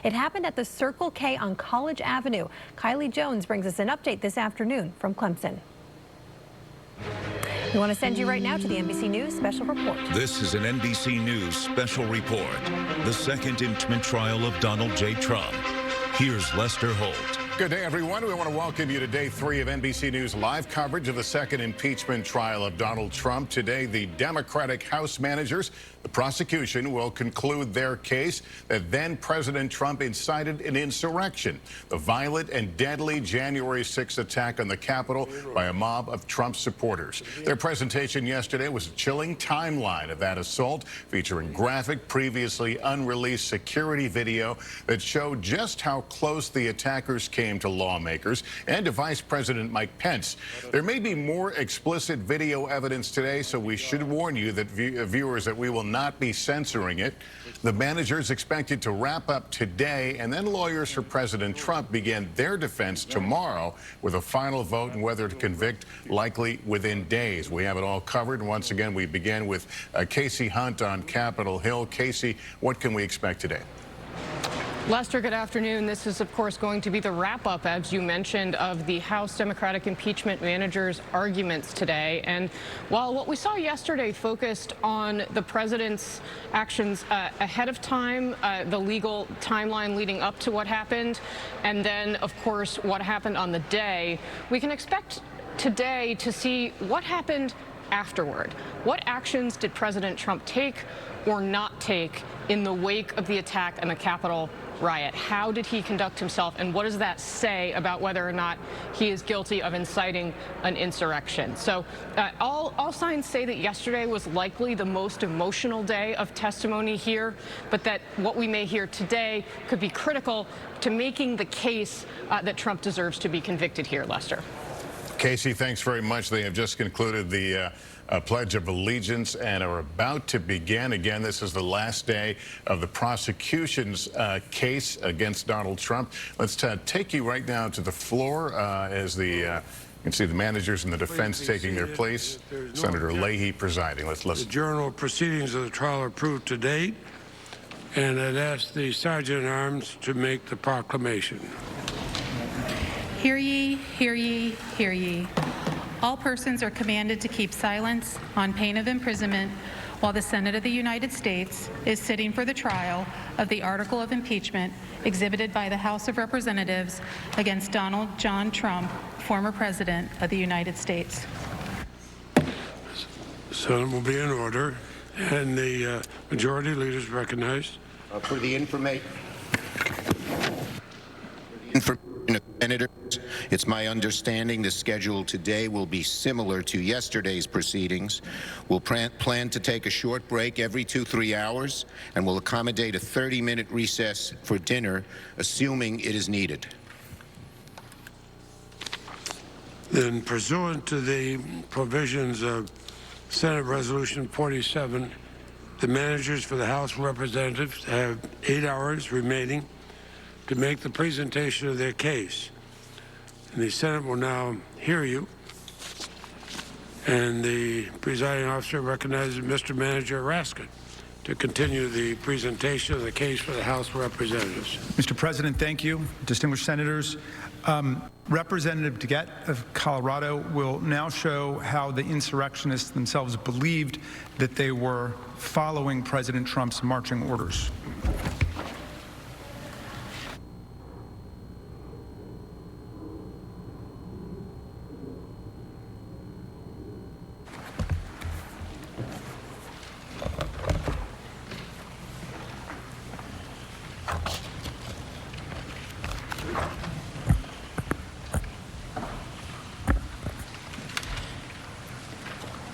It happened at the Circle K on College Avenue. Kylie Jones brings us an update this afternoon from Clemson. We want to send you right now to the NBC News Special Report. This is an NBC News Special Report. The second impeachment trial of Donald J. Trump. Here's Lester Holt. Good day, everyone. We want to welcome you to day 3 of NBC News live coverage of the second impeachment trial of Donald Trump. Today, the Democratic House managers, the prosecution, will conclude their case that then President Trump incited an insurrection, the violent and deadly January 6th attack on the Capitol by a mob of Trump supporters. Their presentation yesterday was a chilling timeline of that assault, featuring graphic, previously unreleased security video that showed just how close the attackers came to lawmakers and to Vice President Mike Pence. There may be more explicit video evidence today, so we should warn you that viewers that we will not be censoring it. The managers expected to wrap up today, and then lawyers for President Trump begin their defense tomorrow with a final vote on whether to convict, likely within days. We have it all covered. And once again, we begin with Casey Hunt on Capitol Hill. Casey, what can we expect today? Lester, good afternoon. This is, of course, going to be the wrap-up, as you mentioned, of the House Democratic impeachment managers' arguments today. And while what we saw yesterday focused on the president's actions ahead of time, the legal timeline leading up to what happened, and then, of course, what happened on the day, we can expect today to see what happened afterward. What actions did President Trump take or not take in the wake of the attack and the Capitol riot? How did he conduct himself, and what does that say about whether or not he is guilty of inciting an insurrection? So all signs say that yesterday was likely the most emotional day of testimony here, but that what we may hear today could be critical to making the case that Trump deserves to be convicted here, Lester. Casey, thanks very much. They have just concluded the Pledge of Allegiance and are about to begin. Again, this is the last day of the prosecution's case against Donald Trump. Let's take you right now to the floor as you can see the managers and the defense taking their place. Senator Leahy presiding. Let's listen. The journal proceedings of the trial are approved to date, and I'd ask the Sergeant-at-Arms to make the proclamation. Hear ye, hear ye, hear ye. All persons are commanded to keep silence on pain of imprisonment while the Senate of the United States is sitting for the trial of the article of impeachment exhibited by the House of Representatives against Donald John Trump, former President of the United States. The Senate will be in order, and the majority leaders recognized. For the information of senators, it's my understanding the schedule today will be similar to yesterday's proceedings. We'll plan to take a short break every 2-3 hours, and we'll accommodate a 30-minute recess for dinner, assuming it is needed. Then, pursuant to the provisions of Senate Resolution 47, the managers for the House of Representatives have 8 hours remaining to make the presentation of their case. And the Senate will now hear you. And the presiding officer recognizes Mr. Manager Raskin to continue the presentation of the case for the House of Representatives. Mr. President, thank you. Distinguished senators, Representative DeGette of Colorado will now show how the insurrectionists themselves believed that they were following President Trump's marching orders.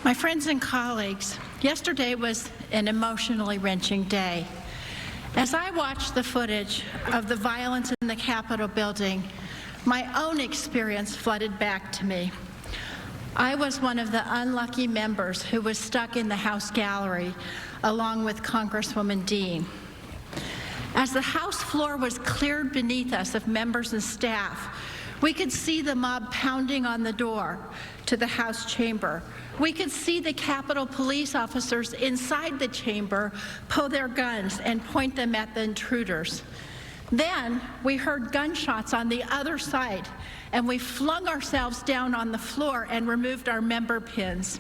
My friends and colleagues, yesterday was an emotionally wrenching day. As I watched the footage of the violence in the Capitol building, my own experience flooded back to me. I was one of the unlucky members who was stuck in the House gallery, along with Congresswoman Dean. As the House floor was cleared beneath us of members and staff, we could see the mob pounding on the door to the House chamber. We could see the Capitol police officers inside the chamber pull their guns and point them at the intruders. Then we heard gunshots on the other side, and we flung ourselves down on the floor and removed our member pins.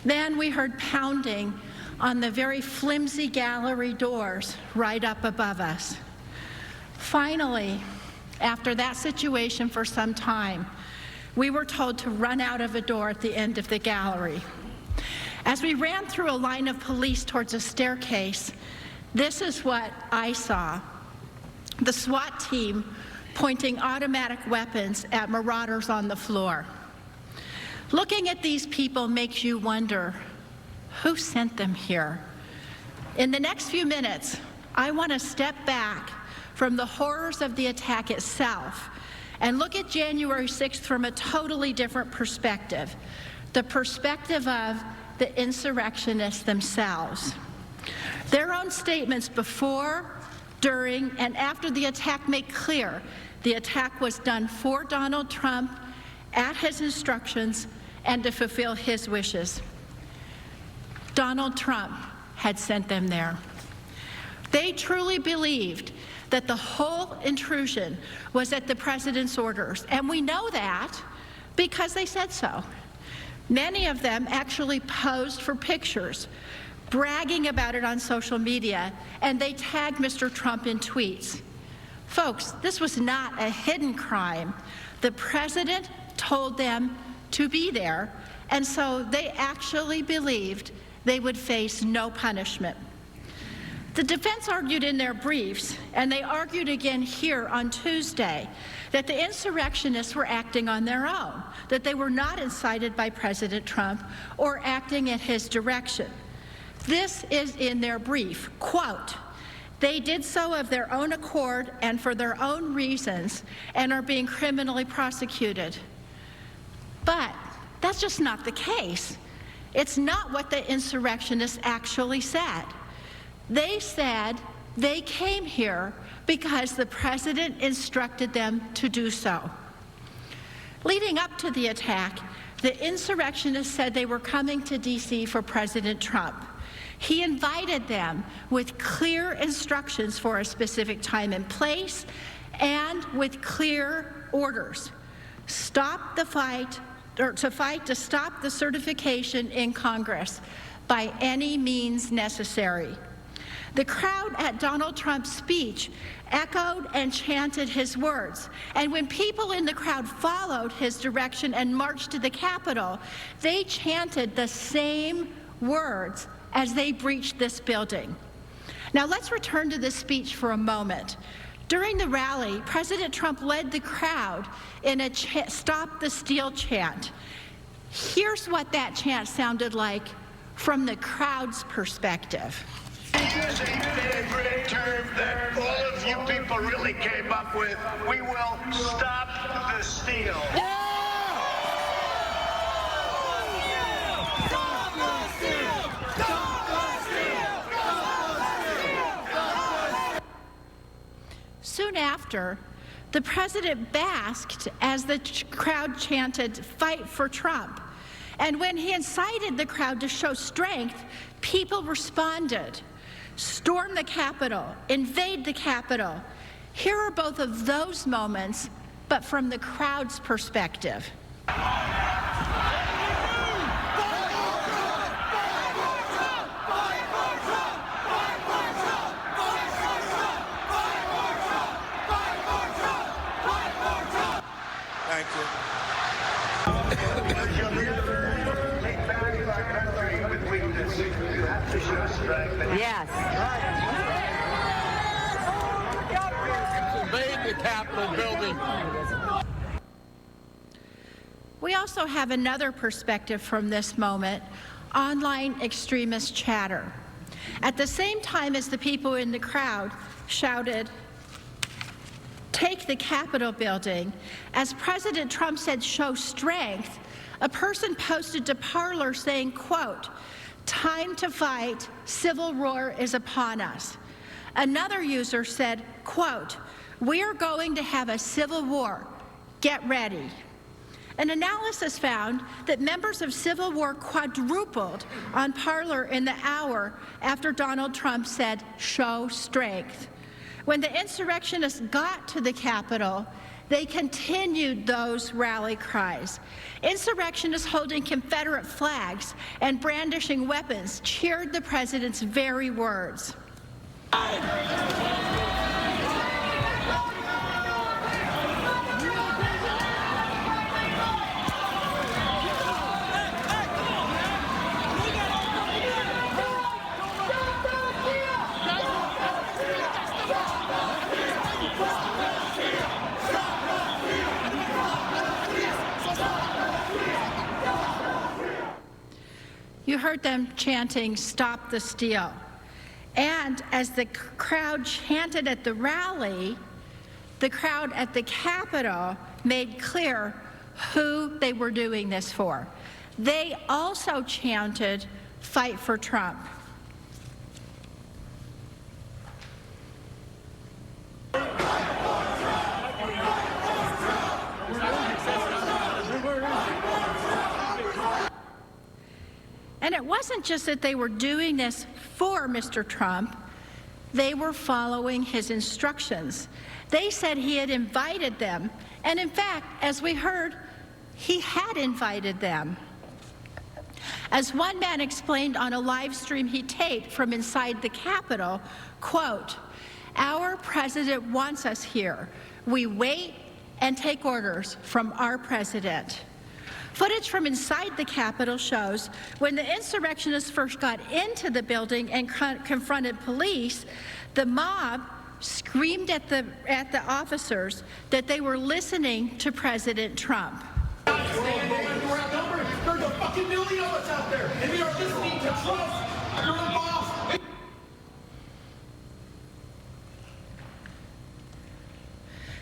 Then we heard pounding on the very flimsy gallery doors right up above us. Finally, after that situation for some time, we were told to run out of a door at the end of the gallery. As we ran through a line of police towards a staircase, this is what I saw. The SWAT team pointing automatic weapons at marauders on the floor. Looking at these people makes you wonder, who sent them here? In the next few minutes, I want to step back from the horrors of the attack itself and look at January 6th from a totally different perspective, the perspective of the insurrectionists themselves. Their own statements before, during, and after the attack make clear the attack was done for Donald Trump, at his instructions, and to fulfill his wishes. Donald Trump had sent them there. They truly believed that the whole intrusion was at the president's orders, and we know that because they said so. Many of them actually posed for pictures, bragging about it on social media, and they tagged Mr. Trump in tweets. Folks, this was not a hidden crime. The president told them to be there, and so they actually believed they would face no punishment. The defense argued in their briefs, and they argued again here on Tuesday, that the insurrectionists were acting on their own, that they were not incited by President Trump or acting at his direction. This is in their brief, quote, "They did so of their own accord and for their own reasons and are being criminally prosecuted." But that's just not the case. It's not what the insurrectionists actually said. They said they came here because the president instructed them to do so. Leading up to the attack, the insurrectionists said they were coming to D.C. for President Trump. He invited them with clear instructions for a specific time and place and with clear orders. Stop the fight, or to fight to stop the certification in Congress by any means necessary. The crowd at Donald Trump's speech echoed and chanted his words. And when people in the crowd followed his direction and marched to the Capitol, they chanted the same words as they breached this building. Now let's return to this speech for a moment. During the rally, President Trump led the crowd in a Stop the Steal chant. Here's what that chant sounded like from the crowd's perspective. There's a favorite term that all of you people really came up with. We will stop the steal. Soon after, the president basked as the crowd chanted, "Fight for Trump." And when he incited the crowd to show strength, people responded. Storm the Capitol, invade the Capitol. Here are both of those moments, but from the crowd's perspective. Thank you. Yes. Invade the Capitol building. We also have another perspective from this moment, online extremist chatter. At the same time as the people in the crowd shouted, "Take the Capitol building," as President Trump said, "Show strength," a person posted to Parler saying, quote, "Time to fight, civil war is upon us." Another user said, quote, "We are going to have a civil war, get ready." An analysis found that members of Civil War quadrupled on Parler in the hour after Donald Trump said, "Show strength." When the insurrectionists got to the Capitol, they continued those rally cries. Insurrectionists holding Confederate flags and brandishing weapons cheered the president's very words. You heard them chanting, "Stop the steal." And as the crowd chanted at the rally, the crowd at the Capitol made clear who they were doing this for. They also chanted, "Fight for Trump." And it wasn't just that they were doing this for Mr. Trump, they were following his instructions. They said he had invited them, and in fact, as we heard, he had invited them. As one man explained on a live stream he taped from inside the Capitol, quote, "Our president wants us here. We wait and take orders from our president." Footage from inside the Capitol shows when the insurrectionists first got into the building and confronted police, the mob screamed at the officers that they were listening to President Trump. We're outnumbered. There's a fucking million of us out there, and we are listening to Trump. You're the boss.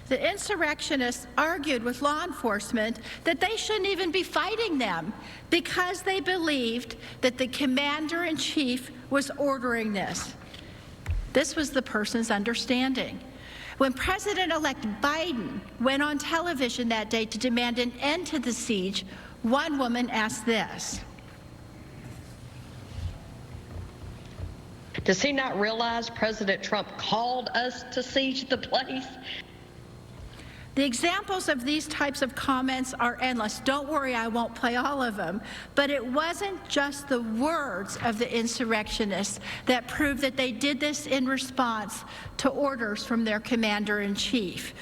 The insurrectionists argued with law enforcement that they shouldn't even be fighting them because they believed that the commander-in-chief was ordering this. This was the person's understanding. When President-elect Biden went on television that day to demand an end to the siege, one woman asked this. Does he not realize President Trump called us to siege the place? The examples of these types of comments are endless. Don't worry, I won't play all of them. But it wasn't just the words of the insurrectionists that proved that they did this in response to orders from their commander-in-chief.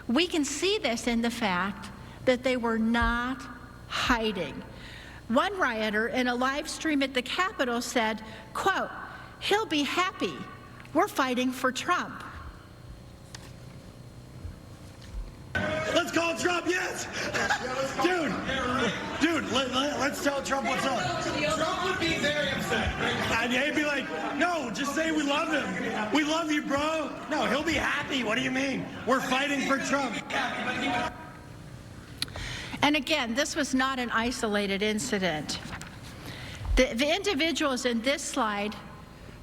We can see this in the fact that they were not hiding. One rioter in a live stream at the Capitol said, quote, "He'll be happy. We're fighting for Trump." Let's call Trump, yes! Dude, let's tell Trump what's up. Trump would be very upset. And he'd be like, no, just say we love him. We love you, bro. No, he'll be happy. What do you mean? We're fighting for Trump. And again, this was not an isolated incident. The individuals in this slide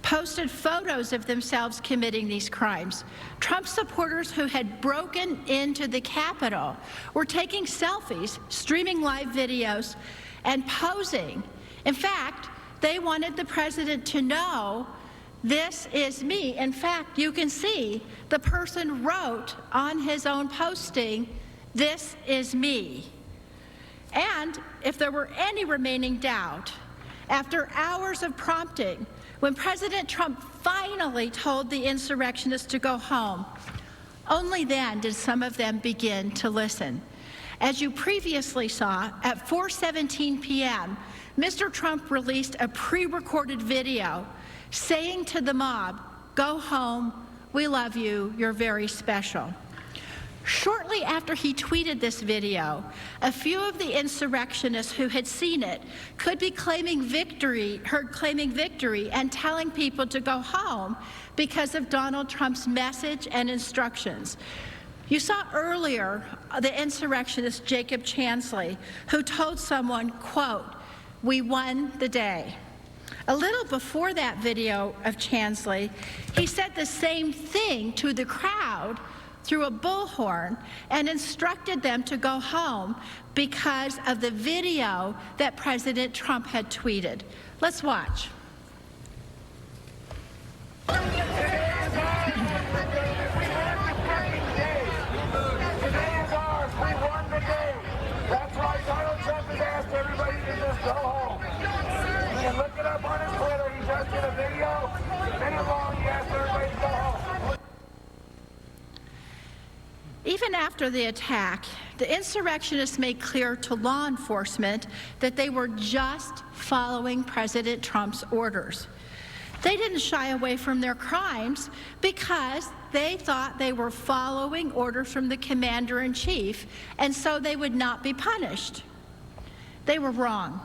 posted photos of themselves committing these crimes. Trump supporters who had broken into the Capitol were taking selfies, streaming live videos, and posing. In fact, they wanted the president to know, "This is me." In fact, you can see the person wrote on his own posting, "This is me." And if there were any remaining doubt, after hours of prompting, when President Trump finally told the insurrectionists to go home, only then did some of them begin to listen. As you previously saw, at 4:17 p.m., Mr. Trump released a pre-recorded video saying to the mob, "Go home, we love you, you're very special." Shortly after he tweeted this video, a few of the insurrectionists who had seen it could be claiming victory and telling people to go home because of Donald Trump's message and instructions. You saw earlier the insurrectionist Jacob Chansley, who told someone, quote, "We won the day." A little before that video of Chansley, he said the same thing to the crowd through a bullhorn and instructed them to go home because of the video that President Trump had tweeted. Let's watch. We Even after the attack, the insurrectionists made clear to law enforcement that they were just following President Trump's orders. They didn't shy away from their crimes because they thought they were following orders from the commander-in-chief, and so they would not be punished. They were wrong.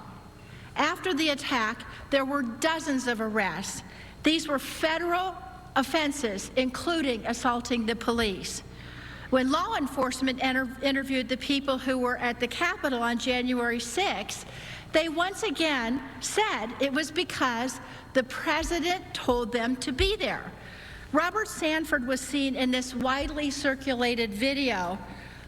After the attack, there were dozens of arrests. These were federal offenses, including assaulting the police. When law enforcement interviewed the people who were at the Capitol on January 6th, they once again said it was because the president told them to be there. Robert Sanford was seen in this widely circulated video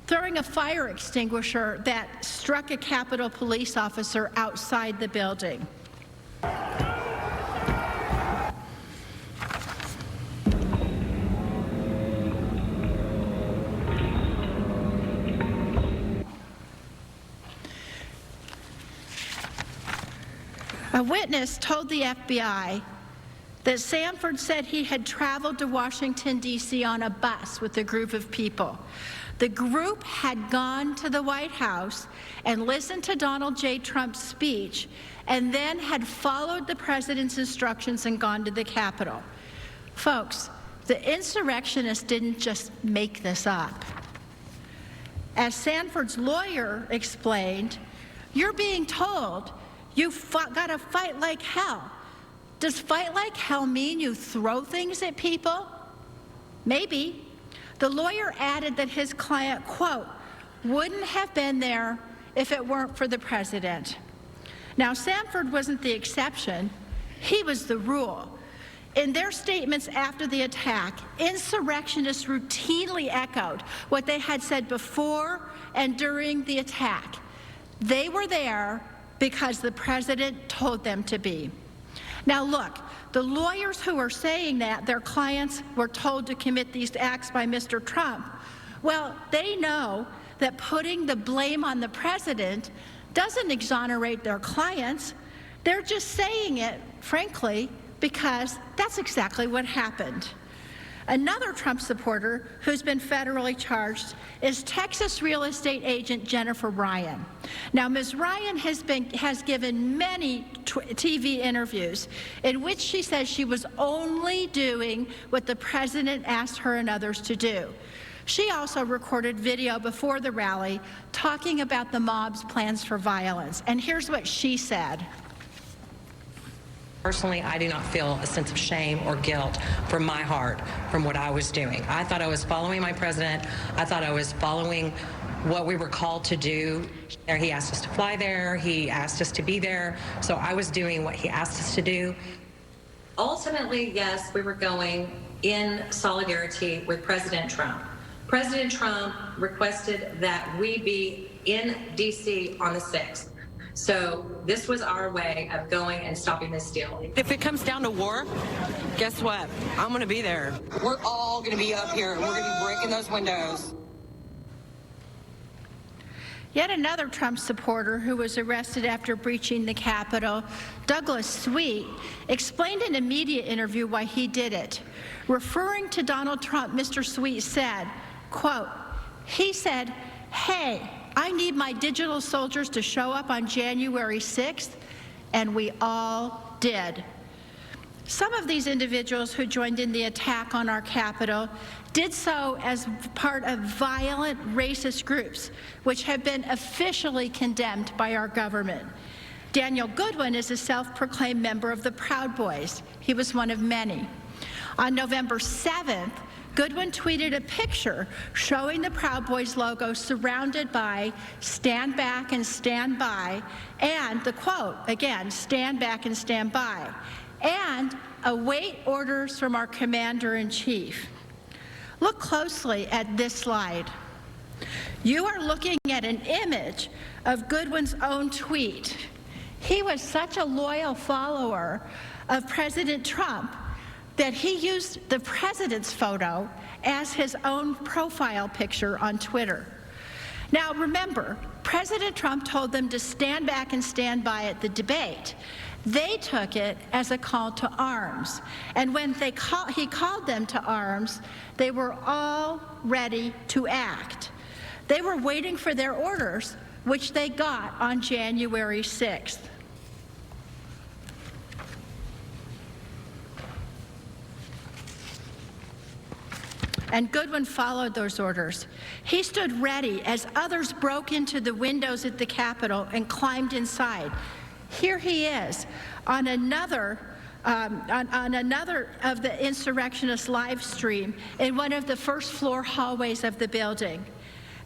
throwing a fire extinguisher that struck a Capitol police officer outside the building. A witness told the FBI that Sanford said he had traveled to Washington, D.C. on a bus with a group of people. The group had gone to the White House and listened to Donald J. Trump's speech, and then had followed the president's instructions and gone to the Capitol. Folks, the insurrectionists didn't just make this up. As Sanford's lawyer explained, you're being told you've got to fight like hell. Does fight like hell mean you throw things at people? Maybe. The lawyer added that his client, quote, wouldn't have been there if it weren't for the president. Now, Sanford wasn't the exception. He was the rule. In their statements after the attack, insurrectionists routinely echoed what they had said before and during the attack. They were there because the president told them to be. Now look, the lawyers who are saying that their clients were told to commit these acts by Mr. Trump, well, they know that putting the blame on the president doesn't exonerate their clients. They're just saying it, frankly, because that's exactly what happened. Another Trump supporter who's been federally charged is Texas real estate agent Jennifer Ryan. Now, Ms. Ryan has given many TV interviews in which she says she was only doing what the president asked her and others to do. She also recorded video before the rally talking about the mob's plans for violence. And here's what she said. Personally, I do not feel a sense of shame or guilt from my heart from what I was doing. I thought I was following my president. I thought I was following what we were called to do. He asked us to fly there. He asked us to be there. So I was doing what he asked us to do. Ultimately, yes, we were going in solidarity with President Trump. President Trump requested that we be in D.C. on the 6th. So this was our way of going and stopping this deal. If it comes down to war, guess what? I'm going to be there. We're all going to be up here, and we're going to be breaking those windows. Yet another Trump supporter who was arrested after breaching the Capitol, Douglas Sweet, explained in a media interview why he did it. Referring to Donald Trump, Mr. Sweet said, quote, he said, hey, I need my digital soldiers to show up on January 6th, and we all did. Some of these individuals who joined in the attack on our Capitol did so as part of violent racist groups, which have been officially condemned by our government. Daniel Goodwin is a self-proclaimed member of the Proud Boys. He was one of many. On November 7th, Goodwin tweeted a picture showing the Proud Boys logo surrounded by "Stand back and stand by," and the quote, again, "Stand back and stand by," and await orders from our commander-in-chief. Look closely at this slide. You are looking at an image of Goodwin's own tweet. He was such a loyal follower of President Trump that he used the president's photo as his own profile picture on Twitter. Now remember, President Trump told them to stand back and stand by at the debate. They took it as a call to arms. And when he called them to arms, they were all ready to act. They were waiting for their orders, which they got on January 6th. And Goodwin followed those orders. He stood ready as others broke into the windows at the Capitol and climbed inside. Here he is on another of the insurrectionists' live stream in one of the first floor hallways of the building.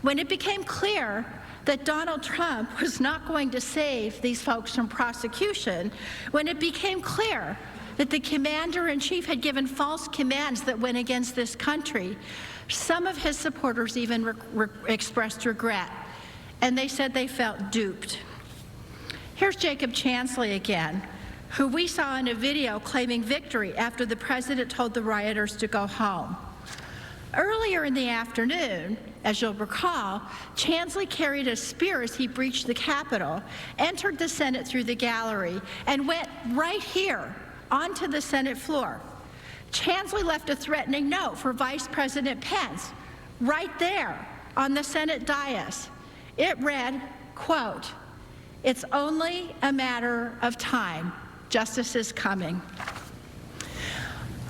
When it became clear that Donald Trump was not going to save these folks from prosecution, when it became clear that the commander-in-chief had given false commands that went against this country, some of his supporters even expressed regret, and they said they felt duped. Here's Jacob Chansley again, who we saw in a video claiming victory after the president told the rioters to go home. Earlier in the afternoon, as you'll recall, Chansley carried a spear as he breached the Capitol, entered the Senate through the gallery, and went right here onto the Senate floor. Chansley left a threatening note for Vice President Pence right there on the Senate dais. It read, quote, "It's only a matter of time. Justice is coming."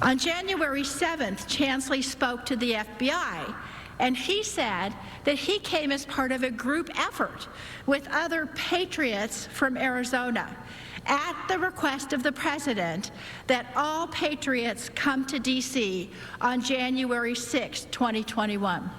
On January 7th, Chansley spoke to the FBI, and he said that he came as part of a group effort with other patriots from Arizona at the request of the president that all patriots come to D.C. on January 6, 2021.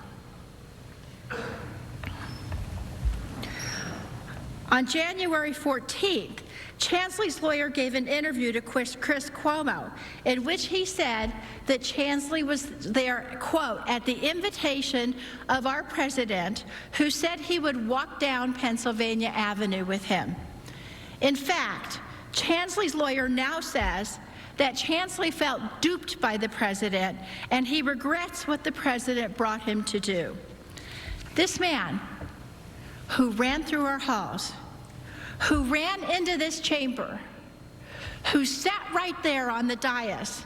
On January 14th, Chansley's lawyer gave an interview to Chris Cuomo in which he said that Chansley was there, quote, "at the invitation of our president, who said he would walk down Pennsylvania Avenue with him." In fact, Chansley's lawyer now says that Chansley felt duped by the president and he regrets what the president brought him to do. This man who ran through our halls, who ran into this chamber, who sat right there on the dais,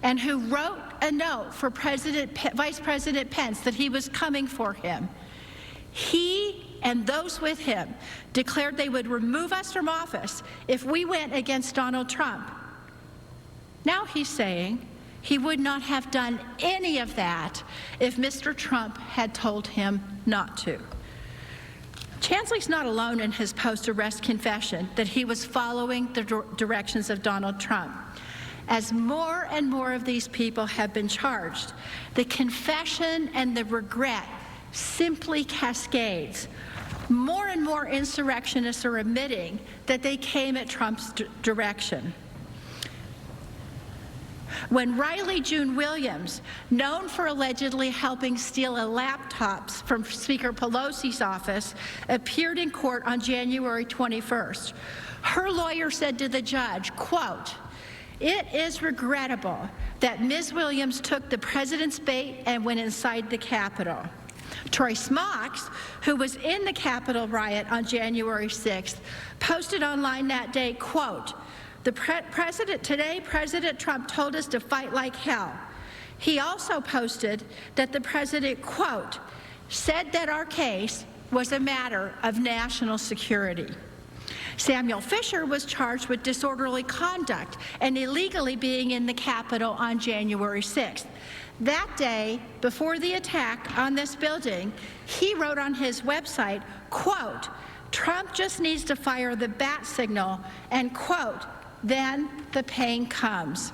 and who wrote a note for Vice President Pence that he was coming for him, he and those with him declared they would remove us from office if we went against Donald Trump. Now he's saying he would not have done any of that if Mr. Trump had told him not to. Chansley's not alone in his post-arrest confession that he was following the directions of Donald Trump. As more and more of these people have been charged, the confession and the regret simply cascades. More and more insurrectionists are admitting that they came at Trump's direction. When Riley June Williams, known for allegedly helping steal a laptop from Speaker Pelosi's office, appeared in court on January 21st, her lawyer said to the judge, quote, "It is regrettable that Ms. Williams took the president's bait and went inside the Capitol." Troy Smocks, who was in the Capitol riot on January 6th, posted online that day, quote, Today, President Trump told us to fight like hell. He also posted that the president, quote, said that our case was a matter of national security. Samuel Fisher was charged with disorderly conduct and illegally being in the Capitol on January 6th. That day, before the attack on this building, he wrote on his website, quote, "Trump just needs to fire the bat signal," and quote, "then the pain comes."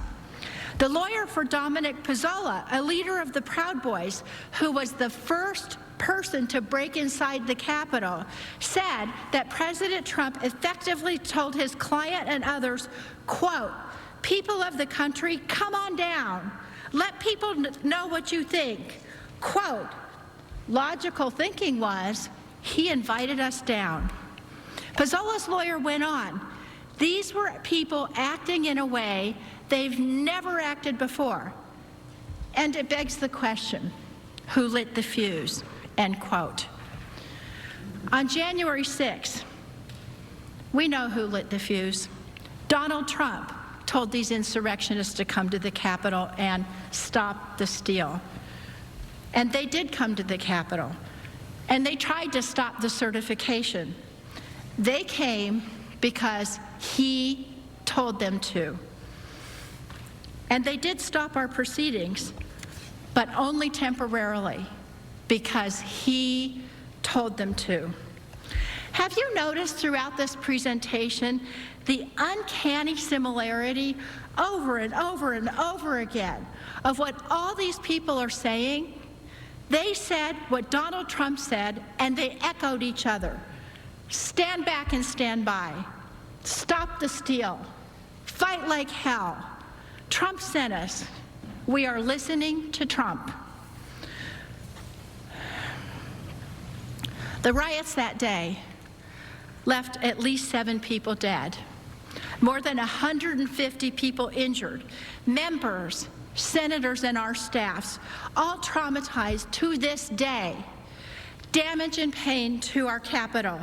The lawyer for Dominic Pizzola, a leader of the Proud Boys, who was the first person to break inside the Capitol, said that President Trump effectively told his client and others, quote, "People of the country, come on down. Let people know what you think." Quote, logical thinking was, he invited us down. Pizzola's lawyer went on, "These were people acting in a way they've never acted before. And it begs the question, who lit the fuse?" End quote. On January 6th, we know who lit the fuse. Donald Trump told these insurrectionists to come to the Capitol and stop the steal. And they did come to the Capitol. And they tried to stop the certification. They came because he told them to. And they did stop our proceedings, but only temporarily, because he told them to. Have you noticed throughout this presentation the uncanny similarity over and over and over again of what all these people are saying? They said what Donald Trump said, and they echoed each other. Stand back and stand by. Stop the steal. Fight like hell. Trump sent us. We are listening to Trump. The riots that day left at least 7 people dead, more than 150 people injured, members, senators, and our staffs, all traumatized to this day. Damage and pain to our Capitol,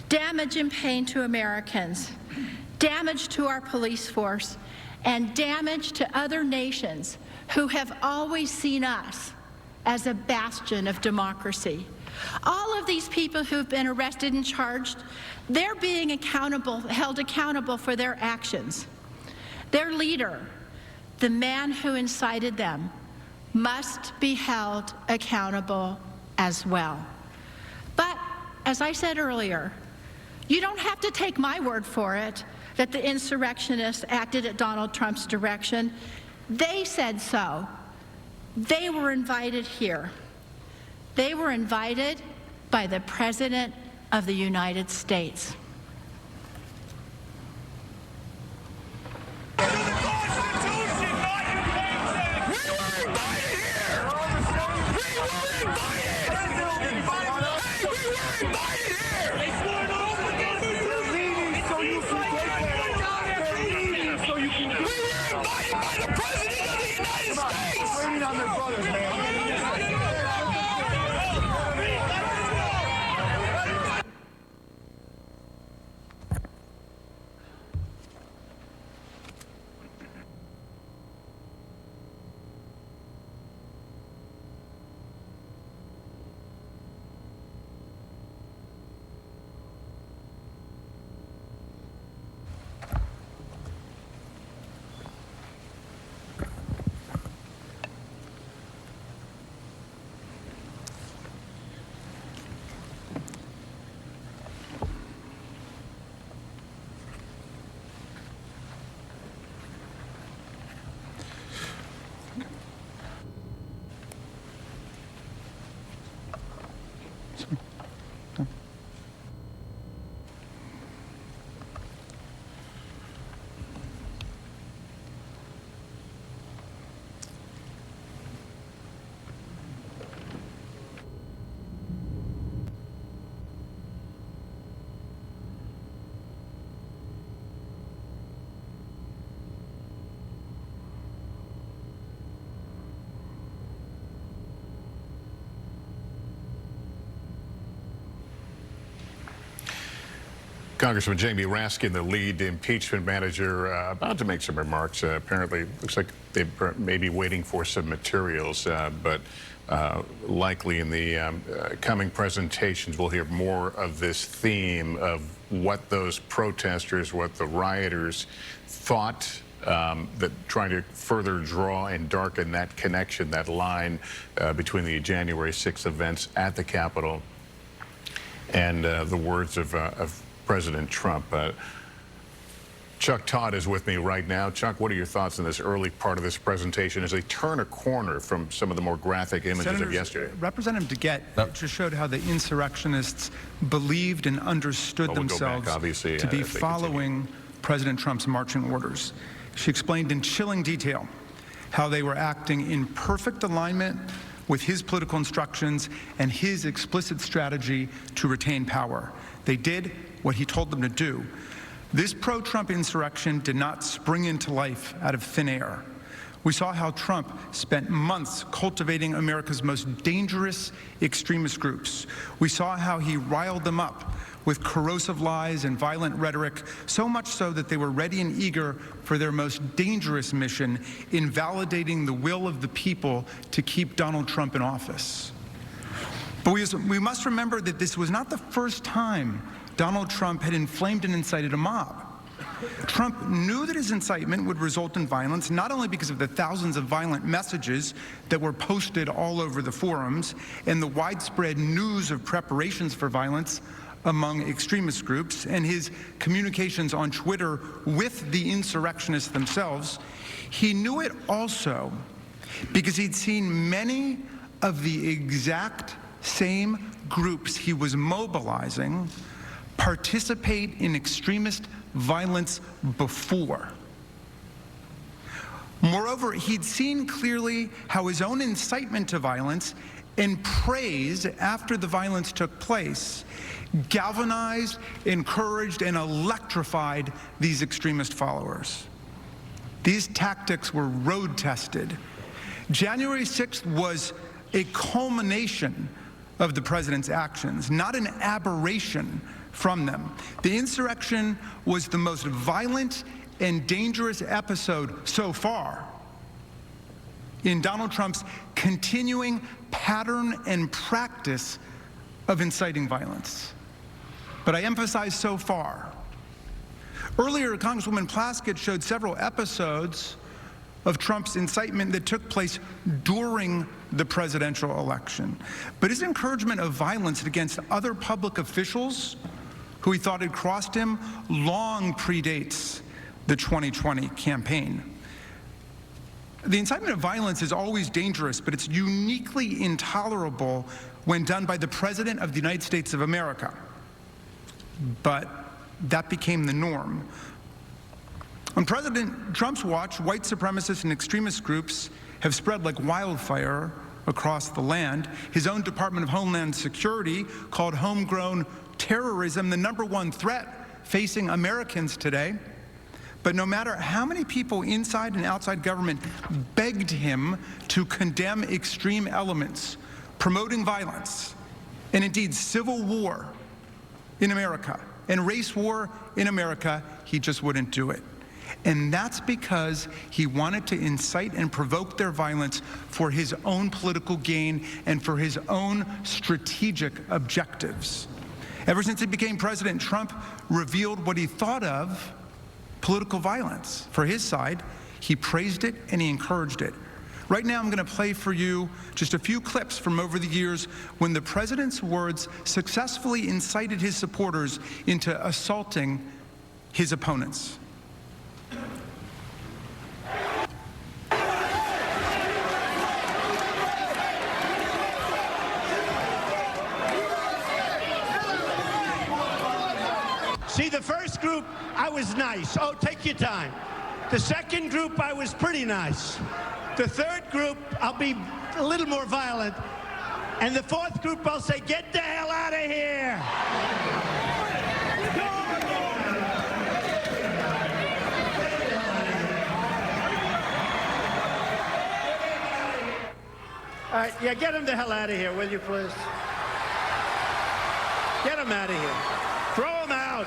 damage and pain to Americans, damage to our police force, and damage to other nations who have always seen us as a bastion of democracy. All of these people who've been arrested and charged, they're being held accountable for their actions. Their leader, the man who incited them, must be held accountable as well. But, as I said earlier, you don't have to take my word for it that the insurrectionists acted at Donald Trump's direction. They said so. They were invited here. They were invited by the President of the United States. Congressman Jamie Raskin, the lead impeachment manager, about to make some remarks. Apparently, looks like they may be waiting for some materials, but likely in the coming presentations, we'll hear more of this theme of what those protesters, what the rioters thought, that trying to further draw and darken that connection, that line between the January 6th events at the Capitol and the words of President Trump. Chuck Todd is with me right now. Chuck, what are your thoughts on this early part of this presentation as they turn a corner from some of the more graphic images of yesterday? Representative DeGette just showed how the insurrectionists believed and understood themselves to be following President Trump's marching orders. She explained in chilling detail how they were acting in perfect alignment with his political instructions and his explicit strategy to retain power. They did what he told them to do. This pro-Trump insurrection did not spring into life out of thin air. We saw how Trump spent months cultivating America's most dangerous extremist groups. We saw how he riled them up with corrosive lies and violent rhetoric, so much so that they were ready and eager for their most dangerous mission, invalidating the will of the people to keep Donald Trump in office. But we must remember that this was not the first time Donald Trump had inflamed and incited a mob. Trump knew that his incitement would result in violence, not only because of the thousands of violent messages that were posted all over the forums and the widespread news of preparations for violence among extremist groups and his communications on Twitter with the insurrectionists themselves. He knew it also because he'd seen many of the exact same groups he was mobilizing participate in extremist violence before. Moreover, he'd seen clearly how his own incitement to violence and praise after the violence took place galvanized, encouraged, and electrified these extremist followers. These tactics were road tested. January 6th was a culmination of the president's actions, not an aberration from them. The insurrection was the most violent and dangerous episode so far in Donald Trump's continuing pattern and practice of inciting violence. But I emphasize so far. Earlier, Congresswoman Plaskett showed several episodes of Trump's incitement that took place during the presidential election. But his encouragement of violence against other public officials who he thought had crossed him long predates the 2020 campaign. The incitement of violence is always dangerous, but it's uniquely intolerable when done by the President of the United States of America. But that became the norm. On President Trump's watch, white supremacists and extremist groups have spread like wildfire across the land. His own Department of Homeland Security called homegrown terrorism the #1 threat facing Americans today. But no matter how many people inside and outside government begged him to condemn extreme elements promoting violence and indeed civil war in America and race war in America, he just wouldn't do it. And that's because he wanted to incite and provoke their violence for his own political gain and for his own strategic objectives. Ever since he became president, Trump revealed what he thought of political violence. For his side, he praised it and he encouraged it. Right now, I'm going to play for you just a few clips from over the years when the president's words successfully incited his supporters into assaulting his opponents. See, the first group, I was nice. Oh, take your time. The second group, I was pretty nice. The third group, I'll be a little more violent. And the fourth group, I'll say, get the hell out of here. All right, yeah, get him the hell out of here, will you, please? Get him out of here. Throw him out.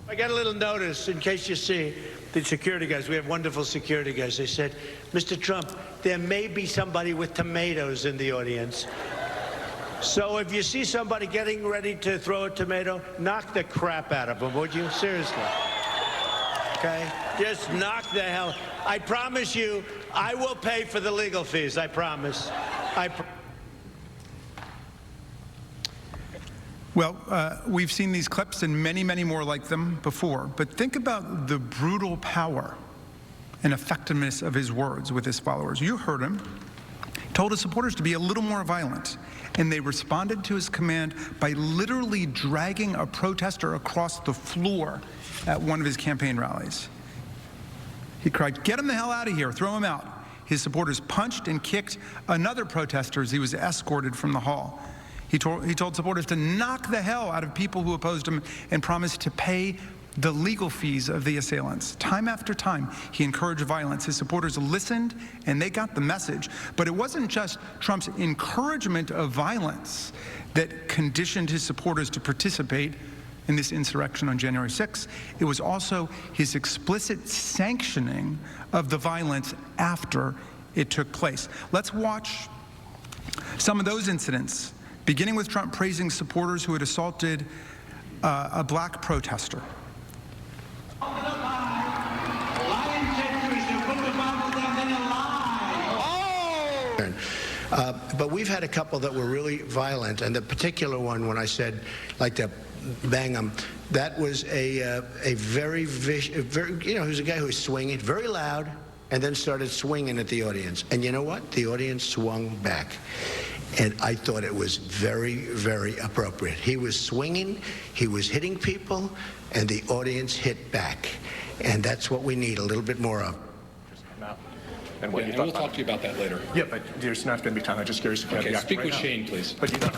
I got a little notice, in case you see, the security guys. We have wonderful security guys. They said, Mr. Trump, there may be somebody with tomatoes in the audience. So if you see somebody getting ready to throw a tomato, knock the crap out of them, would you? Seriously. Okay? Just knock the hell. I promise you, I will pay for the legal fees. I promise. Well, we've seen these clips and many, many more like them before, but think about the brutal power and effectiveness of his words with his followers. You heard him. He told his supporters to be a little more violent, and they responded to his command by literally dragging a protester across the floor at one of his campaign rallies. He cried, "Get him the hell out of here, throw him out." His supporters punched and kicked another protester as he was escorted from the hall. He told supporters to knock the hell out of people who opposed him and promised to pay the legal fees of the assailants. Time after time, he encouraged violence. His supporters listened, and they got the message. But it wasn't just Trump's encouragement of violence that conditioned his supporters to participate in this insurrection on January 6th. It was also his explicit sanctioning of the violence after it took place. Let's watch some of those incidents, beginning with Trump praising supporters who had assaulted a black protester. But we've had a couple that were really violent, and the particular one, when I said like to bang him, that was a very you know, he was a guy who was swinging very loud and then started swinging at the audience. And you know what? The audience swung back. And I thought it was very, very appropriate. He was swinging, he was hitting people, and the audience hit back. And that's what we need a little bit more of. And what we'll talk to you about that later. Yeah, but there's not going to be time. I'm just curious if you have the speak right with now. Shane, please. But you don't.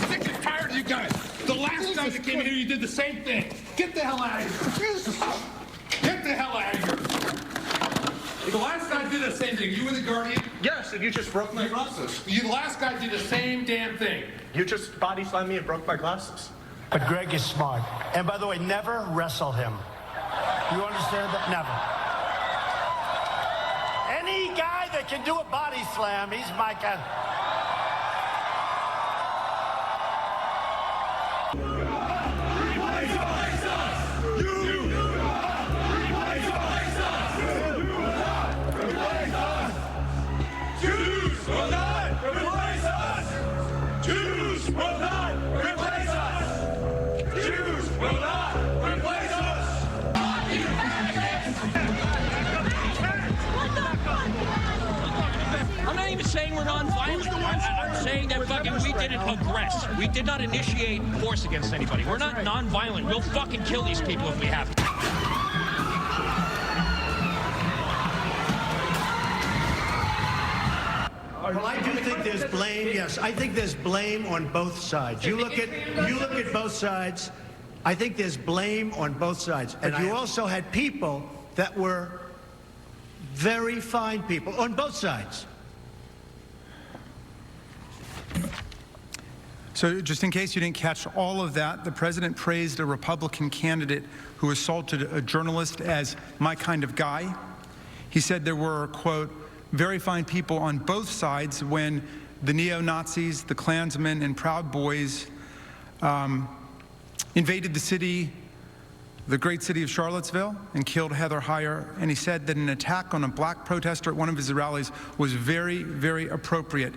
Sick and tired of you guys. The last time you came here, you did the same thing. Get the hell out of here. Get the hell out of here. The last guy did the same thing. You were the Guardian? Yes, and you just broke my glasses. The last guy did the same damn thing. You just body slammed me and broke my glasses. But Greg is smart. And by the way, never wrestle him. You understand that? Never. Any guy that can do a body slam, he's my kind. Jews will not replace us! Jews will not replace us! Jews will not replace us! I'm not even saying we're non-violent. I'm saying that fucking we didn't aggress. We did not initiate force against anybody. We're not non-violent. We'll fucking kill these people if we have to. Well, I do think there's blame. Yes, I think there's blame on both sides. You look at both sides. I think there's blame on both sides. And you also had people that were very fine people on both sides. So just in case you didn't catch all of that, the president praised a Republican candidate who assaulted a journalist as my kind of guy. He said there were, quote, very fine people on both sides when the neo-Nazis, the Klansmen, and Proud Boys invaded the city, the great city of Charlottesville, and killed Heather Heyer. And he said that an attack on a black protester at one of his rallies was very, very appropriate.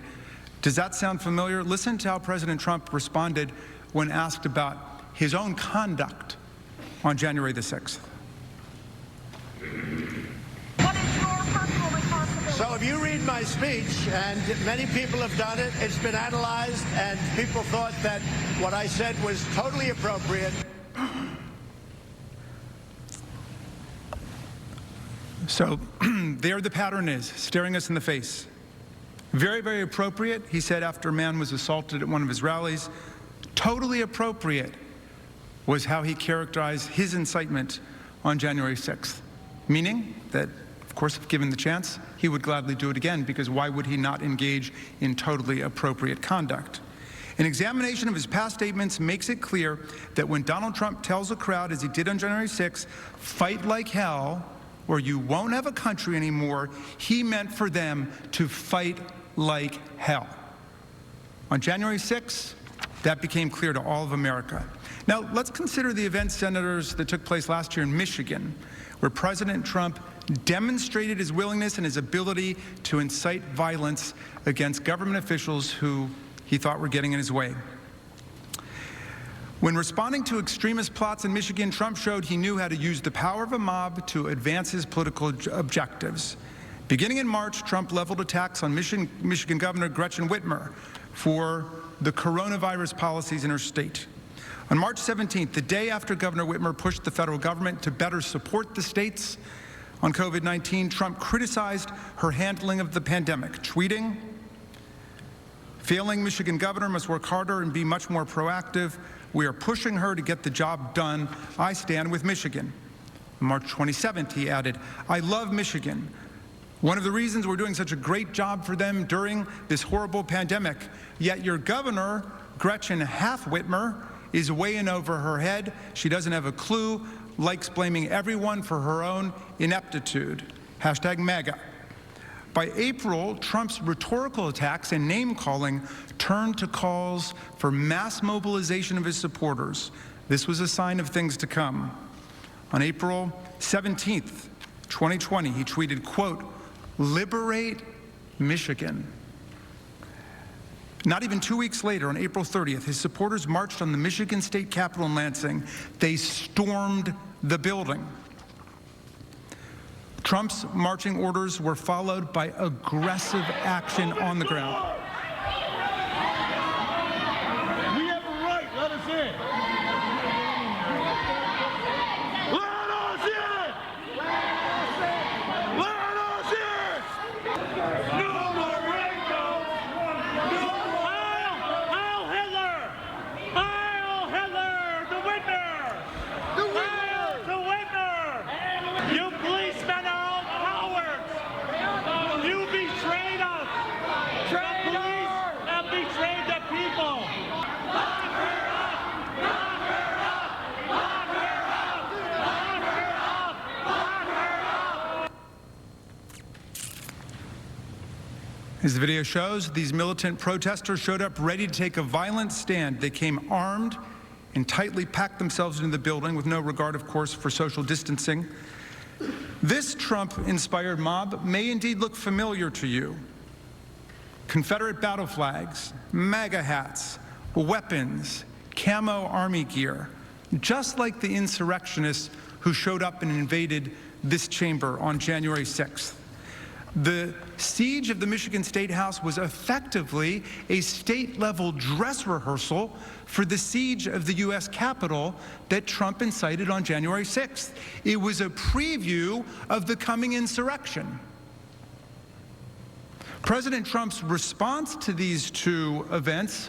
Does that sound familiar? Listen to how President Trump responded when asked about his own conduct on January the 6th. So if you read my speech, and many people have done it, it's been analyzed, and people thought that what I said was totally appropriate. So there the pattern is, staring us in the face. Very, very appropriate, he said after a man was assaulted at one of his rallies. Totally appropriate was how he characterized his incitement on January 6th, meaning that, of course, if given the chance, he would gladly do it again, because why would he not engage in totally appropriate conduct? An examination of his past statements makes it clear that when Donald Trump tells a crowd, as he did on January 6th, fight like hell, or you won't have a country anymore, he meant for them to fight like hell. On January 6th, that became clear to all of America. Now, let's consider the events, senators, that took place last year in Michigan, where President Trump demonstrated his willingness and his ability to incite violence against government officials who he thought were getting in his way. When responding to extremist plots in Michigan, Trump showed he knew how to use the power of a mob to advance his political objectives. Beginning in March, Trump leveled attacks on Michigan Governor Gretchen Whitmer for the coronavirus policies in her state. On March 17th, the day after Governor Whitmer pushed the federal government to better support the states on COVID-19, Trump criticized her handling of the pandemic, tweeting, Failing Michigan governor must work harder and be much more proactive. We are pushing her to get the job done. I stand with Michigan. On March 27th, he added, I love Michigan. One of the reasons we're doing such a great job for them during this horrible pandemic. Yet your governor, Gretchen Whitmer, is way in over her head. She doesn't have a clue, likes blaming everyone for her own ineptitude. Hashtag MAGA. By April, Trump's rhetorical attacks and name-calling turned to calls for mass mobilization of his supporters. This was a sign of things to come. On April 17th, 2020, he tweeted, quote, "Liberate Michigan." Not even 2 weeks later, on April 30th, his supporters marched on the Michigan State Capitol in Lansing. They stormed the building. Trump's marching orders were followed by aggressive action on the ground. We have a right. Let us in. Let us in. Let us in. No more rainbows. No more. Heil Hitler. Heil Hitler. The winner. The winner. The winner. You policemen are all cowards. You betrayed us. The police have betrayed the people. Lock her up. Lock her up. Lock her up. Lock her up. Lock her up. As the video shows, these militant protesters showed up ready to take a violent stand. They came armed and tightly packed themselves into the building with no regard, of course, for social distancing. This Trump-inspired mob may indeed look familiar to you. Confederate battle flags, MAGA hats, weapons, camo army gear, just like the insurrectionists who showed up and invaded this chamber on January 6th. The siege of the Michigan State House was effectively a state-level dress rehearsal for the siege of the U.S. Capitol that Trump incited on January 6th. It was a preview of the coming insurrection. President Trump's response to these two events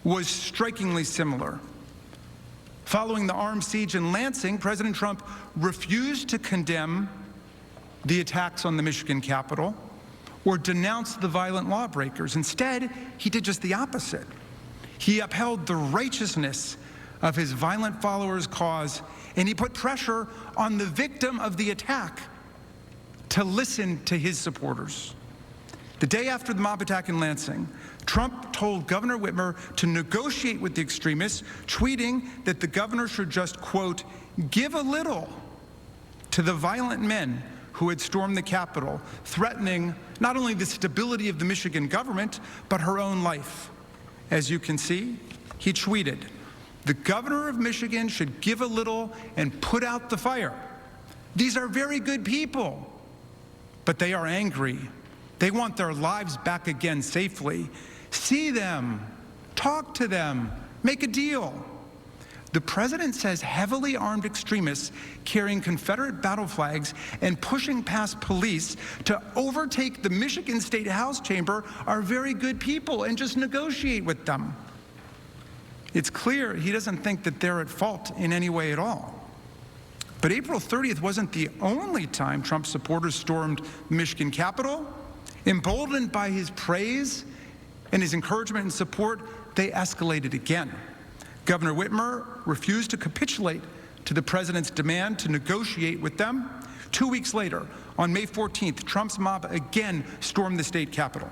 was strikingly similar. Following the armed siege in Lansing, President Trump refused to condemn the attacks on the Michigan Capitol or denounce the violent lawbreakers. Instead, he did just the opposite. He upheld the righteousness of his violent followers' cause, and he put pressure on the victim of the attack to listen to his supporters. The day after the mob attack in Lansing, Trump told Governor Whitmer to negotiate with the extremists, tweeting that the governor should just, quote, give a little to the violent men who had stormed the Capitol, threatening not only the stability of the Michigan government, but her own life. As you can see, he tweeted, the governor of Michigan should give a little and put out the fire. These are very good people, but they are angry. They want their lives back again safely. See them, talk to them, make a deal. The president says heavily armed extremists carrying Confederate battle flags and pushing past police to overtake the Michigan State House chamber are very good people and just negotiate with them. It's clear he doesn't think that they're at fault in any way at all. But April 30th wasn't the only time Trump supporters stormed the Michigan Capitol. Emboldened by his praise and his encouragement and support, they escalated again. Governor Whitmer refused to capitulate to the president's demand to negotiate with them. 2 weeks later, on May 14th, Trump's mob again stormed the state capitol.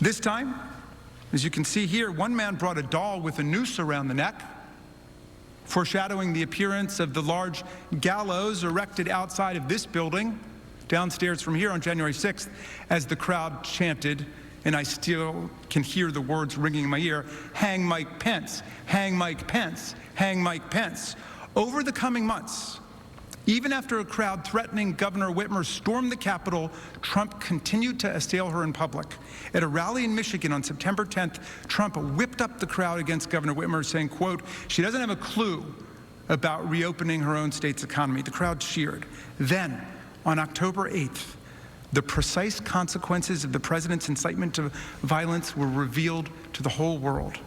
This time, as you can see here, one man brought a doll with a noose around the neck, foreshadowing the appearance of the large gallows erected outside of this building, downstairs from here on January 6th, as the crowd chanted, and I still can hear the words ringing in my ear, hang Mike Pence, hang Mike Pence, hang Mike Pence. Over the coming months, even after a crowd threatening Governor Whitmer stormed the Capitol, Trump continued to assail her in public. At a rally in Michigan on September 10th, Trump whipped up the crowd against Governor Whitmer, saying, quote, she doesn't have a clue about reopening her own state's economy. The crowd cheered. Then, on October 8th, The precise consequences of the president's incitement to violence were revealed to the whole world.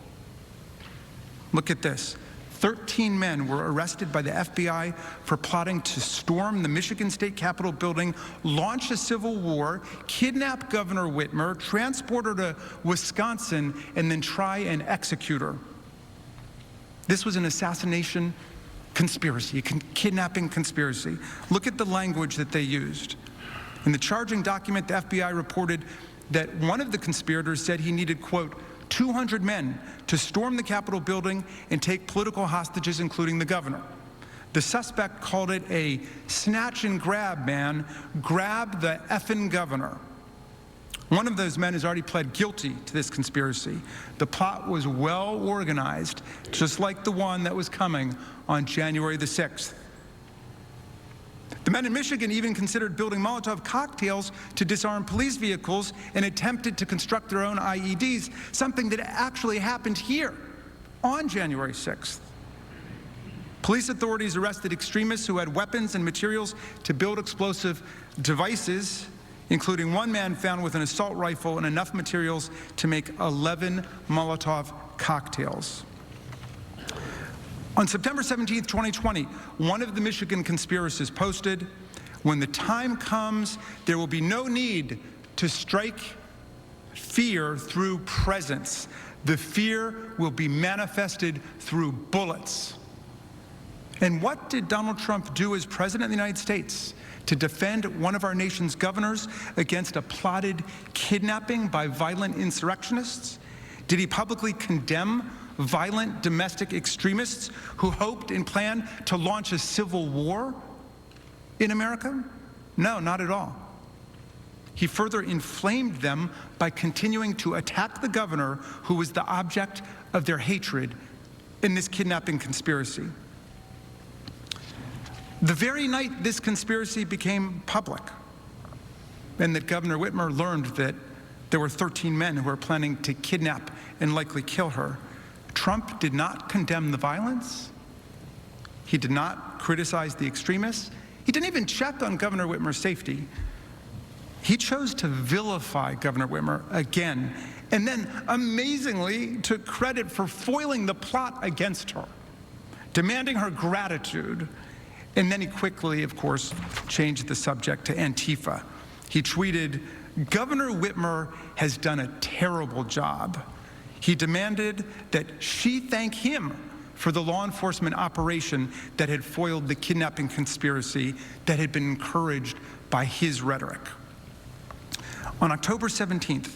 Look at this. 13 men were arrested by the FBI for plotting to storm the Michigan State Capitol building, launch a civil war, kidnap Governor Whitmer, transport her to Wisconsin, and then try and execute her. This was an assassination conspiracy, a kidnapping conspiracy. Look at the language that they used. In the charging document, the FBI reported that one of the conspirators said he needed, quote, 200 men to storm the Capitol building and take political hostages, including the governor. The suspect called it a snatch and grab, man. Grab the effing governor. One of those men has already pled guilty to this conspiracy. The plot was well organized, just like the one that was coming on January the 6th. The men in Michigan even considered building Molotov cocktails to disarm police vehicles and attempted to construct their own IEDs, something that actually happened here on January 6th. Police authorities arrested extremists who had weapons and materials to build explosive devices, including one man found with an assault rifle and enough materials to make 11 Molotov cocktails. On September 17, 2020, one of the Michigan conspirators posted, "When the time comes, there will be no need to strike fear through presence. The fear will be manifested through bullets." And what did Donald Trump do as President of the United States to defend one of our nation's governors against a plotted kidnapping by violent insurrectionists? Did he publicly condemn violent domestic extremists who hoped and planned to launch a civil war in America? No, not at all. He further inflamed them by continuing to attack the governor who was the object of their hatred in this kidnapping conspiracy. The very night this conspiracy became public and that Governor Whitmer learned that there were 13 men who were planning to kidnap and likely kill her, Trump did not condemn the violence. He did not criticize the extremists. He didn't even check on Governor Whitmer's safety. He chose to vilify Governor Whitmer again, and then amazingly took credit for foiling the plot against her, demanding her gratitude. And then he quickly, of course, changed the subject to Antifa. He tweeted, "Governor Whitmer has done a terrible job." He demanded that she thank him for the law enforcement operation that had foiled the kidnapping conspiracy that had been encouraged by his rhetoric. On October 17th,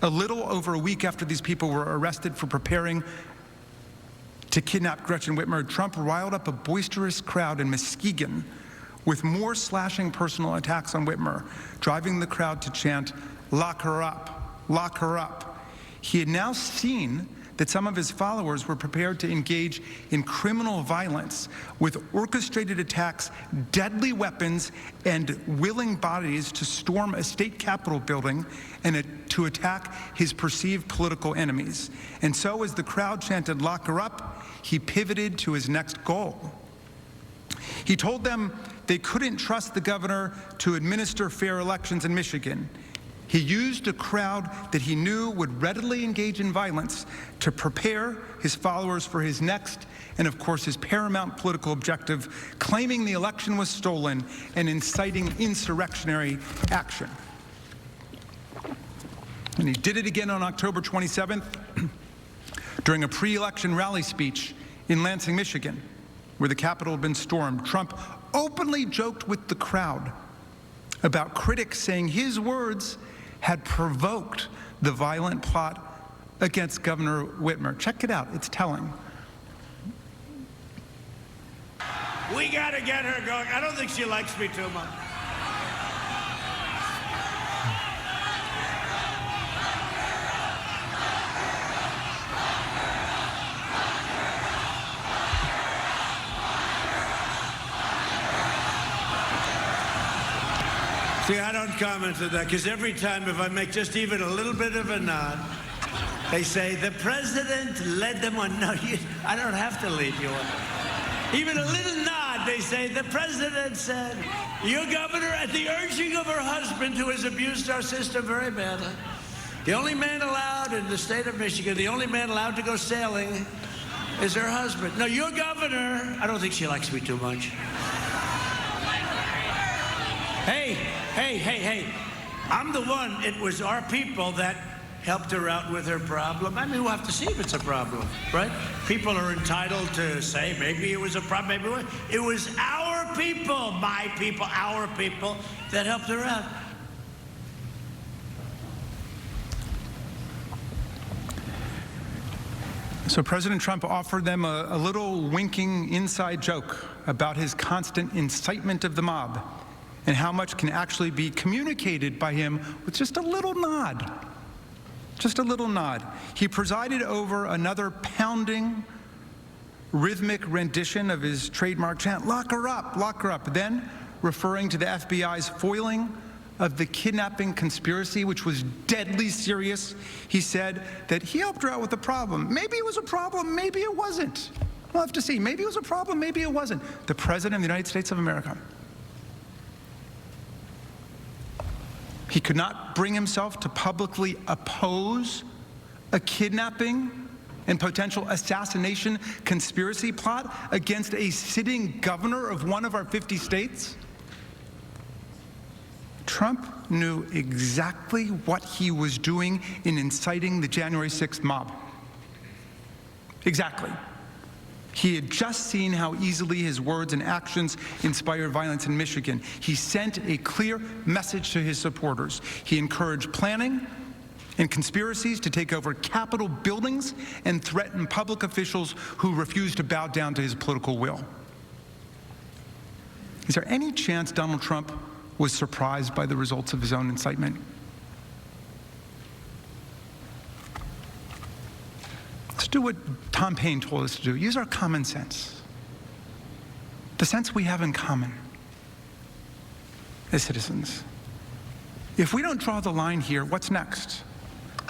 a little over a week after these people were arrested for preparing to kidnap Gretchen Whitmer, Trump riled up a boisterous crowd in Muskegon with more slashing personal attacks on Whitmer, driving the crowd to chant, "Lock her up, lock her up." He had now seen that some of his followers were prepared to engage in criminal violence with orchestrated attacks, deadly weapons, and willing bodies to storm a state capitol building and to attack his perceived political enemies. And so as the crowd chanted, "Lock her up," he pivoted to his next goal. He told them they couldn't trust the governor to administer fair elections in Michigan. He used a crowd that he knew would readily engage in violence to prepare his followers for his next and, of course, his paramount political objective, claiming the election was stolen and inciting insurrectionary action. And he did it again on October 27th during a pre-election rally speech in Lansing, Michigan, where the Capitol had been stormed. Trump openly joked with the crowd about critics saying his words had provoked the violent plot against Governor Whitmer. Check it out, it's telling. We gotta get her going. I don't think she likes me too much. See, I don't comment on that, because every time if I make just even a little bit of a nod, they say, the president led them on. No, I don't have to lead you on. Even a little nod, they say, the president said. Your governor, at the urging of her husband, who has abused our system very badly, the only man allowed in the state of Michigan, the only man allowed to go sailing is her husband. No, your governor, I don't think she likes me too much. Hey, I'm the one, it was our people that helped her out with her problem. I mean, we'll have to see if it's a problem, right? People are entitled to say maybe it was a problem, maybe it wasn't. It was our people, my people, our people that helped her out. So President Trump offered them a little winking inside joke about his constant incitement of the mob and how much can actually be communicated by him with just a little nod. Just a little nod. He presided over another pounding, rhythmic rendition of his trademark chant, "Lock her up, lock her up." Then, referring to the FBI's foiling of the kidnapping conspiracy, which was deadly serious, he said that he helped her out with the problem. Maybe it was a problem, maybe it wasn't. We'll have to see. Maybe it was a problem, maybe it wasn't. The President of the United States of America. He could not bring himself to publicly oppose a kidnapping and potential assassination conspiracy plot against a sitting governor of one of our 50 states. Trump knew exactly what he was doing in inciting the January 6th mob. Exactly. He had just seen how easily his words and actions inspired violence in Michigan. He sent a clear message to his supporters. He encouraged planning and conspiracies to take over Capitol buildings and threaten public officials who refused to bow down to his political will. Is there any chance Donald Trump was surprised by the results of his own incitement? Let's do what Tom Paine told us to do. Use our common sense. The sense we have in common as citizens. If we don't draw the line here, what's next?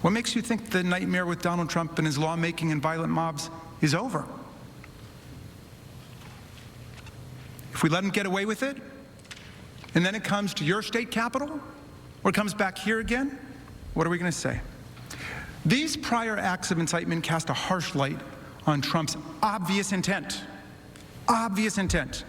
What makes you think the nightmare with Donald Trump and his lawmaking and violent mobs is over? If we let him get away with it, and then it comes to your state capitol, or it comes back here again, what are we going to say? These prior acts of incitement cast a harsh light on Trump's obvious intent. Obvious intent.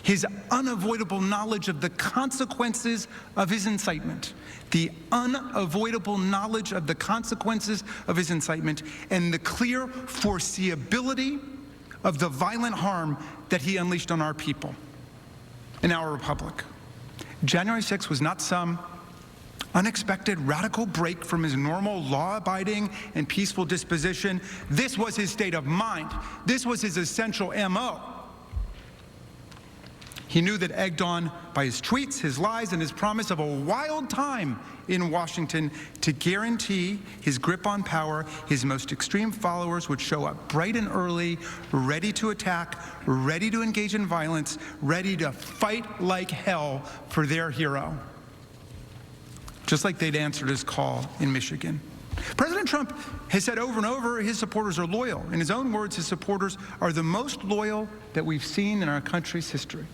His unavoidable knowledge of the consequences of his incitement. The unavoidable knowledge of the consequences of his incitement and the clear foreseeability of the violent harm that he unleashed on our people and our republic. January 6th was not some unexpected radical break from his normal law-abiding and peaceful disposition. This was his state of mind. This was his essential MO. He knew that, egged on by his tweets, his lies, and his promise of a wild time in Washington to guarantee his grip on power, his most extreme followers would show up bright and early, ready to attack, ready to engage in violence, ready to fight like hell for their hero. Just like they'd answered his call in Michigan. President Trump has said over and over his supporters are loyal. In his own words, his supporters are the most loyal that we've seen in our country's history.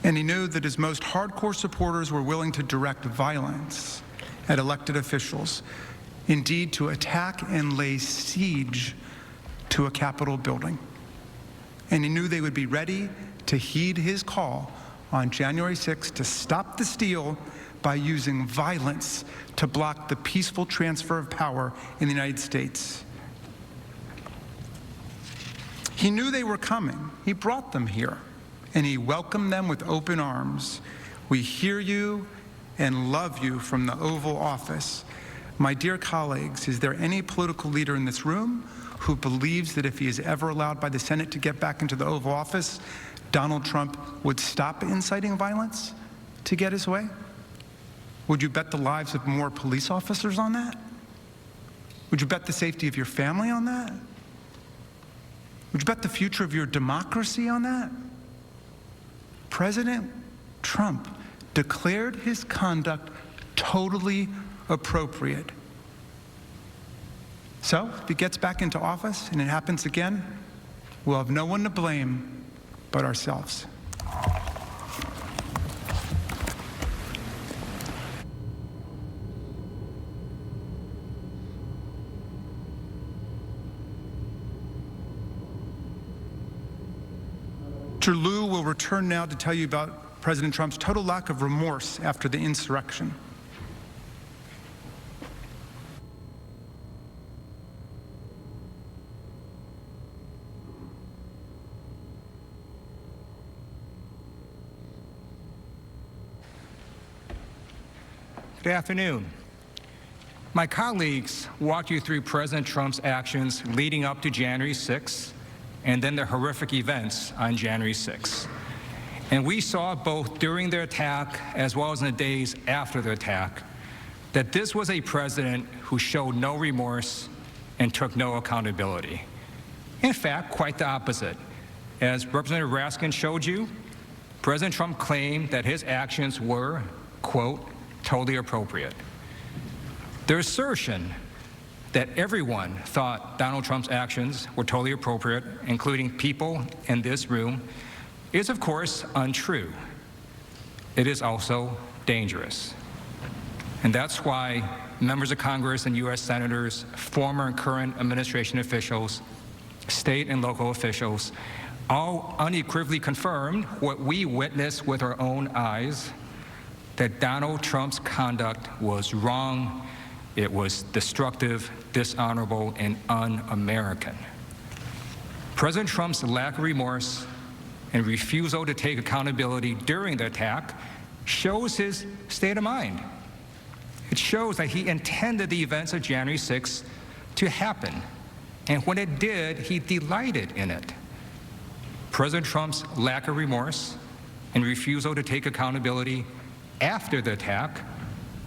And he knew that his most hardcore supporters were willing to direct violence at elected officials, indeed to attack and lay siege to a Capitol building. And he knew they would be ready to heed his call on January 6th to stop the steal by using violence to block the peaceful transfer of power in the United States. He knew they were coming. He brought them here, and he welcomed them with open arms. We hear you and love you from the Oval Office. My dear colleagues, is there any political leader in this room who believes that if he is ever allowed by the Senate to get back into the Oval Office, Donald Trump would stop inciting violence to get his way? Would you bet the lives of more police officers on that? Would you bet the safety of your family on that? Would you bet the future of your democracy on that? President Trump declared his conduct totally appropriate. So, if he gets back into office and it happens again, we'll have no one to blame but ourselves. Mr. Liu will return now to tell you about President Trump's total lack of remorse after the insurrection. Good afternoon. My colleagues walked you through President Trump's actions leading up to January 6th and then the horrific events on January 6th. And we saw both during the attack as well as in the days after the attack that this was a president who showed no remorse and took no accountability. In fact, quite the opposite. As Representative Raskin showed you, President Trump claimed that his actions were, quote, totally appropriate. Their assertion that everyone thought Donald Trump's actions were totally appropriate, including people in this room, is of course untrue. It is also dangerous. And that's why members of Congress and U.S. senators, former and current administration officials, state and local officials, all unequivocally confirmed what we witnessed with our own eyes, that Donald Trump's conduct was wrong, it was destructive, dishonorable, and un-American. President Trump's lack of remorse and refusal to take accountability during the attack shows his state of mind. It shows that he intended the events of January 6th to happen, and when it did, he delighted in it. President Trump's lack of remorse and refusal to take accountability after the attack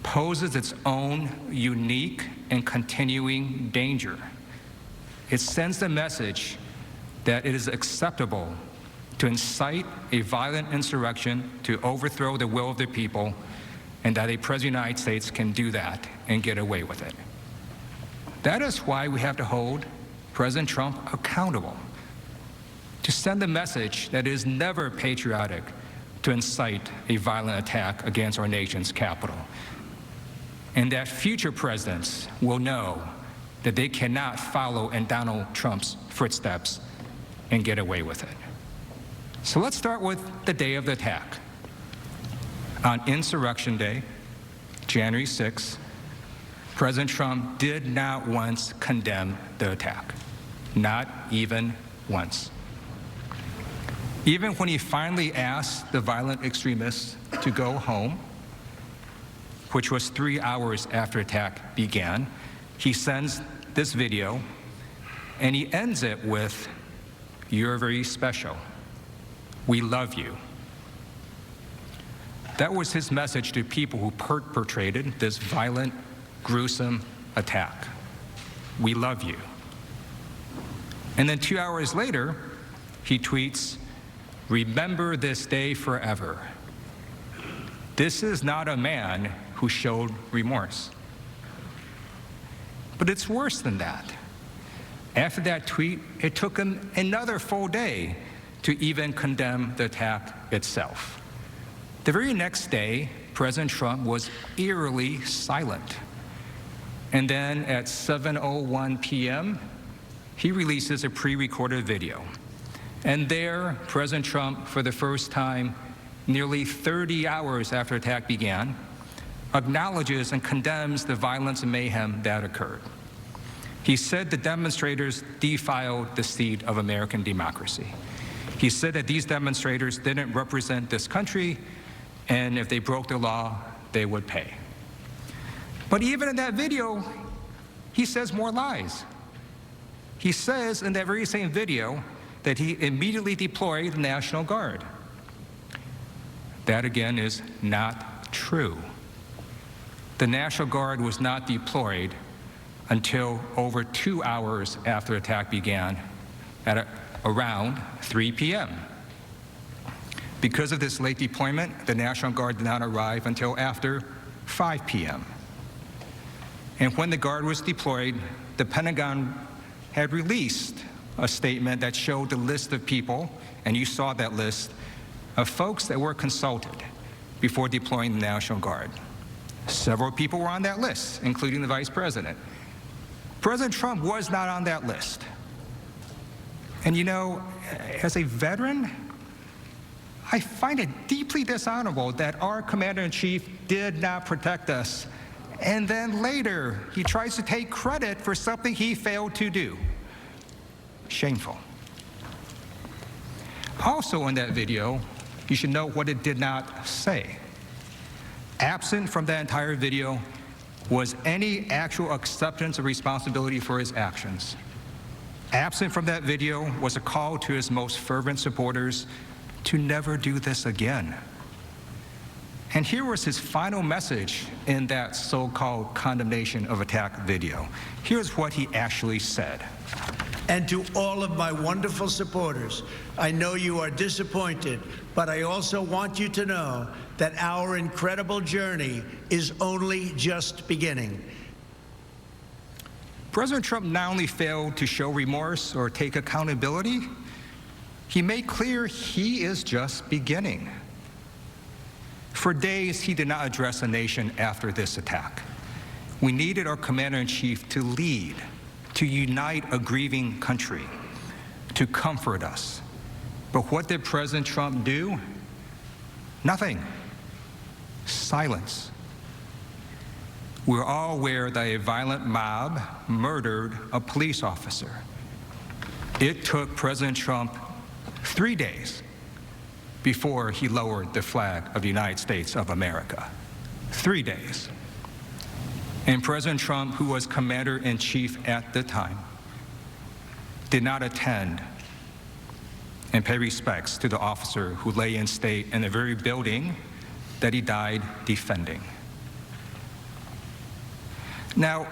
poses its own unique and continuing danger. It sends the message that it is acceptable to incite a violent insurrection to overthrow the will of the people, and that a president of the United States can do that and get away with it. That is why we have to hold President Trump accountable, to send the message that it is never patriotic to incite a violent attack against our nation's capital, and that future presidents will know that they cannot follow in Donald Trump's footsteps and get away with it. So let's start with the day of the attack. On Insurrection Day, January 6th, President Trump did not once condemn the attack, not even once. Even when he finally asked the violent extremists to go home, which was 3 hours after attack began, he sends this video, and he ends it with, "You're very special. We love you." That was his message to people who perpetrated this violent, gruesome attack. We love you. And then 2 hours later, he tweets, "Remember this day forever." This is not a man who showed remorse. But it's worse than that. After that tweet, it took him another full day to even condemn the attack itself. The very next day, President Trump was eerily silent. And then at 7:01 p.m., he releases a pre-recorded video. And there, President Trump, for the first time, nearly 30 hours after the attack began, acknowledges and condemns the violence and mayhem that occurred. He said the demonstrators defiled the seed of American democracy. He said that these demonstrators didn't represent this country, and if they broke the law, they would pay. But even in that video, he says more lies. He says in that very same video that he immediately deployed the National Guard. That again is not true. The National Guard was not deployed until over 2 hours after the attack began at around 3 p.m. Because of this late deployment, the National Guard did not arrive until after 5 p.m. And when the Guard was deployed, the Pentagon had released a statement that showed the list of people, and you saw that list, of folks that were consulted before deploying the National Guard. Several people were on that list, including the Vice President. President Trump was not on that list. And you know, as a veteran, I find it deeply dishonorable that our Commander-in-Chief did not protect us. And then later, he tries to take credit for something he failed to do. Shameful. Also in that video, you should note what it did not say. Absent from that entire video was any actual acceptance of responsibility for his actions. Absent from that video was a call to his most fervent supporters to never do this again. And here was his final message in that so-called condemnation of attack video. Here's what he actually said. And to all of my wonderful supporters, I know you are disappointed, but I also want you to know that our incredible journey is only just beginning. President Trump not only failed to show remorse or take accountability, he made clear he is just beginning. For days, he did not address the nation after this attack. We needed our Commander-in-Chief to lead, to unite a grieving country, to comfort us. But what did President Trump do? Nothing. Silence. We're all aware that a violent mob murdered a police officer. It took President Trump 3 days before he lowered the flag of the United States of America. 3 days. And President Trump, who was Commander-in-Chief at the time, did not attend and pay respects to the officer who lay in state in the very building that he died defending. Now,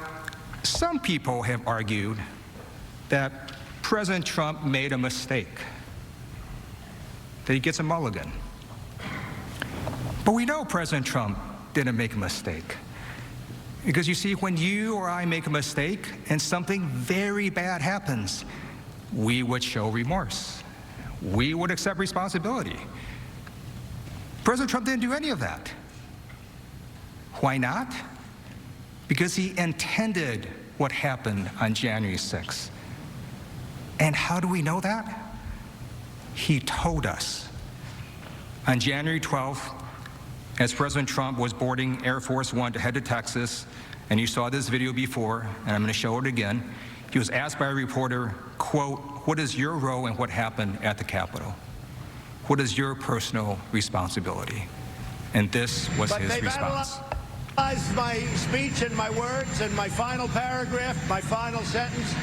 some people have argued that President Trump made a mistake, that he gets a mulligan. But we know President Trump didn't make a mistake. Because you see, when you or I make a mistake and something very bad happens, we would show remorse. We would accept responsibility. President Trump didn't do any of that. Why not? Because he intended what happened on January 6th. And how do we know that? He told us. On January 12th, as President Trump was boarding Air Force One to head to Texas, and you saw this video before, and I'm going to show it again, he was asked by a reporter, quote, "What is your role in what happened at the Capitol? What is your personal responsibility?" And this was his response. My speech and my words and my final paragraph, my final sentence,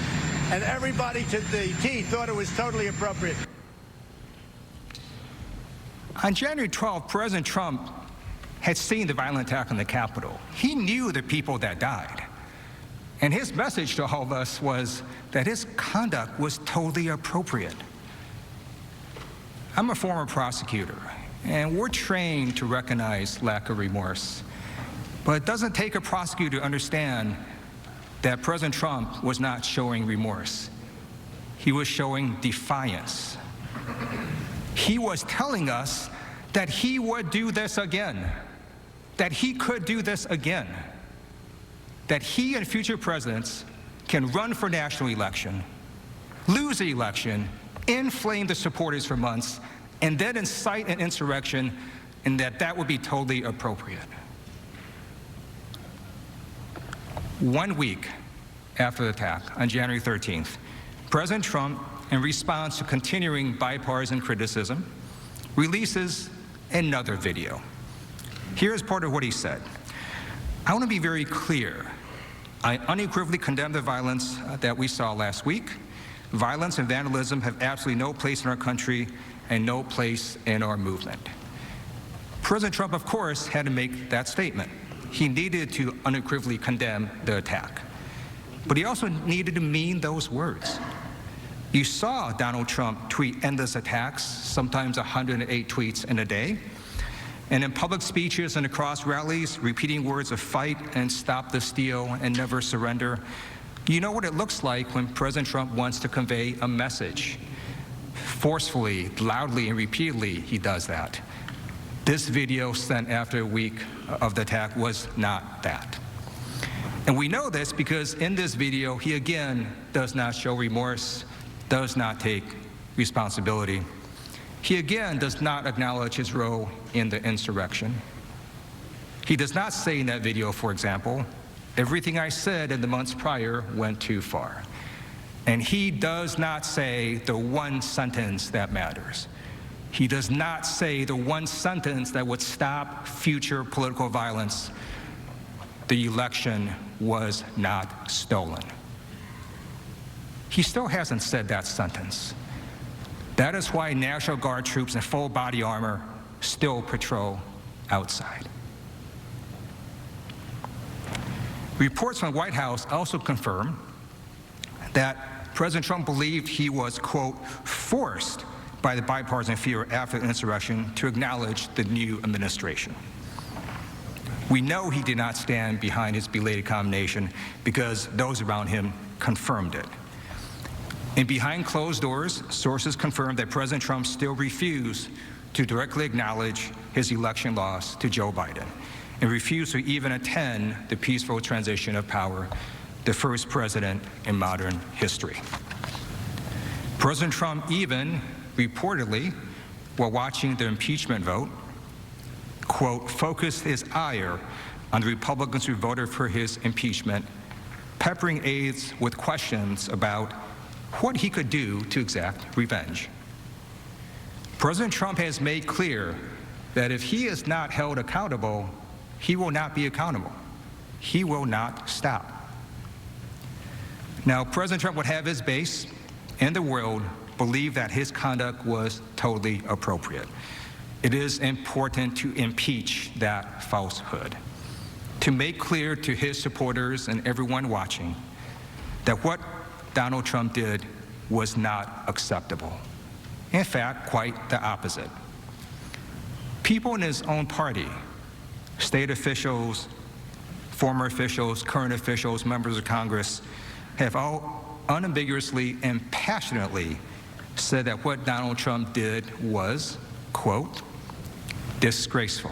and everybody to the T thought it was totally appropriate. On January 12th, President Trump had seen the violent attack on the Capitol. He knew the people that died. And his message to all of us was that his conduct was totally appropriate. I'm a former prosecutor, and we're trained to recognize lack of remorse. But it doesn't take a prosecutor to understand that President Trump was not showing remorse. He was showing defiance. He was telling us that he would do this again, that he could do this again, that he and future presidents can run for national election, lose the election, inflame the supporters for months, and then incite an insurrection, and that would be totally appropriate. 1 week after the attack, on January 13th, President Trump, in response to continuing bipartisan criticism, releases another video. Here's part of what he said. I want to be very clear. I unequivocally condemn the violence that we saw last week. Violence and vandalism have absolutely no place in our country and no place in our movement. President Trump, of course, had to make that statement. He needed to unequivocally condemn the attack. But he also needed to mean those words. You saw Donald Trump tweet endless attacks, sometimes 108 tweets in a day, and in public speeches and across rallies, repeating words of fight and stop the steal and never surrender. You know what it looks like when President Trump wants to convey a message. Forcefully, loudly, and repeatedly, he does that. This video sent after a week of the attack was not that. And we know this because in this video, he again does not show remorse, does not take responsibility. He again does not acknowledge his role in the insurrection. He does not say in that video, for example, everything I said in the months prior went too far. And he does not say the one sentence that matters. He does not say the one sentence that would stop future political violence. The election was not stolen. He still hasn't said that sentence. That is why National Guard troops in full body armor still patrol outside. Reports from the White House also confirm that President Trump believed he was, quote, forced by the bipartisan fear after the insurrection to acknowledge the new administration. We know he did not stand behind his belated condemnation because those around him confirmed it. And behind closed doors, sources confirmed that President Trump still refused to directly acknowledge his election loss to Joe Biden and refused to even attend the peaceful transition of power, the first president in modern history. President Trump even reportedly, while watching the impeachment vote, quote, focused his ire on the Republicans who voted for his impeachment, peppering aides with questions about what he could do to exact revenge. President Trump has made clear that if he is not held accountable, he will not be accountable. He will not stop. Now, President Trump would have his base and the world believe that his conduct was totally appropriate. It is important to impeach that falsehood, to make clear to his supporters and everyone watching that what Donald Trump did was not acceptable. In fact, quite the opposite. People in his own party, state officials, former officials, current officials, members of Congress, have all unambiguously and passionately said that what Donald Trump did was, quote, disgraceful,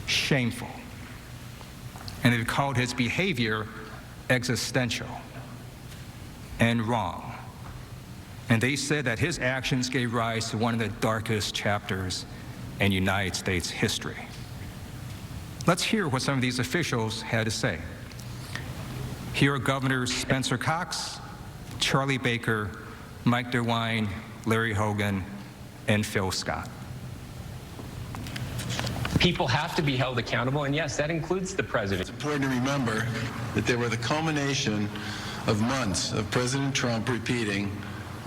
shameful, and they've called his behavior existential and wrong. And they said that his actions gave rise to one of the darkest chapters in United States history. Let's hear what some of these officials had to say. Here are Governors Spencer Cox, Charlie Baker, Mike DeWine, Larry Hogan, and Phil Scott. People have to be held accountable, and yes, that includes the president. It's important to remember that they were the culmination of months of President Trump repeating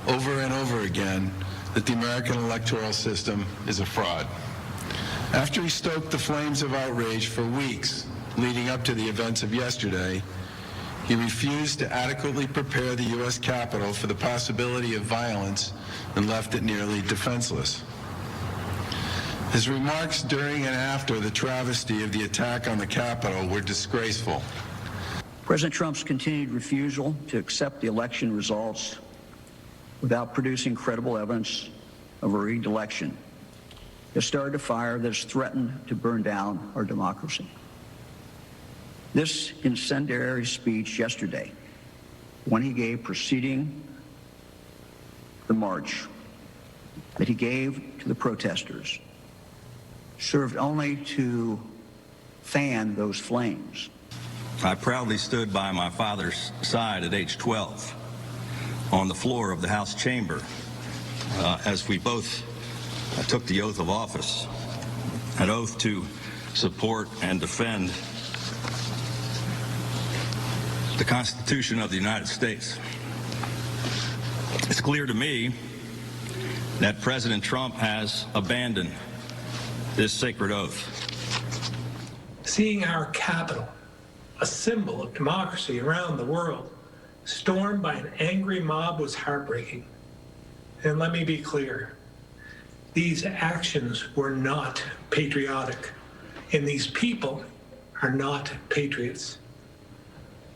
over and over again that the American electoral system is a fraud. After he stoked the flames of outrage for weeks leading up to the events of yesterday, he refused to adequately prepare the U.S. Capitol for the possibility of violence and left it nearly defenseless. His remarks during and after the travesty of the attack on the Capitol were disgraceful. President Trump's continued refusal to accept the election results without producing credible evidence of a rigged election has started a fire that has threatened to burn down our democracy. This incendiary speech yesterday, when he gave preceding the march that he gave to the protesters, served only to fan those flames. I proudly stood by my father's side at age 12 on the floor of the House chamber as we both took the oath of office, an oath to support and defend the Constitution of the United States. It's clear to me that President Trump has abandoned this sacred oath. Seeing our Capitol, a symbol of democracy around the world, stormed by an angry mob was heartbreaking. And let me be clear, these actions were not patriotic, and these people are not patriots.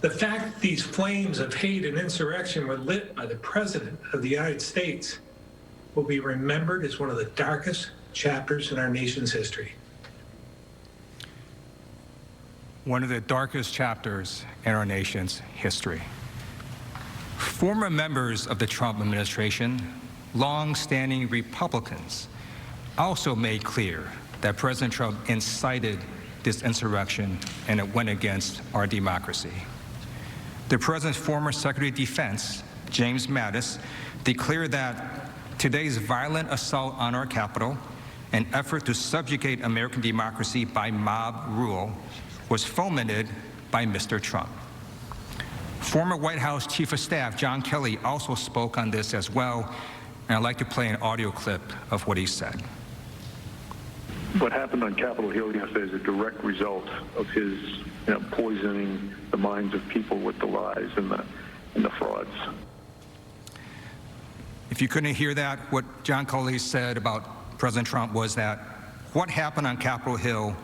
The fact that these flames of hate and insurrection were lit by the President of the United States will be remembered as one of the darkest chapters in our nation's history. One of the darkest chapters in our nation's history. Former members of the Trump administration, long-standing Republicans, also made clear that President Trump incited this insurrection and it went against our democracy. The President's former Secretary of Defense, James Mattis, declared that today's violent assault on our Capitol, an effort to subjugate American democracy by mob rule, was fomented by Mr. Trump. Former White House Chief of Staff John Kelly also spoke on this as well, and I'd like to play an audio clip of what he said. What happened on Capitol Hill yesterday is a direct result of his poisoning the minds of people with the lies and the frauds. If you couldn't hear that, what John Kelly said about President Trump was that what happened on Capitol Hill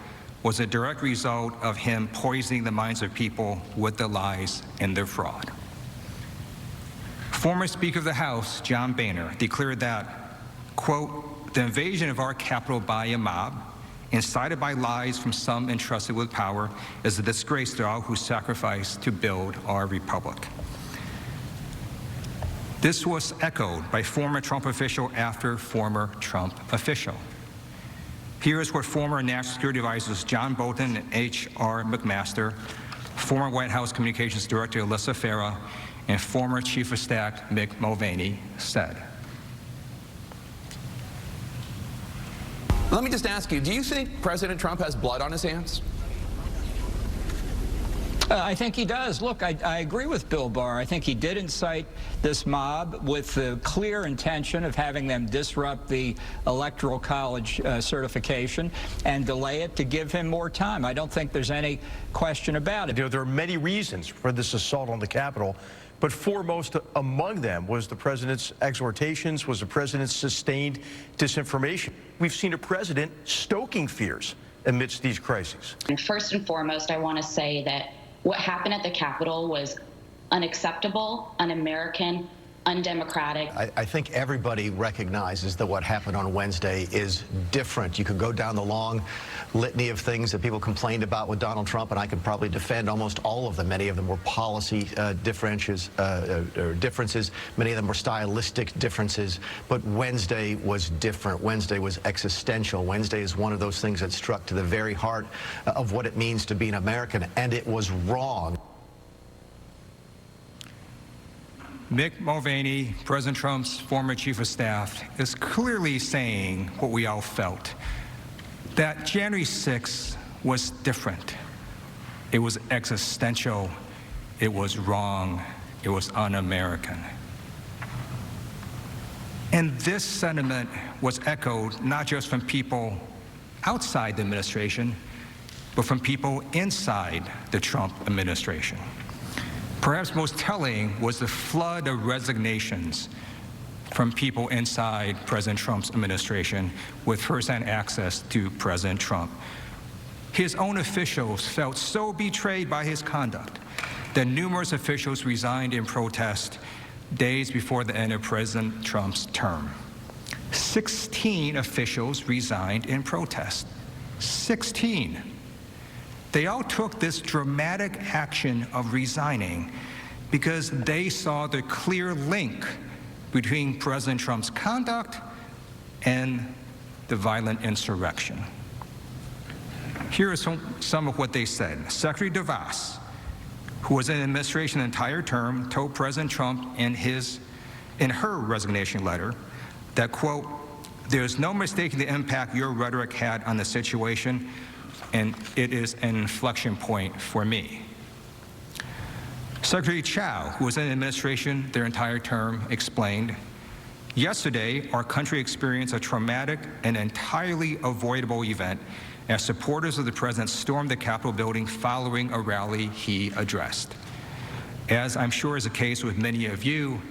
was a direct result of him poisoning the minds of people with the lies and their fraud. Former Speaker of the House, John Boehner, declared that, quote, the invasion of our Capitol by a mob, incited by lies from some entrusted with power, is a disgrace to all who sacrificed to build our republic. This was echoed by former Trump official after former Trump official. Here is what former National Security Advisors John Bolton and H.R. McMaster, former White House Communications Director Alyssa Farah, and former Chief of Staff Mick Mulvaney said. Let me just ask you, do you think President Trump has blood on his hands? I think he does. Look, I agree with Bill Barr. I think he did incite this mob with the clear intention of having them disrupt the Electoral College certification and delay it to give him more time. I don't think there's any question about it. You know, there are many reasons for this assault on the Capitol, but foremost among them was the president's exhortations, was the president's sustained disinformation. We've seen a president stoking fears amidst these crises. And first and foremost, I want to say that what happened at the Capitol was unacceptable, un-American, undemocratic. I think everybody recognizes that what happened on Wednesday is different. You could go down the long litany of things that people complained about with Donald Trump, and I could probably defend almost all of them. Many of them were policy differences. Many of them were stylistic differences. But Wednesday was different. Wednesday was existential. Wednesday is one of those things that struck to the very heart of what it means to be an American, and it was wrong. Mick Mulvaney, President Trump's former chief of staff, is clearly saying what we all felt, that January 6th was different. It was existential. It was wrong. It was un-American. And this sentiment was echoed not just from people outside the administration, but from people inside the Trump administration. Perhaps most telling was the flood of resignations from people inside President Trump's administration with firsthand access to President Trump. His own officials felt so betrayed by his conduct that numerous officials resigned in protest days before the end of President Trump's term. 16 officials resigned in protest. 16. They all took this dramatic action of resigning because they saw the clear link between President Trump's conduct and the violent insurrection. Here is some of what they said. Secretary DeVos, who was in the administration the entire term, told President Trump in her resignation letter that, quote, "There's no mistaking the impact your rhetoric had on the situation, and it is an inflection point for me." Secretary Chow, who was in the administration their entire term, explained, "Yesterday, our country experienced a traumatic and entirely avoidable event as supporters of the president stormed the Capitol building following a rally he addressed. As I'm sure is the case with many of you,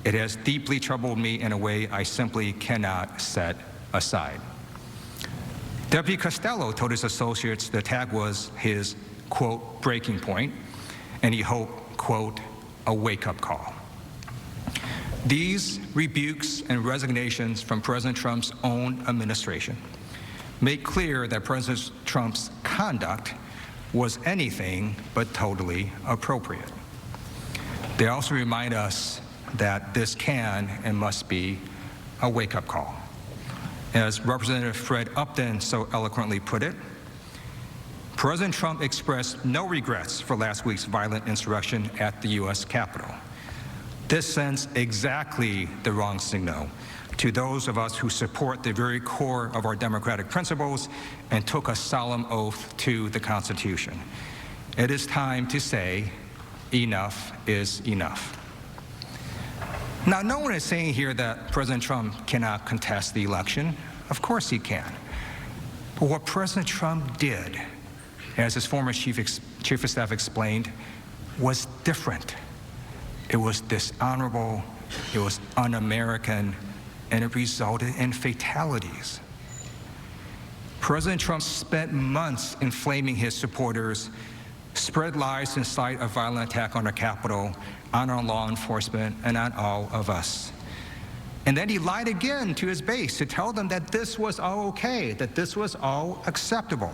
it has deeply troubled me in a way I simply cannot set aside." Deputy Costello told his associates the attack was his, quote, breaking point, and he hoped, quote, a wake-up call. These rebukes and resignations from President Trump's own administration make clear that President Trump's conduct was anything but totally appropriate. They also remind us that this can and must be a wake-up call. As Representative Fred Upton so eloquently put it, President Trump expressed no regrets for last week's violent insurrection at the U.S. Capitol. This sends exactly the wrong signal to those of us who support the very core of our democratic principles and took a solemn oath to the Constitution. It is time to say, enough is enough. Now, no one is saying here that President Trump cannot contest the election. Of course he can. But what President Trump did, as his former chief of staff explained, was different. It was dishonorable, it was un-American, and it resulted in fatalities. President Trump spent months inflaming his supporters, spread lies and incite a violent attack on the Capitol, on our law enforcement, and on all of us. And then he lied again to his base to tell them that this was all okay, that this was all acceptable.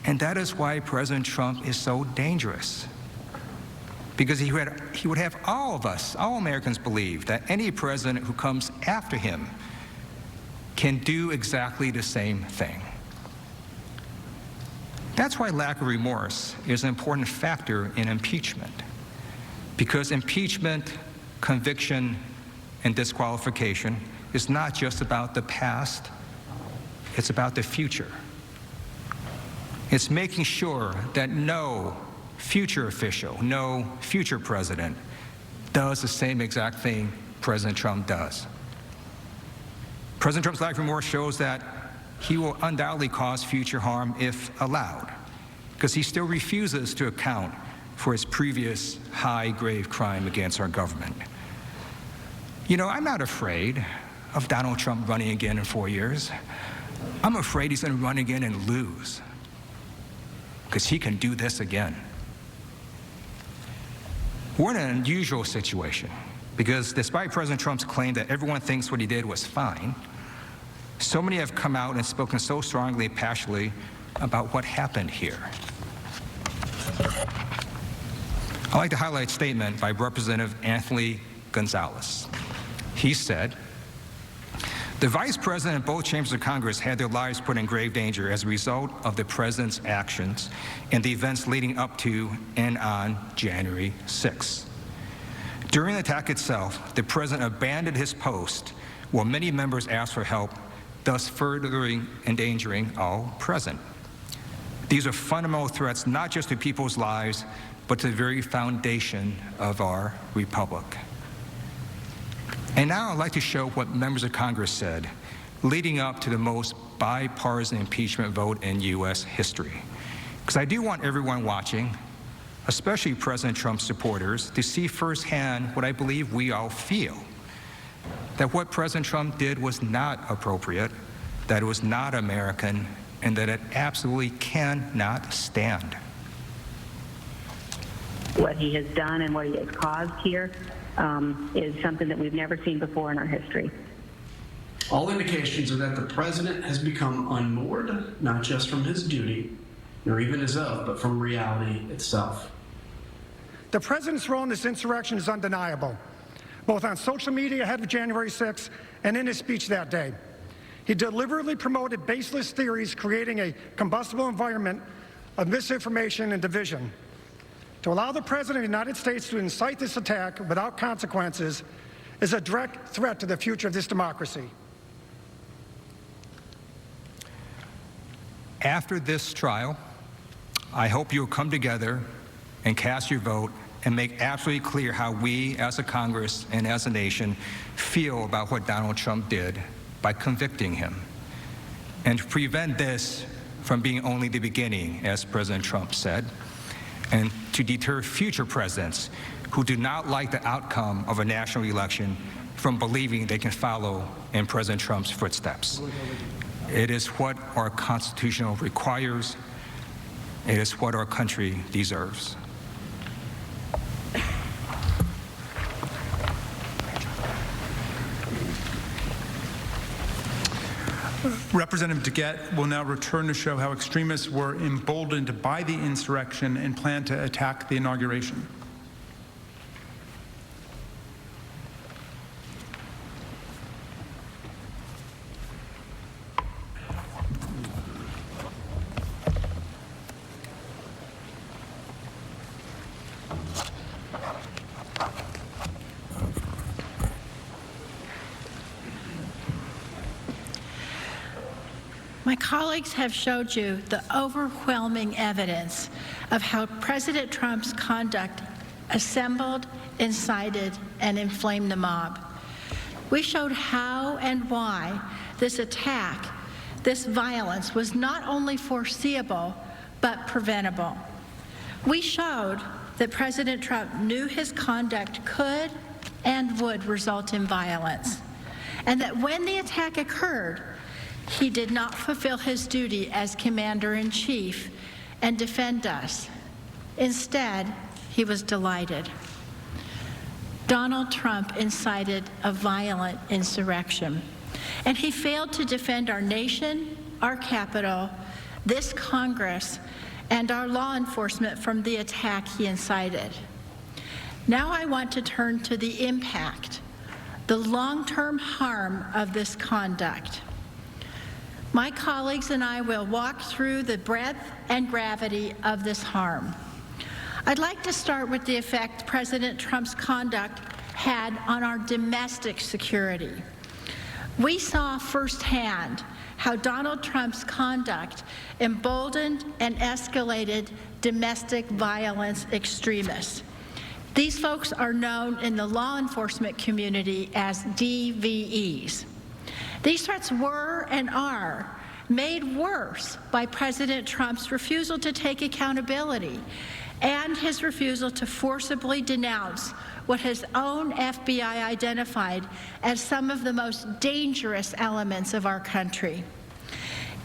And that is why President Trump is so dangerous. Because he would have all of us, all Americans, believe that any president who comes after him can do exactly the same thing. That's why lack of remorse is an important factor in impeachment. Because impeachment, conviction, and disqualification is not just about the past, it's about the future. It's making sure that no future official, no future president does the same exact thing President Trump does. President Trump's lack of remorse shows that he will undoubtedly cause future harm if allowed, because he still refuses to account for his previous high-grade crime against our government. You know, I'm not afraid of Donald Trump running again in 4 years. I'm afraid he's going to run again and lose, because he can do this again. We're in an unusual situation, because despite President Trump's claim that everyone thinks what he did was fine, so many have come out and spoken so strongly and passionately about what happened here. I'd like to highlight a statement by Representative Anthony Gonzalez. He said, "The Vice President and both chambers of Congress had their lives put in grave danger as a result of the President's actions and the events leading up to and on January 6th. During the attack itself, the President abandoned his post while many members asked for help, thus further endangering all present. These are fundamental threats not just to people's lives, but to the very foundation of our republic." And now I'd like to show what members of Congress said leading up to the most bipartisan impeachment vote in U.S. history. Because I do want everyone watching, especially President Trump's supporters, to see firsthand what I believe we all feel, that what President Trump did was not appropriate, that it was not American, and that it absolutely cannot stand. What he has done and what he has caused here is something that we've never seen before in our history. All indications are that the president has become unmoored, not just from his duty, nor even his oath, but from reality itself. The president's role in this insurrection is undeniable, both on social media ahead of January 6th and in his speech that day. He deliberately promoted baseless theories, creating a combustible environment of misinformation and division. To allow the President of the United States to incite this attack without consequences is a direct threat to the future of this democracy. After this trial, I hope you'll come together and cast your vote and make absolutely clear how we as a Congress and as a nation feel about what Donald Trump did by convicting him. And to prevent this from being only the beginning, as President Trump said, and to deter future presidents who do not like the outcome of a national election from believing they can follow in President Trump's footsteps. It is what our Constitution requires. It is what our country deserves. Representative DeGette will now return to show how extremists were emboldened by the insurrection and plan to attack the inauguration. My colleagues have showed you the overwhelming evidence of how President Trump's conduct assembled, incited, and inflamed the mob. We showed how and why this attack, this violence, was not only foreseeable, but preventable. We showed that President Trump knew his conduct could and would result in violence, and that when the attack occurred, he did not fulfill his duty as commander-in-chief and defend us. Instead, he was delighted. Donald Trump incited a violent insurrection, and he failed to defend our nation, our Capitol, this Congress, and our law enforcement from the attack he incited. Now I want to turn to the impact, the long-term harm of this conduct. My colleagues and I will walk through the breadth and gravity of this harm. I'd like to start with the effect President Trump's conduct had on our domestic security. We saw firsthand how Donald Trump's conduct emboldened and escalated domestic violence extremists. These folks are known in the law enforcement community as DVEs. These threats were and are made worse by President Trump's refusal to take accountability and his refusal to forcibly denounce what his own FBI identified as some of the most dangerous elements of our country.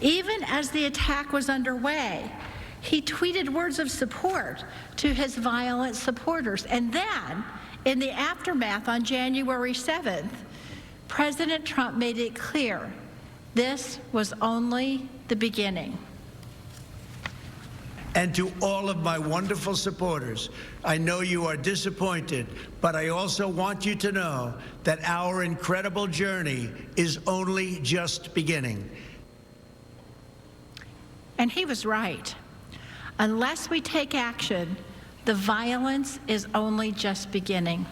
Even as the attack was underway, he tweeted words of support to his violent supporters. And then, in the aftermath on January 7th, President Trump made it clear this was only the beginning. And to all of my wonderful supporters, I know you are disappointed, but I also want you to know that our incredible journey is only just beginning. And he was right. Unless we take action, the violence is only just beginning.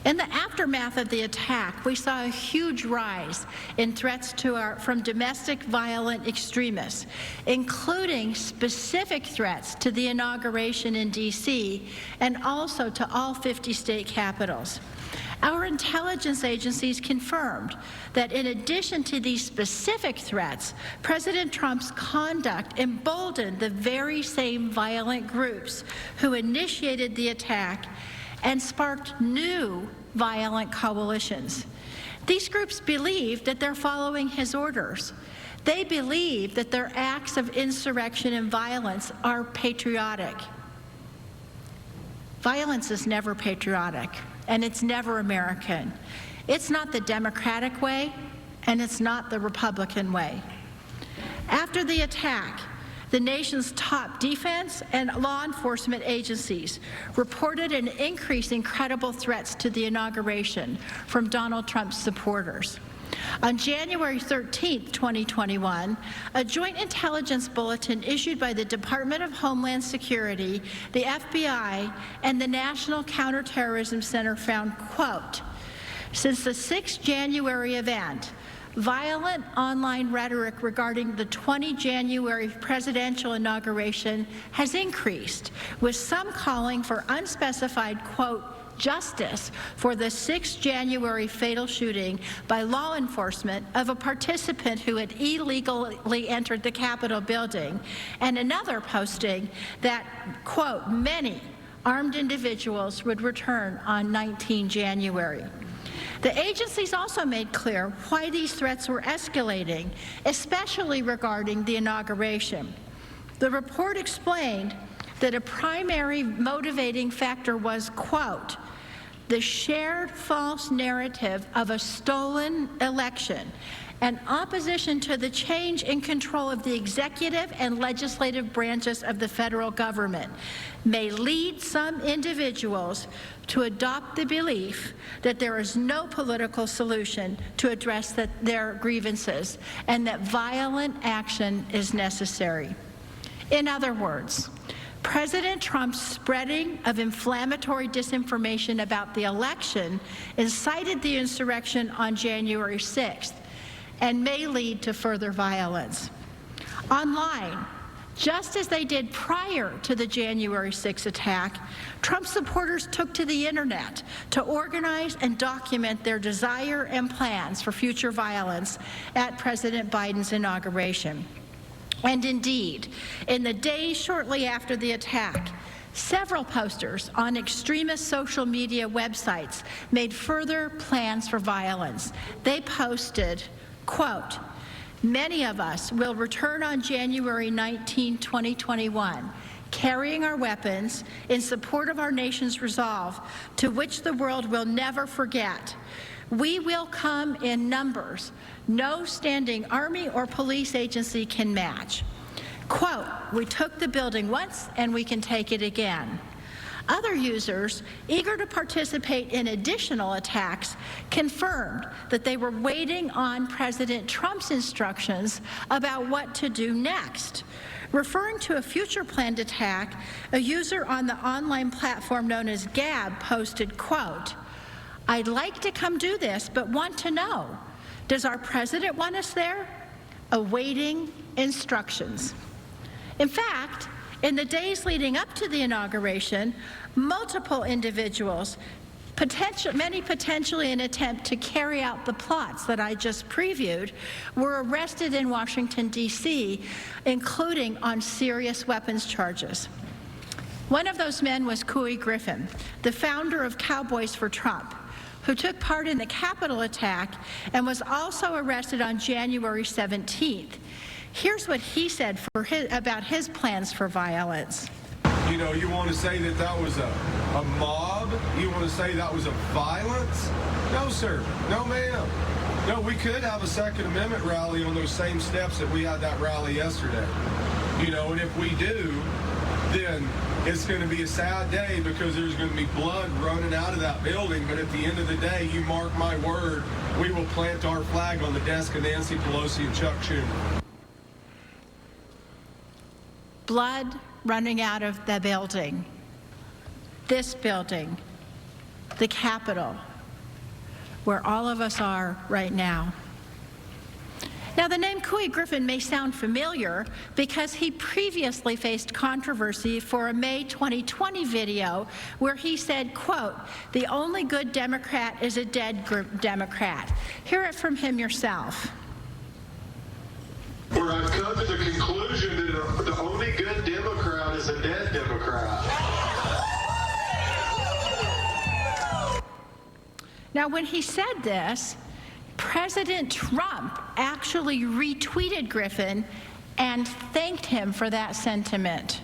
In the aftermath of the attack, we saw a huge rise in threats from domestic violent extremists, including specific threats to the inauguration in D.C. and also to all 50 state capitals. Our intelligence agencies confirmed that in addition to these specific threats, President Trump's conduct emboldened the very same violent groups who initiated the attack and sparked new violent coalitions. These groups believe that they're following his orders. They believe that their acts of insurrection and violence are patriotic. Violence is never patriotic, and it's never American. It's not the Democratic way, and it's not the Republican way. After the attack, the nation's top defense and law enforcement agencies reported an increase in credible threats to the inauguration from Donald Trump's supporters. On January 13, 2021, a joint intelligence bulletin issued by the Department of Homeland Security, the FBI, and the National Counterterrorism Center found, quote, since the 6th January event, violent online rhetoric regarding the 20 January presidential inauguration has increased, with some calling for unspecified, quote, justice for the 6th January fatal shooting by law enforcement of a participant who had illegally entered the Capitol building, and another posting that, quote, many armed individuals would return on 19 January. The agencies also made clear why these threats were escalating, especially regarding the inauguration. The report explained that a primary motivating factor was, quote, the shared false narrative of a stolen election and opposition to the change in control of the executive and legislative branches of the federal government may lead some individuals to adopt the belief that there is no political solution to address their grievances and that violent action is necessary. In other words, President Trump's spreading of inflammatory disinformation about the election incited the insurrection on January 6th and may lead to further violence. Online, just as they did prior to the January 6th attack, Trump supporters took to the internet to organize and document their desire and plans for future violence at President Biden's inauguration. And indeed, in the days shortly after the attack, several posters on extremist social media websites made further plans for violence. They posted, quote, "Many of us will return on January 19, 2021, carrying our weapons in support of our nation's resolve, to which the world will never forget. We will come in numbers no standing army or police agency can match. Quote, we took the building once and we can take it again." Other users, eager to participate in additional attacks, confirmed that they were waiting on President Trump's instructions about what to do next. Referring to a future planned attack, a user on the online platform known as Gab posted, quote, "I'd like to come do this, but want to know, does our president want us there? Awaiting instructions." In fact, in the days leading up to the inauguration, multiple individuals, many potentially in an attempt to carry out the plots that I just previewed, were arrested in Washington, D.C., including on serious weapons charges. One of those men was Couy Griffin, the founder of Cowboys for Trump, who took part in the Capitol attack and was also arrested on January 17th. Here's what he said about his plans for violence. You know, you want to say that that was a mob? You want to say that was a violence? No, sir. No, ma'am. No, we could have a Second Amendment rally on those same steps that we had that rally yesterday. You know, and if we do, then it's going to be a sad day because there's going to be blood running out of that building. But at the end of the day, you mark my word, we will plant our flag on the desk of Nancy Pelosi and Chuck Schumer. Blood running out of the building, this building, the Capitol, where all of us are right now. Now, the name Couy Griffin may sound familiar because he previously faced controversy for a May 2020 video where he said, quote, "The only good Democrat is a dead Democrat." Hear it from him yourself. Where I've come to the conclusion that the only good Democrat is a dead Democrat. Now, when he said this, President Trump actually retweeted Griffin and thanked him for that sentiment.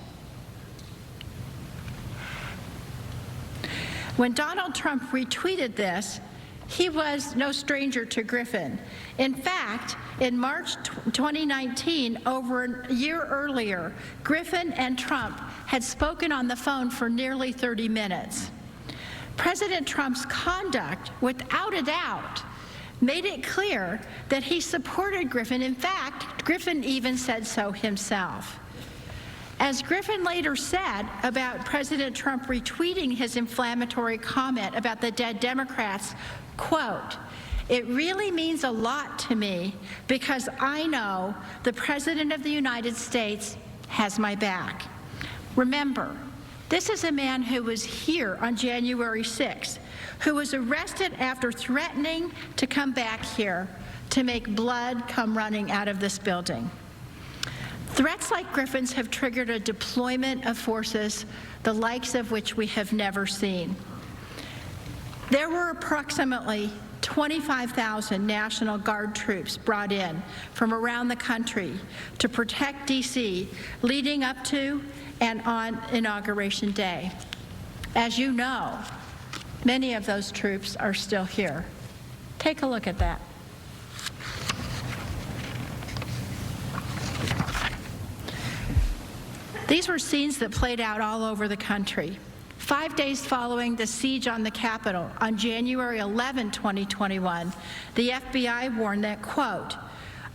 When Donald Trump retweeted this, he was no stranger to Griffin. In fact, in March 2019, over a year earlier, Griffin and Trump had spoken on the phone for nearly 30 minutes. President Trump's conduct, without a doubt, made it clear that he supported Griffin. In fact, Griffin even said so himself. As Griffin later said about President Trump retweeting his inflammatory comment about the dead Democrats, quote, "It really means a lot to me because I know the President of the United States has my back." Remember, this is a man who was here on January 6th, who was arrested after threatening to come back here to make blood come running out of this building. Threats like Griffin's have triggered a deployment of forces, the likes of which we have never seen. There were approximately 25,000 National Guard troops brought in from around the country to protect D.C. leading up to and on Inauguration Day. As you know, many of those troops are still here. Take a look at that. These were scenes that played out all over the country. 5 days following the siege on the Capitol, on January 11, 2021, the FBI warned that, quote,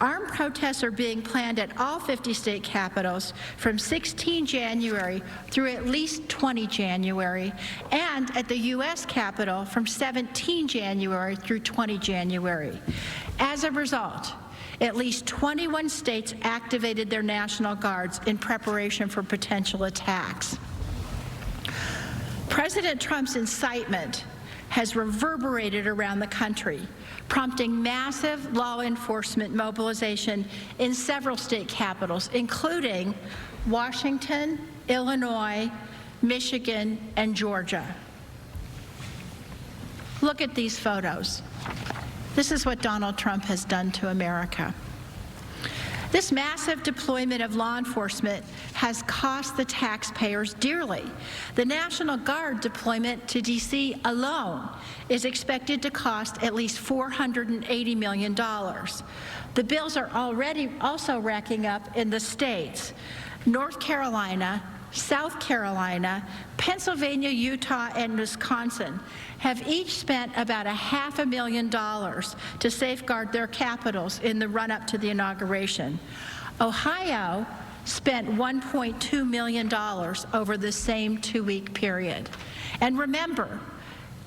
armed protests are being planned at all 50 state capitals from 16 January through at least 20 January, and at the U.S. Capitol from 17 January through 20 January. As a result, at least 21 states activated their National Guards in preparation for potential attacks. President Trump's incitement has reverberated around the country, prompting massive law enforcement mobilization in several state capitals, including Washington, Illinois, Michigan, and Georgia. Look at these photos. This is what Donald Trump has done to America. This massive deployment of law enforcement has cost the taxpayers dearly. The National Guard deployment to D.C. alone is expected to cost at least $480 million. The bills are already also racking up in the states. North Carolina, South Carolina, Pennsylvania, Utah, and Wisconsin have each spent about $500,000 to safeguard their capitals in the run-up to the inauguration. Ohio spent $1.2 million over the same two-week period. And remember,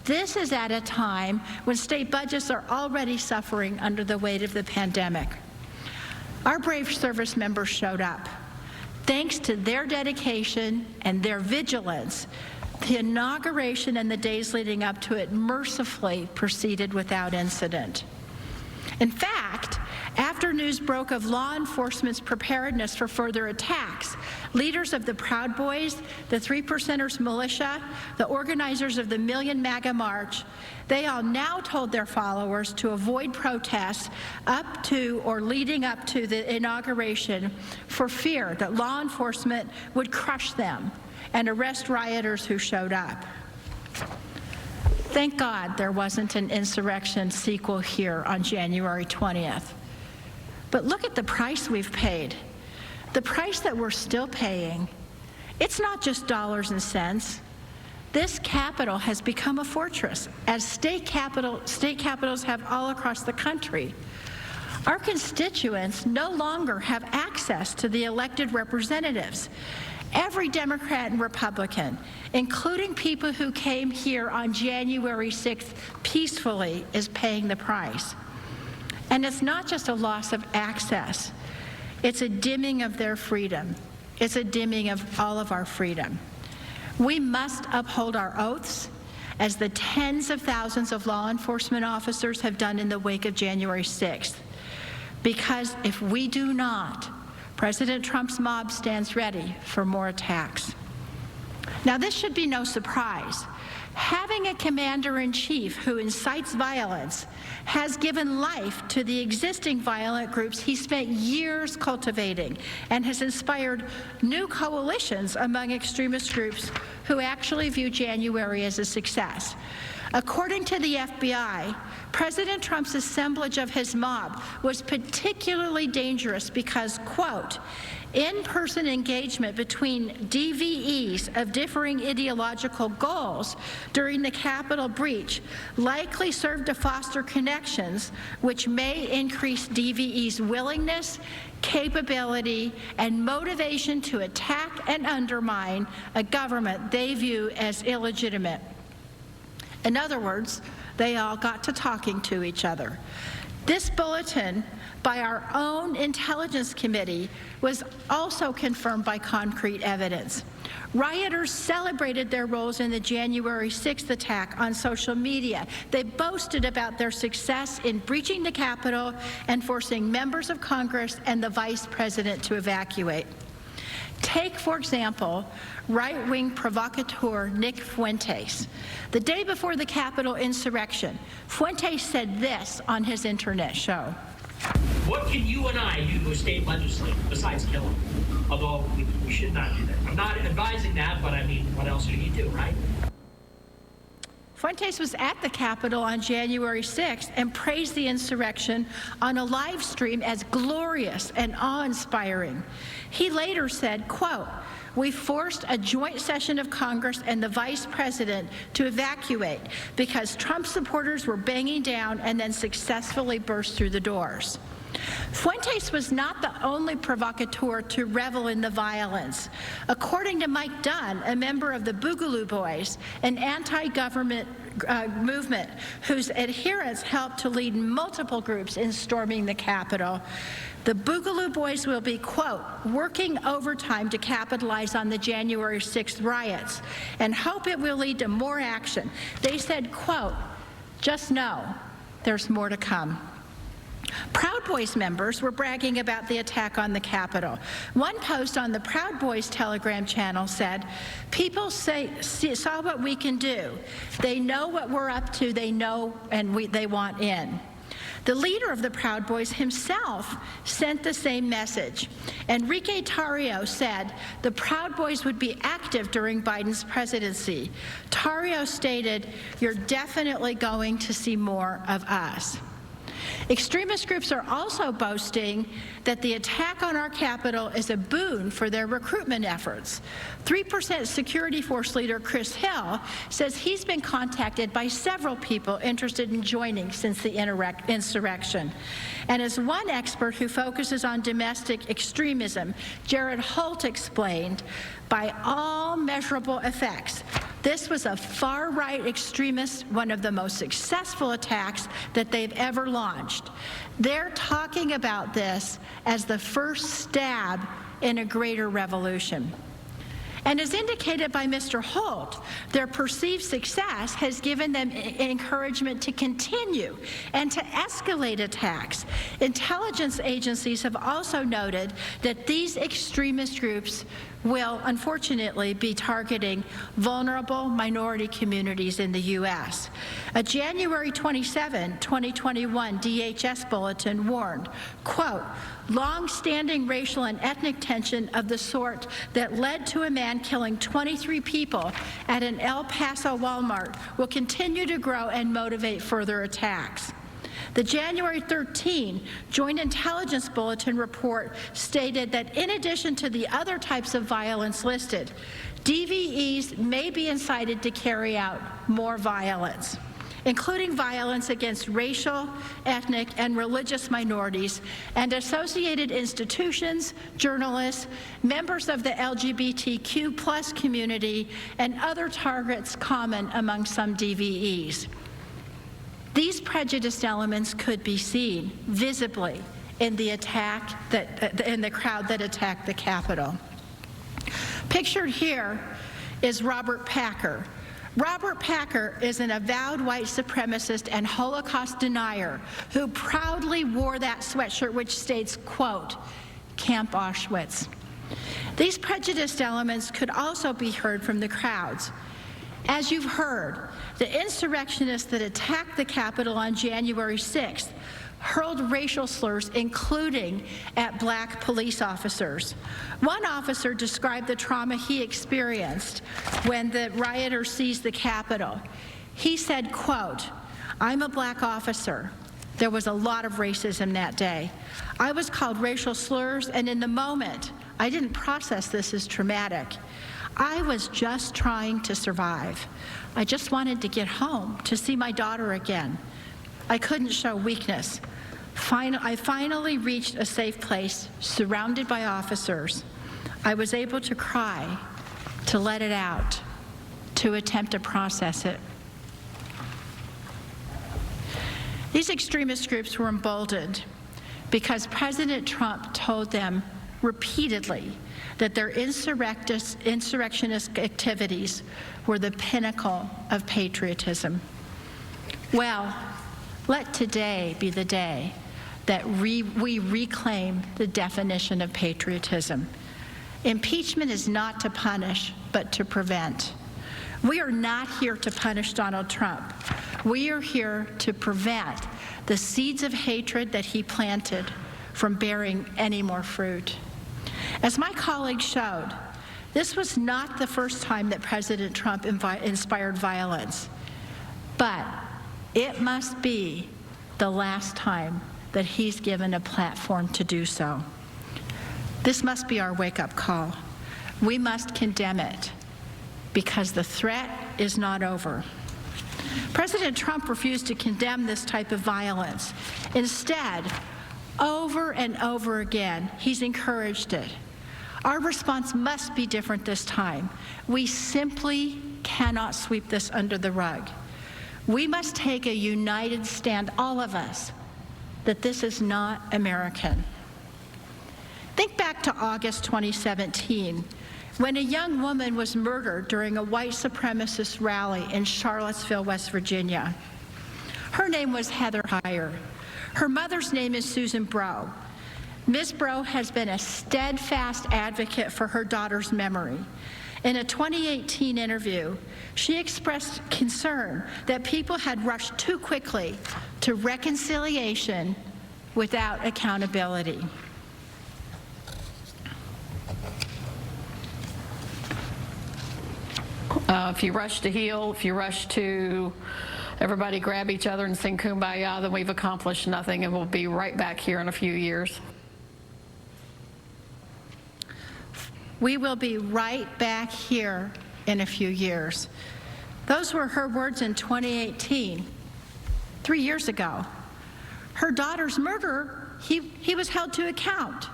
this is at a time when state budgets are already suffering under the weight of the pandemic. Our brave service members showed up. Thanks to their dedication and their vigilance, the inauguration and the days leading up to it mercifully proceeded without incident. In fact, after news broke of law enforcement's preparedness for further attacks, leaders of the Proud Boys, the Three Percenters militia, the organizers of the Million MAGA March, they all now told their followers to avoid protests up to or leading up to the inauguration for fear that law enforcement would crush them and arrest rioters who showed up. Thank God there wasn't an insurrection sequel here on January 20th. But look at the price we've paid. The price that we're still paying. It's not just dollars and cents. This Capitol has become a fortress, as state capitals have all across the country. Our constituents no longer have access to the elected representatives. Every Democrat and Republican, including people who came here on January 6th peacefully, is paying the price. And it's not just a loss of access. It's a dimming of their freedom. It's a dimming of all of our freedom. We must uphold our oaths, as the tens of thousands of law enforcement officers have done in the wake of January 6th. Because if we do not, President Trump's mob stands ready for more attacks. Now, this should be no surprise. Having a commander-in-chief who incites violence has given life to the existing violent groups he spent years cultivating, and has inspired new coalitions among extremist groups who actually view January as a success. According to the FBI, President Trump's assemblage of his mob was particularly dangerous because, quote, in-person engagement between DVEs of differing ideological goals during the Capitol breach likely served to foster connections which may increase DVEs' willingness, capability, and motivation to attack and undermine a government they view as illegitimate. In other words, they all got to talking to each other. This bulletin by our own Intelligence Committee was also confirmed by concrete evidence. Rioters celebrated their roles in the January 6th attack on social media. They boasted about their success in breaching the Capitol and forcing members of Congress and the Vice President to evacuate. Take, for example, right-wing provocateur Nick Fuentes. The day before the Capitol insurrection, Fuentes said this on his internet show. What can you and I do to a state legislator besides kill him? Although we should not do that. I'm not advising that, but I mean, what else do you do, right? Fuentes was at the Capitol on January 6th and praised the insurrection on a live stream as glorious and awe-inspiring. He later said, quote, we forced a joint session of Congress and the Vice President to evacuate because Trump supporters were banging down and then successfully burst through the doors. Fuentes was not the only provocateur to revel in the violence. According to Mike Dunn, a member of the Boogaloo Boys, an anti-government movement whose adherents helped to lead multiple groups in storming the Capitol, the Boogaloo Boys will be, quote, working overtime to capitalize on the January 6th riots and hope it will lead to more action. They said, quote, just know there's more to come. Proud Boys members were bragging about the attack on the Capitol. One post on the Proud Boys Telegram channel said, people saw what we can do. They know what we're up to. They know and they want in. The leader of the Proud Boys himself sent the same message. Enrique Tarrio said the Proud Boys would be active during Biden's presidency. Tarrio stated, you're definitely going to see more of us. Extremist groups are also boasting that the attack on our Capitol is a boon for their recruitment efforts. 3% Security Force leader Chris Hill says he's been contacted by several people interested in joining since the insurrection. And as one expert who focuses on domestic extremism, Jared Holt, explained, by all measurable effects, this was a far-right extremist, one of the most successful attacks that they've ever launched. They're talking about this as the first stab in a greater revolution. And as indicated by Mr. Holt, their perceived success has given them encouragement to continue and to escalate attacks. Intelligence agencies have also noted that these extremist groups will, unfortunately, be targeting vulnerable minority communities in the U.S. A January 27, 2021 DHS bulletin warned, quote, long-standing racial and ethnic tension of the sort that led to a man killing 23 people at an El Paso Walmart will continue to grow and motivate further attacks. The January 13 Joint Intelligence Bulletin report stated that in addition to the other types of violence listed, DVEs may be incited to carry out more violence, including violence against racial, ethnic, and religious minorities and associated institutions, journalists, members of the LGBTQ+ community, and other targets common among some DVEs. These prejudiced elements could be seen visibly in the in the crowd that attacked the Capitol. Pictured here is Robert Packer. Robert Packer is an avowed white supremacist and Holocaust denier who proudly wore that sweatshirt which states, quote, Camp Auschwitz. These prejudiced elements could also be heard from the crowds. As you've heard, the insurrectionists that attacked the Capitol on January 6th hurled racial slurs, including at black police officers. One officer described the trauma he experienced when the rioters seized the Capitol. He said, quote, I'm a black officer. There was a lot of racism that day. I was called racial slurs, and in the moment, I didn't process this as traumatic. I was just trying to survive. I just wanted to get home, to see my daughter again. I couldn't show weakness. I finally reached a safe place, surrounded by officers. I was able to cry, to let it out, to attempt to process it. These extremist groups were emboldened because President Trump told them repeatedly that their insurrectionist activities were the pinnacle of patriotism. Well, let today be the day that we reclaim the definition of patriotism. Impeachment is not to punish, but to prevent. We are not here to punish Donald Trump. We are here to prevent the seeds of hatred that he planted from bearing any more fruit. As my colleagues showed, this was not the first time that President Trump inspired violence, but it must be the last time that he's given a platform to do so. This must be our wake-up call. We must condemn it because the threat is not over. President Trump refused to condemn this type of violence. Instead, over and over again, he's encouraged it. Our response must be different this time. We simply cannot sweep this under the rug. We must take a united stand, all of us, that this is not American. Think back to August 2017, when a young woman was murdered during a white supremacist rally in Charlottesville, West Virginia. Her name was Heather Heyer. Her mother's name is Susan Bro. Ms. Bro has been a steadfast advocate for her daughter's memory. In a 2018 interview, she expressed concern that people had rushed too quickly to reconciliation without accountability. If you rush to heal, if you rush to everybody grab each other and sing Kumbaya, then we've accomplished nothing, and we'll be right back here in a few years. We will be right back here in a few years. Those were her words in 2018, 3 years ago. Her daughter's murderer, he was held to account.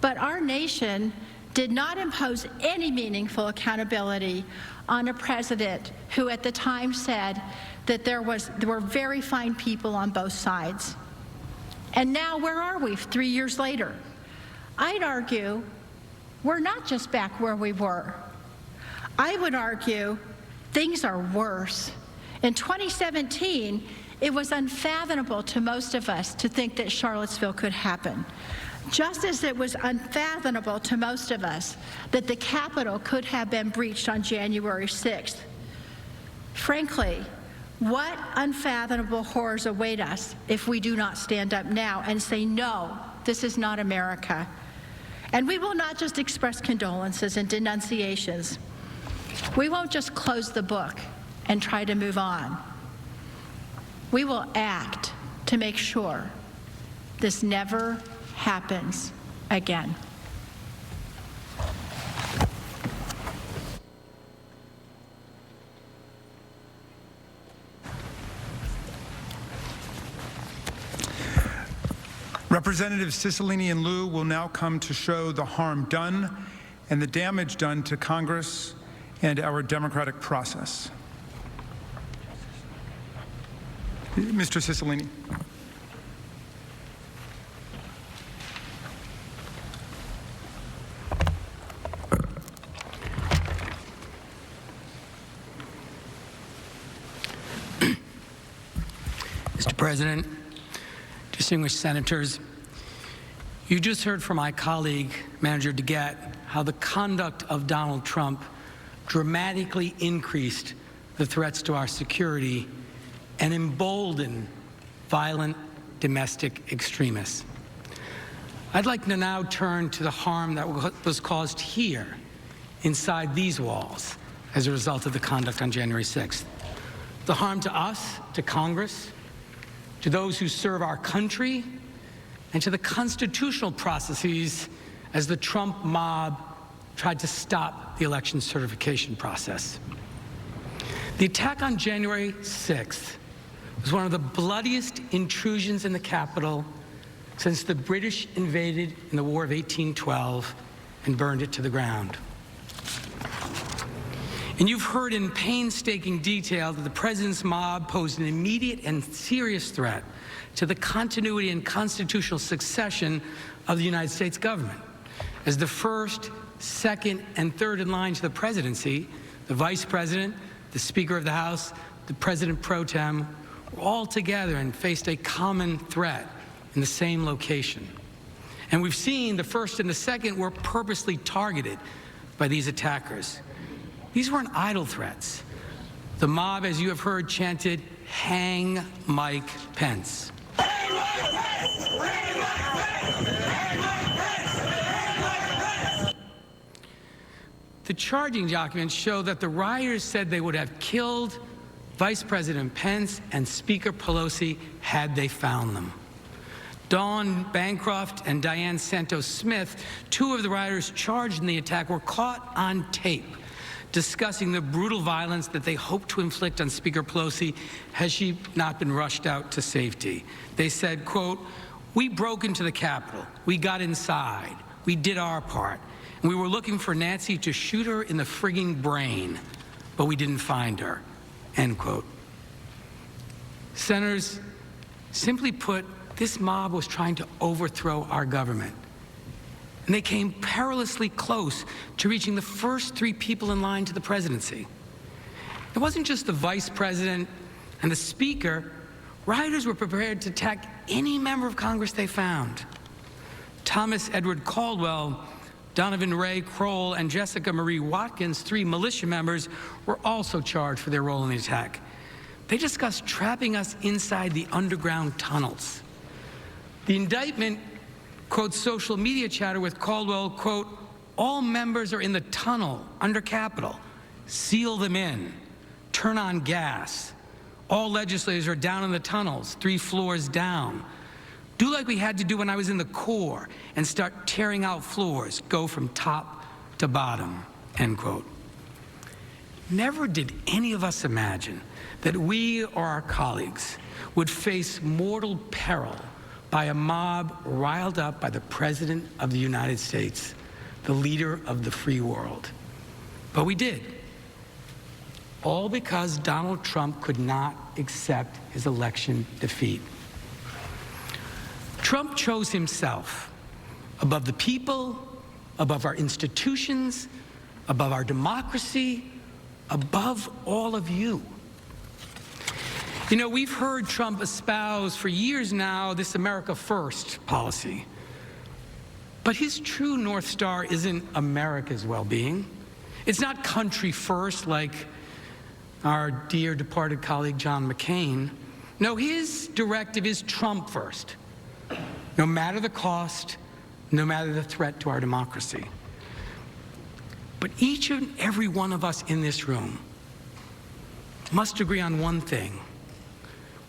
But our nation did not impose any meaningful accountability on a president who at the time said that there were very fine people on both sides. And now where are we 3 years later? I'd argue we're not just back where we were. I would argue things are worse. In 2017, it was unfathomable to most of us to think that Charlottesville could happen. Just as it was unfathomable to most of us that the Capitol could have been breached on January 6th. Frankly, what unfathomable horrors await us if we do not stand up now and say, no, this is not America. And we will not just express condolences and denunciations. We won't just close the book and try to move on. We will act to make sure this never happens again. Representatives Cicilline and Liu will now come to show the harm done and the damage done to Congress and our democratic process. Mr. Cicilline. Mr. President, distinguished senators, you just heard from my colleague, Manager DeGette, how the conduct of Donald Trump dramatically increased the threats to our security and emboldened violent domestic extremists. I'd like to now turn to the harm that was caused here, inside these walls, as a result of the conduct on January 6th. The harm to us, to Congress, to those who serve our country, and to the constitutional processes as the Trump mob tried to stop the election certification process. The attack on January 6th was one of the bloodiest intrusions in the Capitol since the British invaded in the War of 1812 and burned it to the ground. And you've heard in painstaking detail that the president's mob posed an immediate and serious threat to the continuity and constitutional succession of the United States government. As the first, second, and third in line to the presidency, the vice president, the Speaker of the House, the President pro tem, were all together and faced a common threat in the same location. And we've seen the first and the second were purposely targeted by these attackers. These weren't idle threats. The mob, as you have heard, chanted, "Hang Mike Pence." The charging documents show that the rioters said they would have killed Vice President Pence and Speaker Pelosi had they found them. Dawn Bancroft and Diane Santos Smith, two of the rioters charged in the attack, were caught on tape discussing the brutal violence that they hoped to inflict on Speaker Pelosi had she not been rushed out to safety. They said, quote, "We broke into the Capitol. We got inside. We did our part. And we were looking for Nancy to shoot her in the frigging brain, but we didn't find her," end quote. Senators, simply put, this mob was trying to overthrow our government. And they came perilously close to reaching the first three people in line to the presidency. It wasn't just the vice president and the speaker. Rioters were prepared to attack any member of Congress they found. Thomas Edward Caldwell, Donovan Ray Kroll, and Jessica Marie Watkins, three militia members, were also charged for their role in the attack. They discussed trapping us inside the underground tunnels. The indictment quotes social media chatter with Caldwell, quote, "All members are in the tunnel under Capitol. Seal them in. Turn on gas. All legislators are down in the tunnels, 3 floors down. Do like we had to do when I was in the Corps and start tearing out floors. Go from top to bottom," end quote. Never did any of us imagine that we or our colleagues would face mortal peril by a mob riled up by the President of the United States, the leader of the free world. But we did. All because Donald Trump could not accept his election defeat. Trump chose himself above the people, above our institutions, above our democracy, above all of you. You know, we've heard Trump espouse for years now this America First policy. But his true North Star isn't America's well-being. It's not country first like our dear departed colleague John McCain. No, his directive is Trump first, no matter the cost, no matter the threat to our democracy. But each and every one of us in this room must agree on one thing.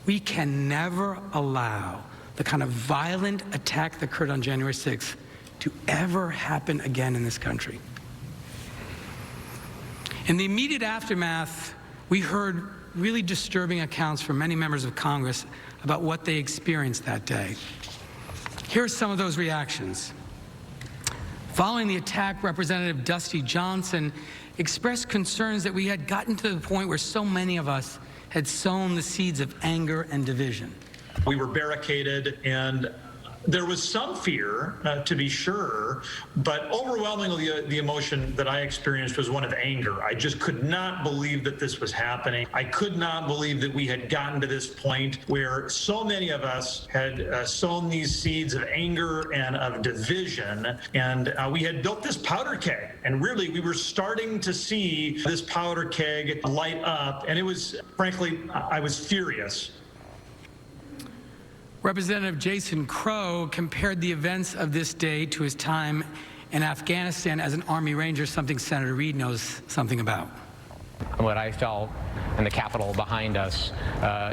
We can never allow the kind of violent attack that occurred on January 6th to ever happen again in this country. In the immediate aftermath, we heard really disturbing accounts from many members of Congress about what they experienced that day. Here are some of those reactions. Following the attack, Representative Dusty Johnson expressed concerns that we had gotten to the point where so many of us had sown the seeds of anger and division. We were barricaded, and there was some fear, to be sure, but overwhelmingly the emotion that I experienced was one of anger. I just could not believe that this was happening. I could not believe that we had gotten to this point where so many of us had sown these seeds of anger and of division, and we had built this powder keg, and really we were starting to see this powder keg light up, and it was, frankly, I was furious. Representative Jason Crow compared the events of this day to his time in Afghanistan as an Army Ranger, something Senator Reid knows something about. What I felt in the Capitol behind us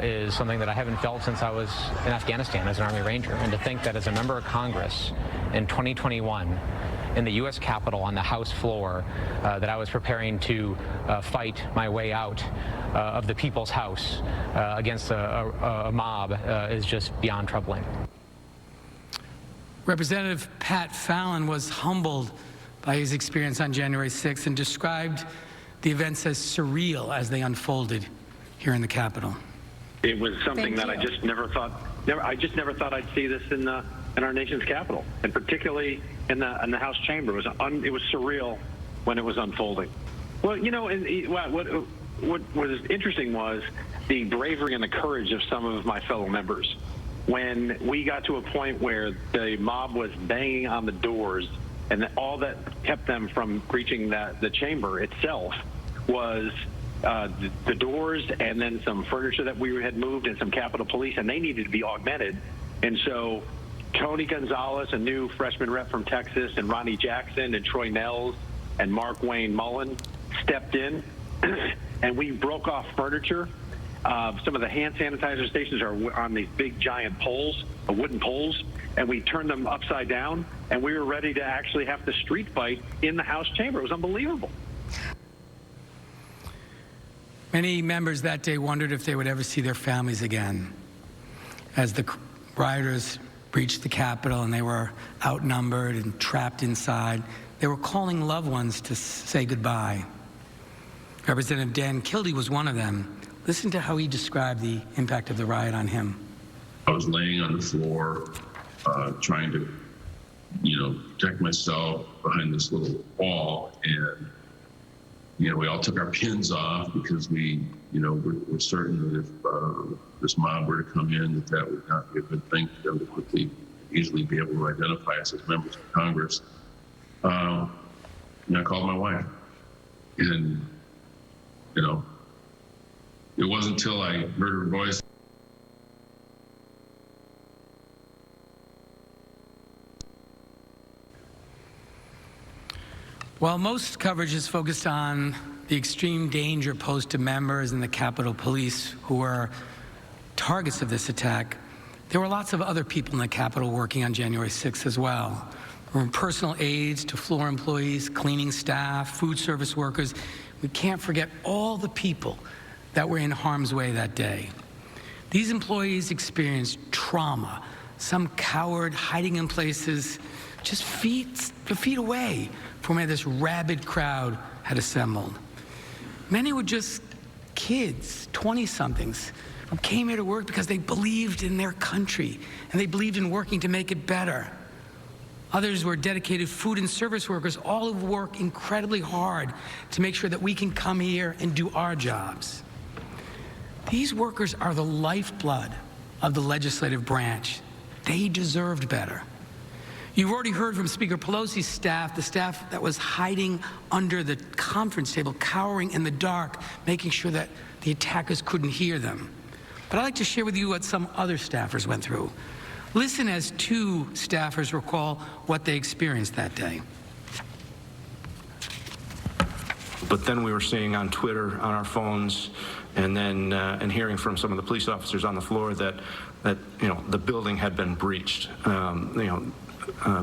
is something that I haven't felt since I was in Afghanistan as an Army Ranger. And to think that as a member of Congress in 2021, in the U.S. Capitol on the House floor, that I was preparing to fight my way out of the People's House against a mob is just beyond troubling. Representative Pat Fallon was humbled by his experience on January 6th and described the events as surreal as they unfolded here in the Capitol. It was something that I just never thought I'd see this in our nation's capital, and particularly in the House chamber. It was surreal when it was unfolding. Well, you know, what was interesting was the bravery and the courage of some of my fellow members. When we got to a point where the mob was banging on the doors, and all that kept them from reaching the chamber itself was the doors, and then some furniture that we had moved, and some Capitol Police, and they needed to be augmented. And so Tony Gonzalez, a new freshman rep from Texas, and Ronnie Jackson, and Troy Nels, and Mark Wayne Mullen stepped in, and we broke off furniture. Some of the hand sanitizer stations are on these big giant poles, wooden poles, and we turned them upside down, and we were ready to actually have to street fight in the House chamber. It was unbelievable. Many members that day wondered if they would ever see their families again. As the rioters breached the Capitol and they were outnumbered and trapped inside, they were calling loved ones to say goodbye. Representative Dan Kildee was one of them. Listen to how he described the impact of the riot on him. I was laying on the floor, trying to, protect myself behind this little wall, and we all took our pins off because we're certain that if this mob were to come in, that would not be a good thing for them to quickly, easily be able to identify us as members of Congress. And I called my wife, and it wasn't until I heard her voice. While most coverage is focused on the extreme danger posed to members and the Capitol Police who were targets of this attack, there were lots of other people in the Capitol working on January 6th as well. From personal aides to floor employees, cleaning staff, food service workers. We can't forget all the people that were in harm's way that day. These employees experienced trauma, some cowered, hiding in places just feet away from where this rabid crowd had assembled. Many were just kids, 20-somethings, who came here to work because they believed in their country and they believed in working to make it better. Others were dedicated food and service workers, all who work incredibly hard to make sure that we can come here and do our jobs. These workers are the lifeblood of the legislative branch. They deserved better. You've already heard from Speaker Pelosi's staff, the staff that was hiding under the conference table, cowering in the dark, making sure that the attackers couldn't hear them. But I'd like to share with you what some other staffers went through. Listen as two staffers recall what they experienced that day. But then we were seeing on Twitter, on our phones, and then and hearing from some of the police officers on the floor that the building had been breached.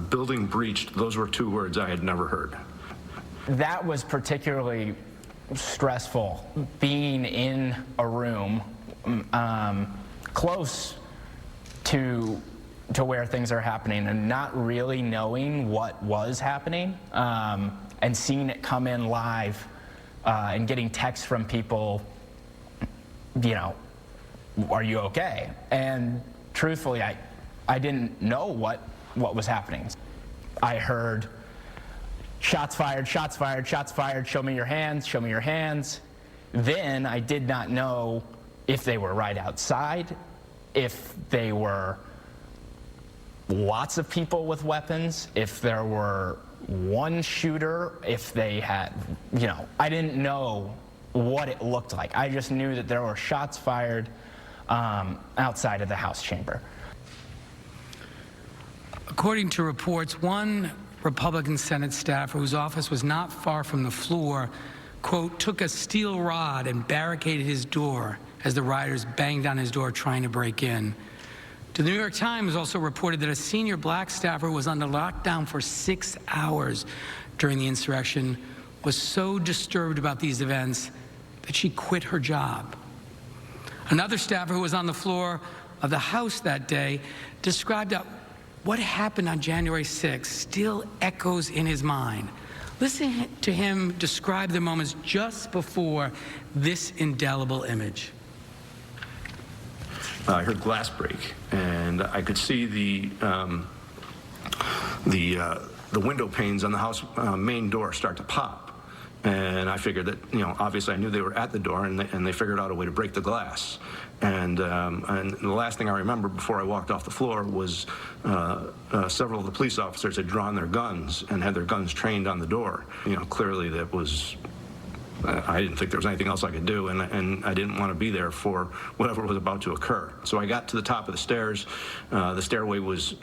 Building breached, those were two words I had never heard. That was particularly stressful, being in a room close to where things are happening and not really knowing what was happening, and seeing it come in live and getting texts from people, are you okay? And truthfully, I didn't know what was happening. I heard shots fired, shots fired, shots fired, show me your hands, show me your hands. Then I did not know if they were right outside, if they were lots of people with weapons, if there were one shooter, if they had, I didn't know what it looked like. I just knew that there were shots fired outside of the House chamber. According to reports, one Republican Senate staffer whose office was not far from the floor, quote, took a steel rod and barricaded his door as the rioters banged on his door trying to break in. The New York Times also reported that a senior black staffer was under lockdown for 6 hours during the insurrection, was so disturbed about these events that she quit her job. Another staffer who was on the floor of the House that day described that what happened on January 6th still echoes in his mind. Listen to him describe the moments just before this indelible image. I heard glass break, and I could see the window panes on the house main door start to pop. And I figured that, obviously I knew they were at the door, and they figured out a way to break the glass. And the last thing I remember before I walked off the floor was several of the police officers had drawn their guns and had their guns trained on the door. Clearly that was, I didn't think there was anything else I could do, and I didn't want to be there for whatever was about to occur. So I got to the top of the stairs. The stairway was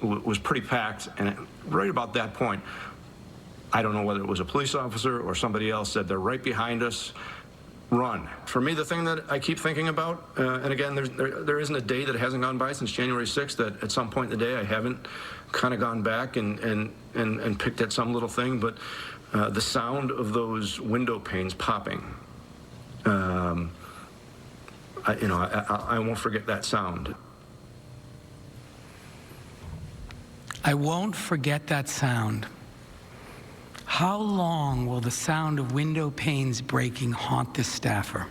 pretty packed, and right about that point, I don't know whether it was a police officer or somebody else said, they're right behind us. run. For me, the thing that I keep thinking about, and again, there isn't a day that hasn't gone by since January 6th that at some point in the day I haven't kind of gone back and picked at some little thing, but the sound of those window panes popping, I won't forget that sound. I won't forget that sound. How long will the sound of window panes breaking haunt this staffer?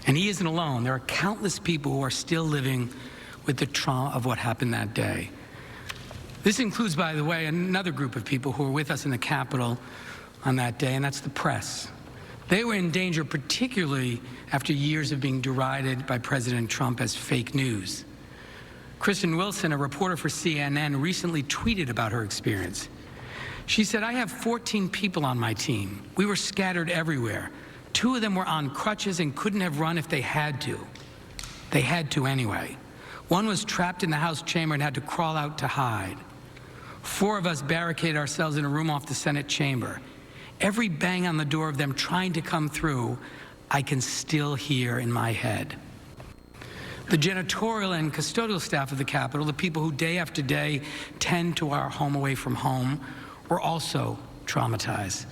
And he isn't alone. There are countless people who are still living with the trauma of what happened that day. This includes, by the way, another group of people who were with us in the Capitol on that day, and that's the press. They were in danger, particularly after years of being derided by President Trump as fake news. Kristen Wilson, a reporter for CNN, recently tweeted about her experience. She said, "I have 14 people on my team. We were scattered everywhere. 2 of them were on crutches and couldn't have run if they had to. They had to anyway. 1 was trapped in the House chamber and had to crawl out to hide. 4 of us barricaded ourselves in a room off the Senate chamber. Every bang on the door of them trying to come through, I can still hear in my head." The janitorial and custodial staff of the Capitol, the people who day after day tend to our home away from home, were also traumatized.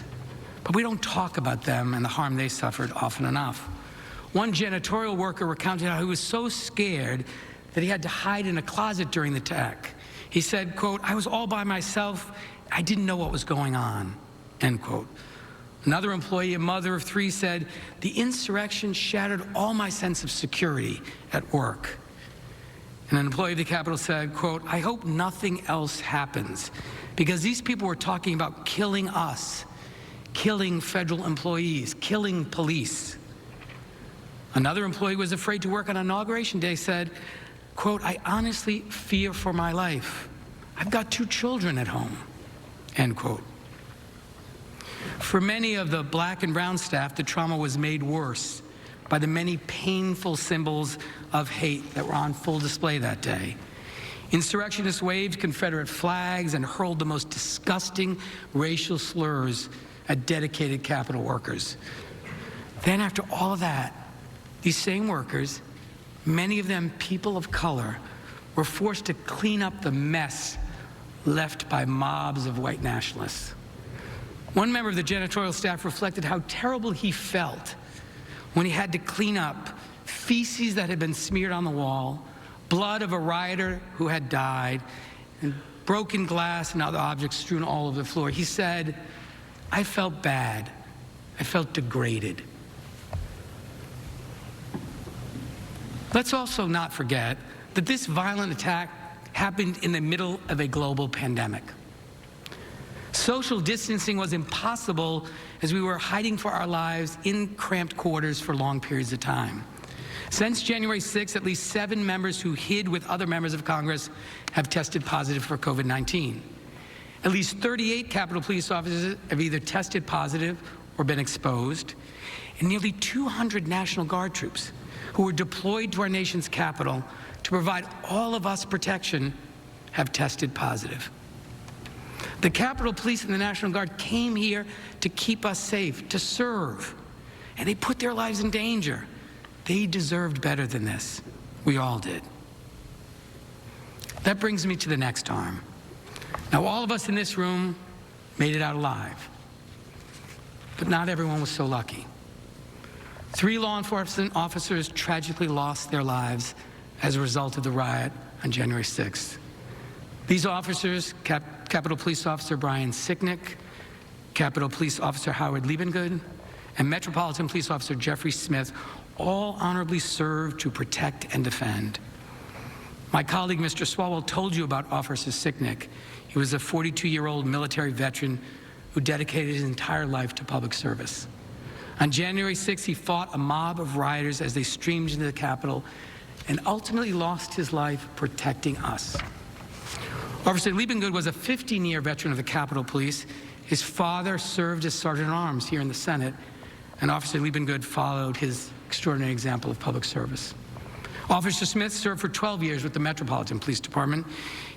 But we don't talk about them and the harm they suffered often enough. One janitorial worker recounted how he was so scared that he had to hide in a closet during the attack. He said, quote, "I was all by myself. I didn't know what was going on," end quote. Another employee, a mother of 3, said, "The insurrection shattered all my sense of security at work." And an employee of the Capitol said, quote, "I hope nothing else happens because these people were talking about killing us, killing federal employees, killing police." Another employee was afraid to work on Inauguration Day, said, quote, "I honestly fear for my life. I've got 2 children at home," end quote. For many of the black and brown staff, the trauma was made worse by the many painful symbols of hate that were on full display that day. Insurrectionists waved Confederate flags and hurled the most disgusting racial slurs at dedicated Capitol workers. Then after all of that, these same workers, many of them people of color, were forced to clean up the mess left by mobs of white nationalists. One member of the janitorial staff reflected how terrible he felt when he had to clean up feces that had been smeared on the wall, blood of a rioter who had died, and broken glass and other objects strewn all over the floor. He said, "I felt bad. I felt degraded." Let's also not forget that this violent attack happened in the middle of a global pandemic. Social distancing was impossible as we were hiding for our lives in cramped quarters for long periods of time. Since January 6th, at least 7 members who hid with other members of Congress have tested positive for COVID-19. At least 38 Capitol Police officers have either tested positive or been exposed, and nearly 200 National Guard troops who were deployed to our nation's capital to provide all of us protection have tested positive. The Capitol Police and the National Guard came here to keep us safe, to serve, and they put their lives in danger. They deserved better than this. We all did. That brings me to the next harm. Now, all of us in this room made it out alive, but not everyone was so lucky. 3 law enforcement officers tragically lost their lives as a result of the riot on January 6th. These officers, Capitol Police Officer Brian Sicknick, Capitol Police Officer Howard Liebengood, and Metropolitan Police Officer Jeffrey Smith, all honorably served to protect and defend. My colleague, Mr. Swalwell, told you about Officer Sicknick. He was a 42-year-old military veteran who dedicated his entire life to public service. On January 6th, he fought a mob of rioters as they streamed into the Capitol and ultimately lost his life protecting us. Officer Liebengood was a 15-year veteran of the Capitol Police. His father served as Sergeant-at-Arms here in the Senate, and Officer Liebengood followed his extraordinary example of public service. Officer Smith served for 12 years with the Metropolitan Police Department.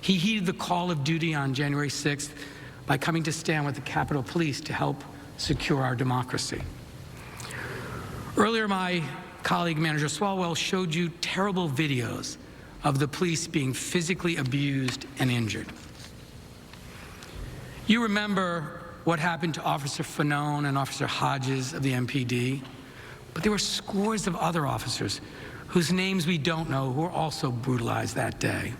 He heeded the call of duty on January 6th by coming to stand with the Capitol Police to help secure our democracy. Earlier, my colleague, Manager Swalwell, showed you terrible videos of the police being physically abused and injured. You remember what happened to Officer Fanone and Officer Hodges of the MPD, but there were scores of other officers whose names we don't know who were also brutalized that day.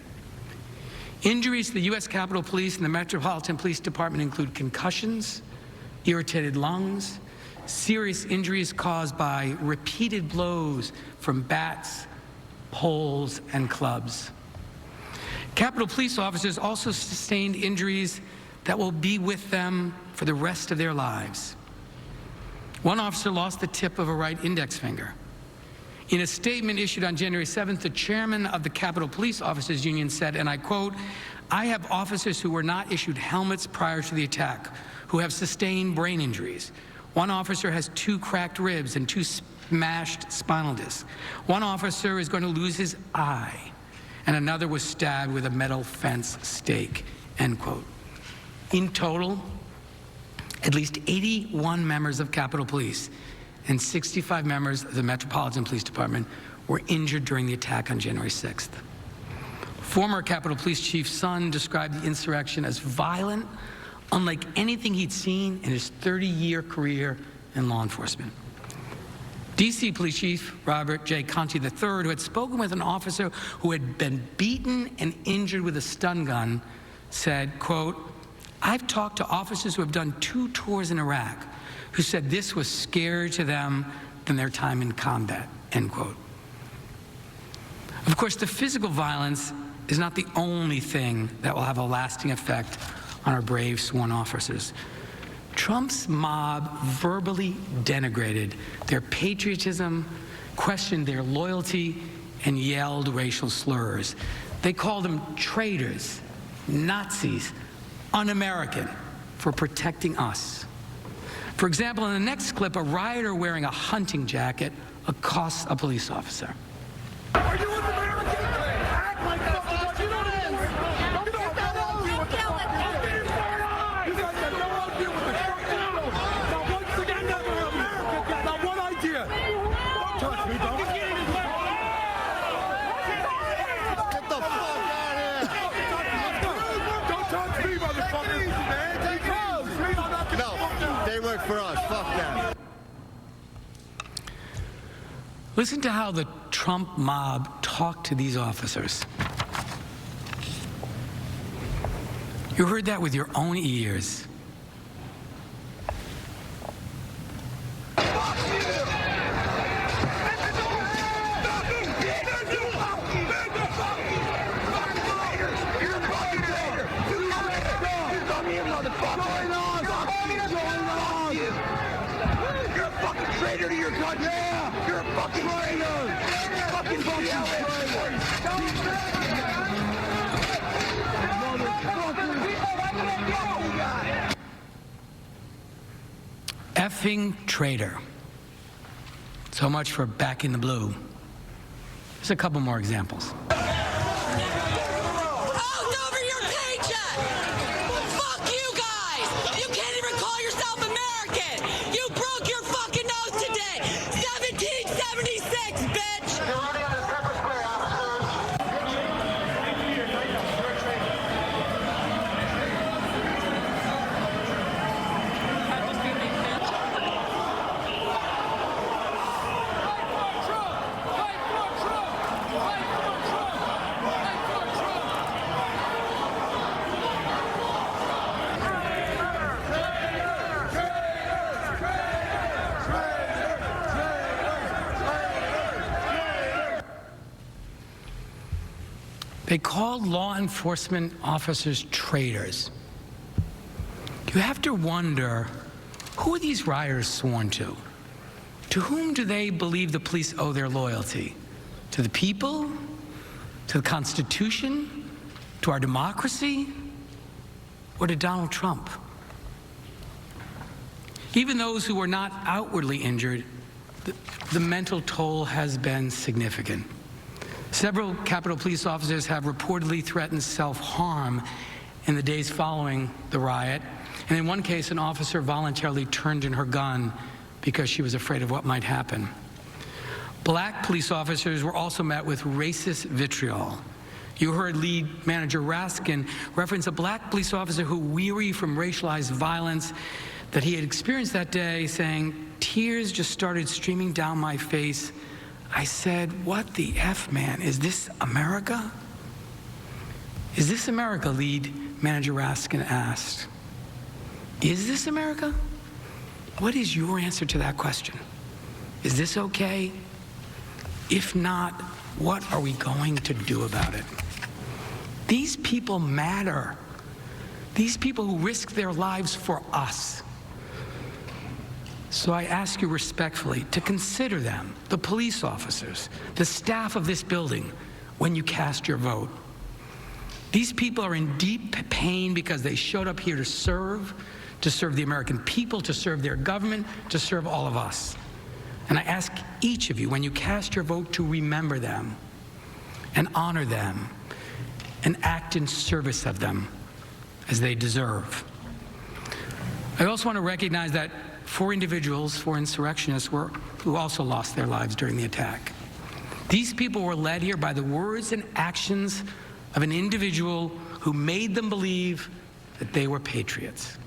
Injuries to the U.S. Capitol Police and the Metropolitan Police Department include concussions, irritated lungs, serious injuries caused by repeated blows from bats, poles, and clubs. Capitol Police officers also sustained injuries that will be with them for the rest of their lives. One officer lost the tip of a right index finger. In a statement issued on January 7th, the chairman of the Capitol Police Officers Union said, and I quote, "I have officers who were not issued helmets prior to the attack, who have sustained brain injuries. One officer has 2 cracked ribs and 2 smashed spinal discs. One officer is going to lose his eye, and another was stabbed with a metal fence stake," end quote. In total, at least 81 members of Capitol Police and 65 members of the Metropolitan Police Department were injured during the attack on January 6th. Former Capitol Police Chief Son described the insurrection as violent, unlike anything he'd seen in his 30-year career in law enforcement. D.C. Police Chief Robert J. Conti III, who had spoken with an officer who had been beaten and injured with a stun gun, said, quote, "I've talked to officers who have done 2 tours in Iraq who said this was scarier to them than their time in combat," end quote. Of course, the physical violence is not the only thing that will have a lasting effect on our brave sworn officers. Trump's mob verbally denigrated their patriotism, questioned their loyalty, and yelled racial slurs. They called them traitors, Nazis, un-American for protecting us. For example, in the next clip, a rioter wearing a hunting jacket accosts a police officer. Are you an American? Act like that's what you do. Don't get that out here with the you guys got no idea what the fuck you're doing. Now, once again, never America got that one idea. Don't touch me, don't. Get the fuck out of here. Don't touch me, motherfucker. No, they work for us. Fuck that. Listen to how the Trump mob talked to these officers. You heard that with your own ears. You're a fucking traitor to your country. Yeah. You're a fucking traitor. Fucking Effing traitor. So much for back in the blue. There's a couple more examples. They called law enforcement officers traitors. You have to wonder, who are these rioters sworn to? To whom do they believe the police owe their loyalty? To the people? To the Constitution? To our democracy? Or to Donald Trump? Even those who were not outwardly injured, the mental toll has been significant. Several Capitol Police officers have reportedly threatened self-harm in the days following the riot. And in one case, an officer voluntarily turned in her gun because she was afraid of what might happen. Black police officers were also met with racist vitriol. You heard lead manager Raskin reference a black police officer who, weary from racialized violence that he had experienced that day, saying, "Tears just started streaming down my face. I said, what the F, man? Is this America?" Is this America, lead manager Raskin asked. Is this America? What is your answer to that question? Is this okay? If not, what are we going to do about it? These people matter. These people who risk their lives for us. So I ask you respectfully to consider them, the police officers, the staff of this building, when you cast your vote. These people are in deep pain because they showed up here to serve the American people, to serve their government, to serve all of us. And I ask each of you, when you cast your vote, to remember them and honor them and act in service of them as they deserve. I also want to recognize that 4 individuals, 4 insurrectionists, who also lost their lives during the attack. These people were led here by the words and actions of an individual who made them believe that they were patriots.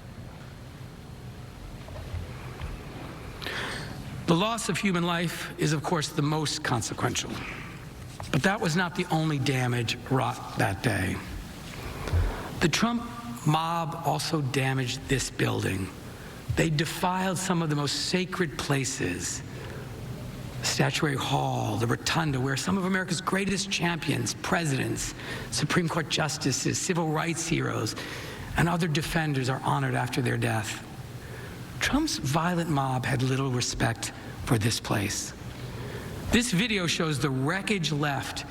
The loss of human life is, of course, the most consequential. But that was not the only damage wrought that day. The Trump mob also damaged this building. They defiled some of the most sacred places, the Statuary Hall, the Rotunda, where some of America's greatest champions, presidents, Supreme Court justices, civil rights heroes, and other defenders are honored after their death. Trump's violent mob had little respect for this place. This video shows the wreckage left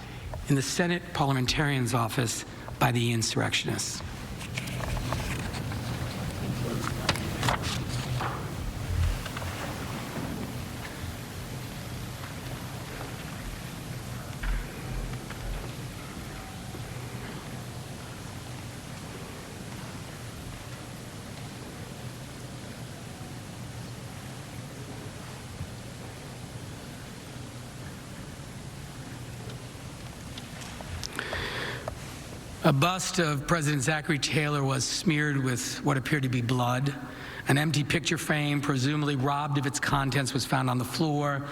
in the Senate parliamentarian's office by the insurrectionists. A bust of President Zachary Taylor was smeared with what appeared to be blood. An empty picture frame, presumably robbed of its contents, was found on the floor.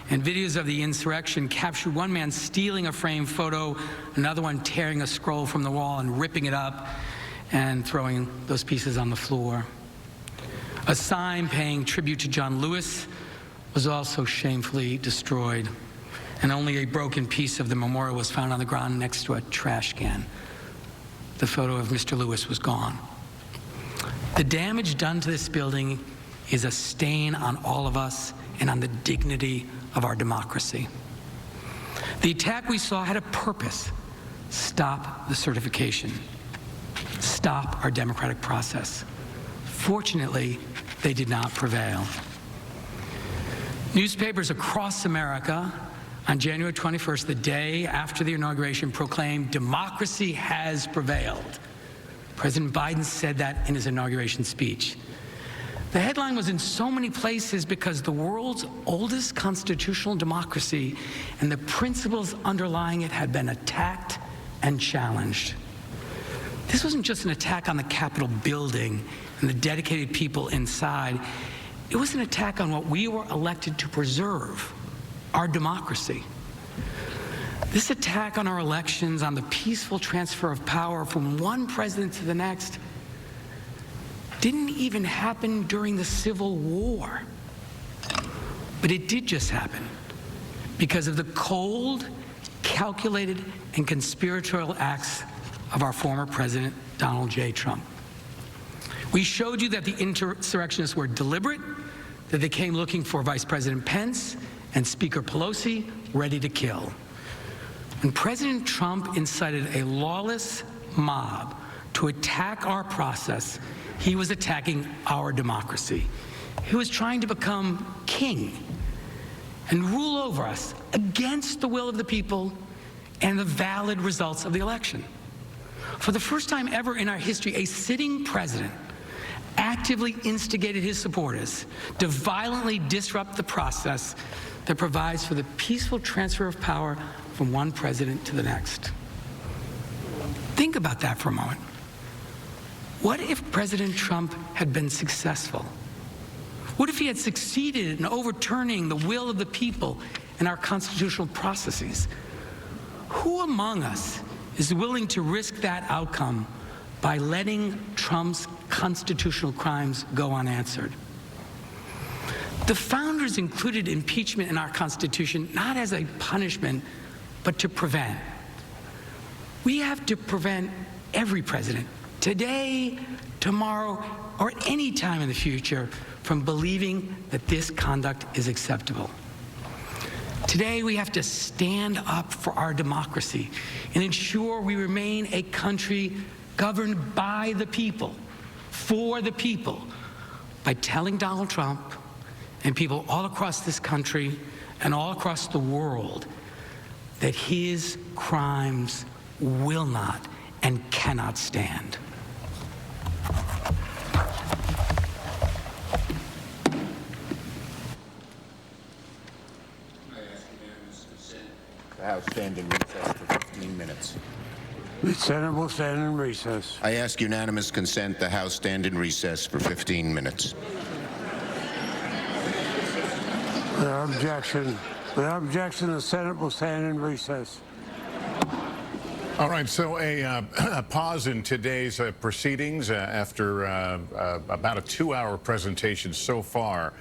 And videos of the insurrection captured one man stealing a framed photo, another one tearing a scroll from the wall and ripping it up and throwing those pieces on the floor. A sign paying tribute to John Lewis was also shamefully destroyed. And only a broken piece of the memorial was found on the ground next to a trash can. The photo of Mr. Lewis was gone. The damage done to this building is a stain on all of us and on the dignity of our democracy. The attack we saw had a purpose: stop the certification, stop our democratic process. Fortunately, they did not prevail. Newspapers across America on January 21st, the day after the inauguration, proclaimed democracy has prevailed. President Biden said that in his inauguration speech. The headline was in so many places because the world's oldest constitutional democracy and the principles underlying it had been attacked and challenged. This wasn't just an attack on the Capitol building and the dedicated people inside. It was an attack on what we were elected to preserve: our democracy. This attack on our elections, on the peaceful transfer of power from one president to the next, didn't even happen during the Civil War. But it did just happen because of the cold, calculated, and conspiratorial acts of our former president, Donald J. Trump. We showed you that the insurrectionists were deliberate, that they came looking for Vice President Pence and Speaker Pelosi, ready to kill. When President Trump incited a lawless mob to attack our process, he was attacking our democracy. He was trying to become king and rule over us against the will of the people and the valid results of the election. For the first time ever in our history, a sitting president actively instigated his supporters to violently disrupt the process that provides for the peaceful transfer of power from one president to the next. Think about that for a moment. What if President Trump had been successful? What if he had succeeded in overturning the will of the people in our constitutional processes? Who among us is willing to risk that outcome by letting Trump's constitutional crimes go unanswered? The founders included impeachment in our Constitution not as a punishment, but to prevent. We have to prevent every president, today, tomorrow, or any time in the future, from believing that this conduct is acceptable. Today, we have to stand up for our democracy and ensure we remain a country governed by the people, for the people, by telling Donald Trump and people all across this country and all across the world that his crimes will not and cannot stand. The House stand in recess for 15 minutes. The Senate will stand in recess. I ask unanimous consent the House stand in recess for 15 minutes. Without objection, the Senate will stand in recess. All right, so a pause in today's proceedings after about a 2-hour presentation so far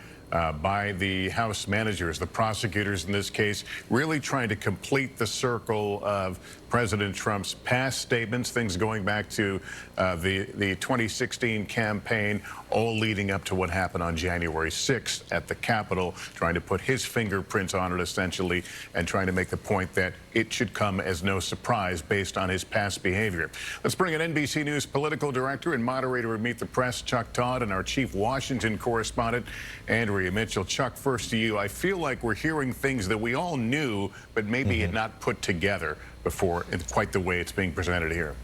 by the House managers, the prosecutors in this case, really trying to complete the circle of President Trump's past statements, things going back to the 2016 campaign, all leading up to what happened on January 6th at the Capitol, trying to put his fingerprints on it essentially and trying to make the point that it should come as no surprise based on his past behavior. Let's bring in NBC News political director and moderator of Meet the Press, Chuck Todd, and our chief Washington correspondent, Andrea Mitchell. Chuck, first to you. I feel like we're hearing things that we all knew, but maybe had not put together before in quite the way it's being presented here.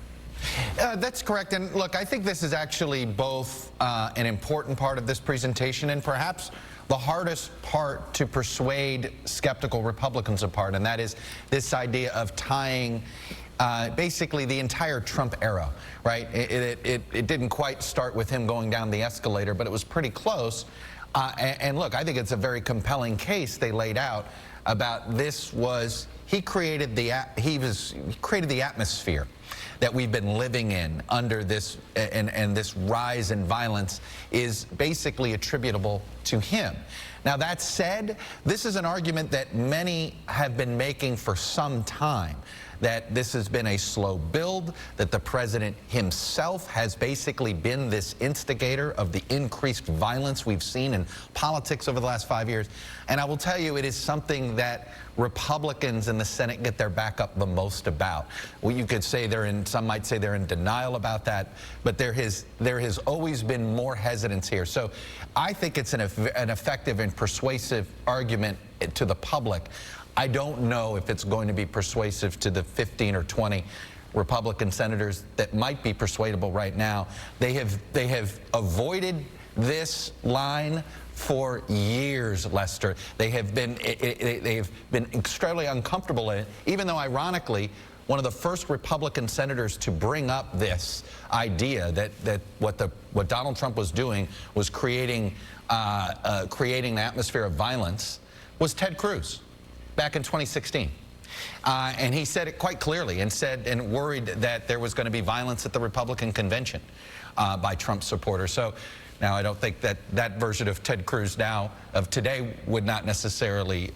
That's correct. And look, I think this is actually both an important part of this presentation and perhaps the hardest part to persuade skeptical Republicans apart, and that is this idea of tying basically the entire Trump era, right? It didn't quite start with him going down the escalator, but it was pretty close. And look, I think it's a very compelling case they laid out about this was he created the atmosphere that we've been living in under this and this rise in violence is basically attributable to him. Now that said, this is an argument that many have been making for some time, that this has been a slow build, that the president himself has basically been this instigator of the increased violence we've seen in politics over the last 5 years. And I will tell you, it is something that Republicans in the Senate get their back up the most about. Well, you could say some might say they're in denial about that, but there has always been more hesitance here. So I think it's an effective and persuasive argument to the public. I don't know if it's going to be persuasive to the 15 or 20 Republican senators that might be persuadable right now. They have avoided this line for years, Lester. They have been extremely uncomfortable in it, even though ironically one of the first Republican senators to bring up this idea that what Donald Trump was doing was creating an atmosphere of violence was Ted Cruz back in 2016. And he said it quite clearly and worried that there was going to be violence at the Republican convention by Trump supporters. So now I don't think that version of Ted Cruz now of today would not necessarily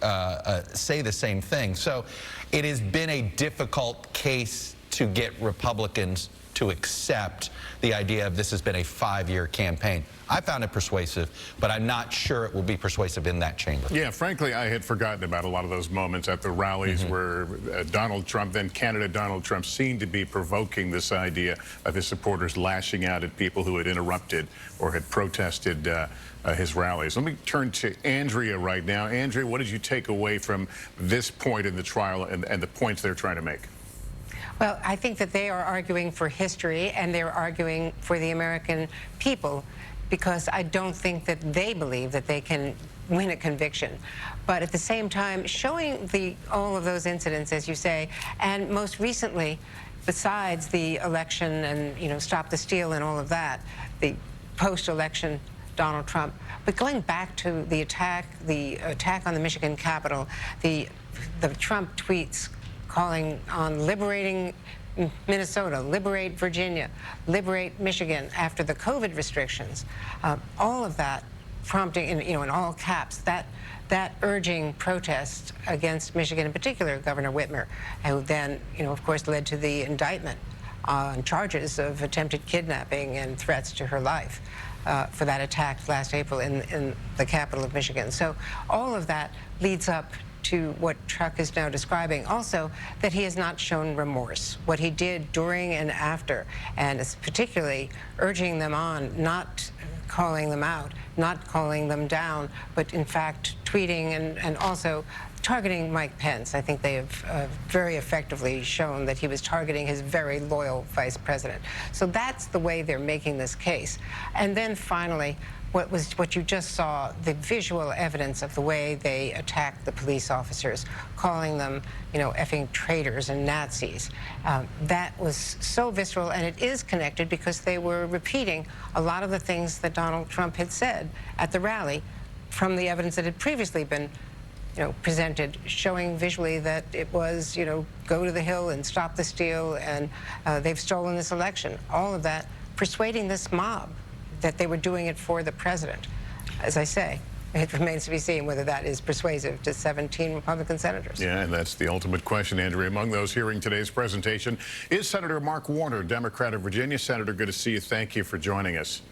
say the same thing. So it has been a difficult case to get Republicans to accept the idea of this has been a 5-year campaign. I found it persuasive, but I'm not sure it will be persuasive in that chamber. Yeah, frankly, I had forgotten about a lot of those moments at the rallies where Donald Trump, then candidate Donald Trump, seemed to be provoking this idea of his supporters lashing out at people who had interrupted or had protested his rallies. Let me turn to Andrea right now. Andrea, what did you take away from this point in the trial and the points they're trying to make? Well, I think that they are arguing for history and they're arguing for the American people. because I don't think that they believe that they can win a conviction. But at the same time, showing all of those incidents, as you say, and most recently, besides the election and, you know, Stop the Steal and all of that, the post-election Donald Trump, but going back to the attack on the Michigan Capitol, the Trump tweets calling on liberating Minnesota, liberate Virginia, liberate Michigan after the COVID restrictions, all of that prompting, in all caps, that urging protest against Michigan, in particular Governor Whitmer, who then, of course, led to the indictment on charges of attempted kidnapping and threats to her life for that attack last April in the capital of Michigan. So all of that leads up to what Chuck is now describing. Also, that he has not shown remorse. What he did during and after, and is particularly urging them on, not calling them out, not calling them down, but in fact tweeting and also targeting Mike Pence. I think they have very effectively shown that he was targeting his very loyal vice president. So that's the way they're making this case. And then finally, what you just saw, the visual evidence of the way they attacked the police officers, calling them, effing traitors and Nazis. That was so visceral, and it is connected because they were repeating a lot of the things that Donald Trump had said at the rally from the evidence that had previously been presented, showing visually that it was, go to the Hill and stop the steal, and they've stolen this election. All of that persuading this mob that they were doing it for the president. As I say, it remains to be seen whether that is persuasive to 17 Republican senators. Yeah, and that's the ultimate question, Andrea. Among those hearing today's presentation is Senator Mark Warner, Democrat of Virginia. Senator, good to see you. Thank you for joining us.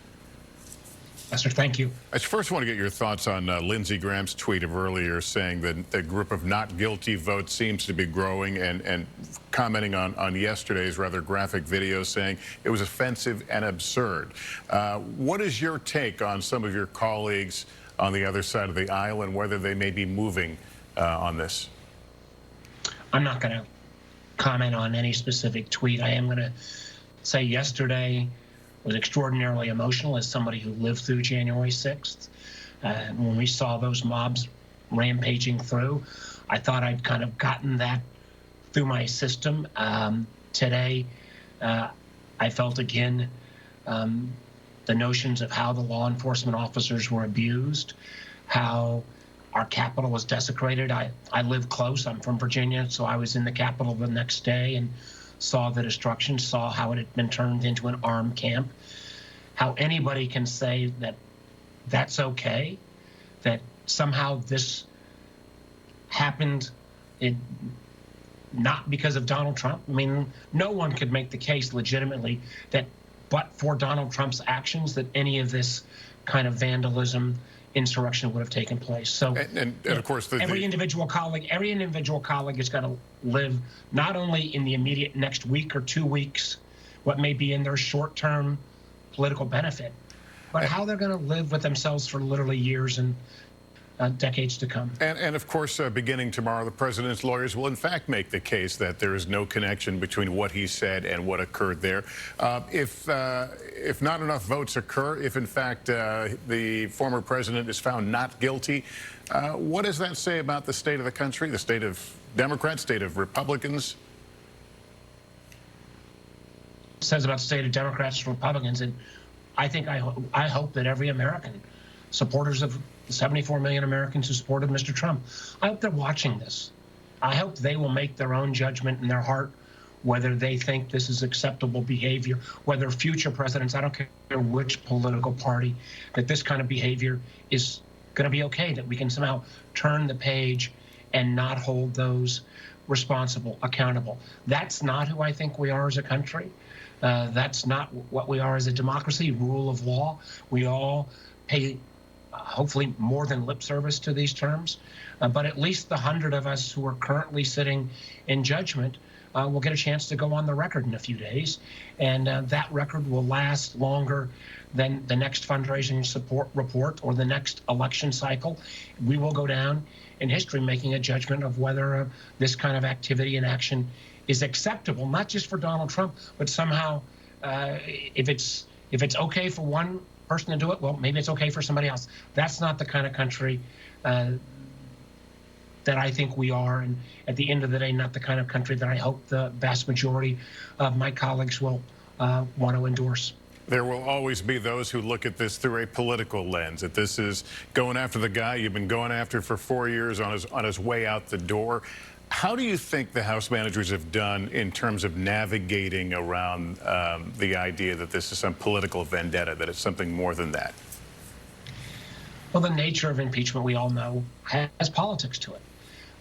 Yes, sir. Thank you. I first want to get your thoughts on Lindsey Graham's tweet of earlier saying that the group of not guilty votes seems to be growing, and commenting on yesterday's rather graphic video saying it was offensive and absurd. What is your take on some of your colleagues on the other side of the aisle and whether they may be moving on this? I'm not going to comment on any specific tweet. I am going to say yesterday was extraordinarily emotional as somebody who lived through January 6th. When we saw those mobs rampaging through, I thought I'd kind of gotten that through my system. Today, I felt again the notions of how the law enforcement officers were abused, how our Capitol was desecrated. I live close. I'm from Virginia, so I was in the Capitol the next day and saw the destruction, saw how it had been turned into an armed camp, how anybody can say that that's okay, that somehow this happened not because of Donald Trump. I mean, no one could make the case legitimately that but for Donald Trump's actions that any of this kind of vandalism, insurrection would have taken place. So, and of course, every individual colleague is going to live not only in the immediate next week or 2 weeks, what may be in their short-term political benefit, but how they're going to live with themselves for literally years and decades to come. And of course, beginning tomorrow, the president's lawyers will in fact make the case that there is no connection between what he said and what occurred there. If not enough votes occur, if in fact the former president is found not guilty, what does that say about the state of the country, the state of Democrats, state of Republicans? It says about the state of Democrats and Republicans, and I hope that every American, supporters of the 74 million Americans who supported Mr. Trump, I hope they're watching this. I hope they will make their own judgment in their heart whether they think this is acceptable behavior, whether future presidents, I don't care which political party, that this kind of behavior is going to be okay, that we can somehow turn the page and not hold those responsible accountable. That's not who I think we are as a country. That's not what we are as a democracy, rule of law. We all pay hopefully more than lip service to these terms, but at least the 100 of us who are currently sitting in judgment will get a chance to go on the record in a few days, and that record will last longer than the next fundraising support report or the next election cycle. We will go down in history making a judgment of whether this kind of activity and action is acceptable, not just for Donald Trump, but somehow if it's okay for one person to do it, well, maybe it's okay for somebody else. That's not the kind of country that I think we are, and at the end of the day, not the kind of country that I hope the vast majority of my colleagues will want to endorse. There will always be those who look at this through a political lens, that this is going after the guy you've been going after for 4 years on his way out the door. How do you think the House managers have done in terms of navigating around the idea that this is some political vendetta, that it's something more than that? Well, the nature of impeachment, we all know, has politics to it.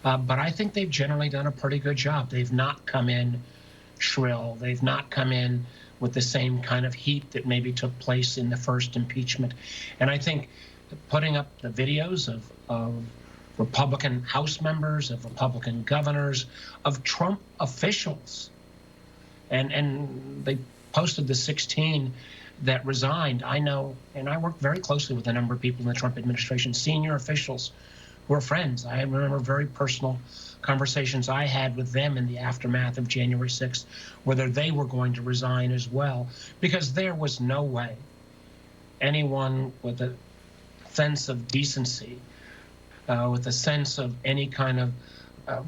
But I think they've generally done a pretty good job. They've not come in shrill. They've not come in with the same kind of heat that maybe took place in the first impeachment. And I think putting up the videos of Republican House members, of Republican governors, of Trump officials, and they posted the 16 that resigned. I know, and I worked very closely with a number of people in the Trump administration, senior officials who are friends. I remember very personal conversations I had with them in the aftermath of January 6th, whether they were going to resign as well, because there was no way anyone with a sense of decency, with a sense of any kind of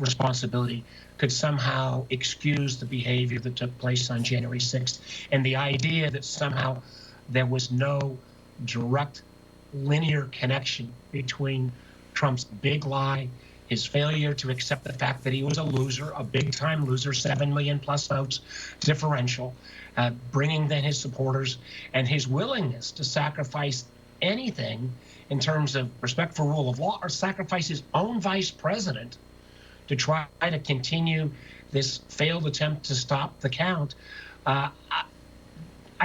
responsibility could somehow excuse the behavior that took place on January 6th. And the idea that somehow there was no direct linear connection between Trump's big lie, his failure to accept the fact that he was a loser, a big-time loser, 7 million plus votes differential, bringing then his supporters, and his willingness to sacrifice anything in terms of respect for rule of law, or sacrifice his own vice president to try to continue this failed attempt to stop the count. I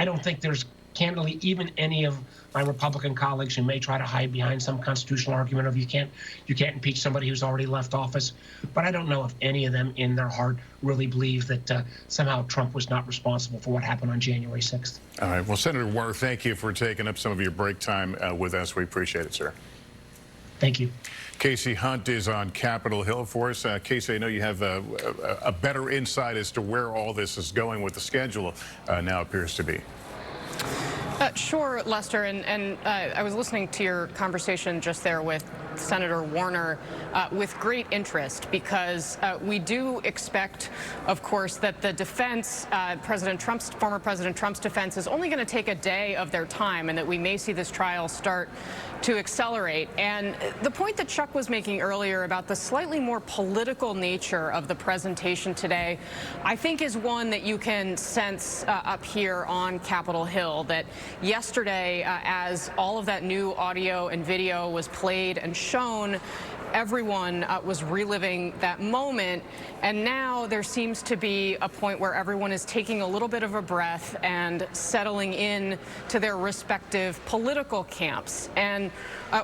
don't think there's candidly even any of my Republican colleagues who may try to hide behind some constitutional argument of you can't impeach somebody who's already left office. But I don't know if any of them in their heart really believe that somehow Trump was not responsible for what happened on January 6th. All right. Well, Senator Warner, thank you for taking up some of your break time with us. We appreciate it, sir. Thank you. Casey Hunt is on Capitol Hill for us. Casey, I know you have a better insight as to where all this is going, with the schedule now appears to be. Sure, Lester, and I was listening to your conversation just there with Senator Warner with great interest, because we do expect, of course, that the defense, former President Trump's defense, is only going to take a day of their time, and that we may see this trial start to accelerate. And the point that Chuck was making earlier about the slightly more political nature of the presentation today, I think is one that you can sense up here on Capitol Hill, that yesterday, as all of that new audio and video was played and shown, everyone was reliving that moment, and now there seems to be a point where everyone is taking a little bit of a breath and settling in to their respective political camps. And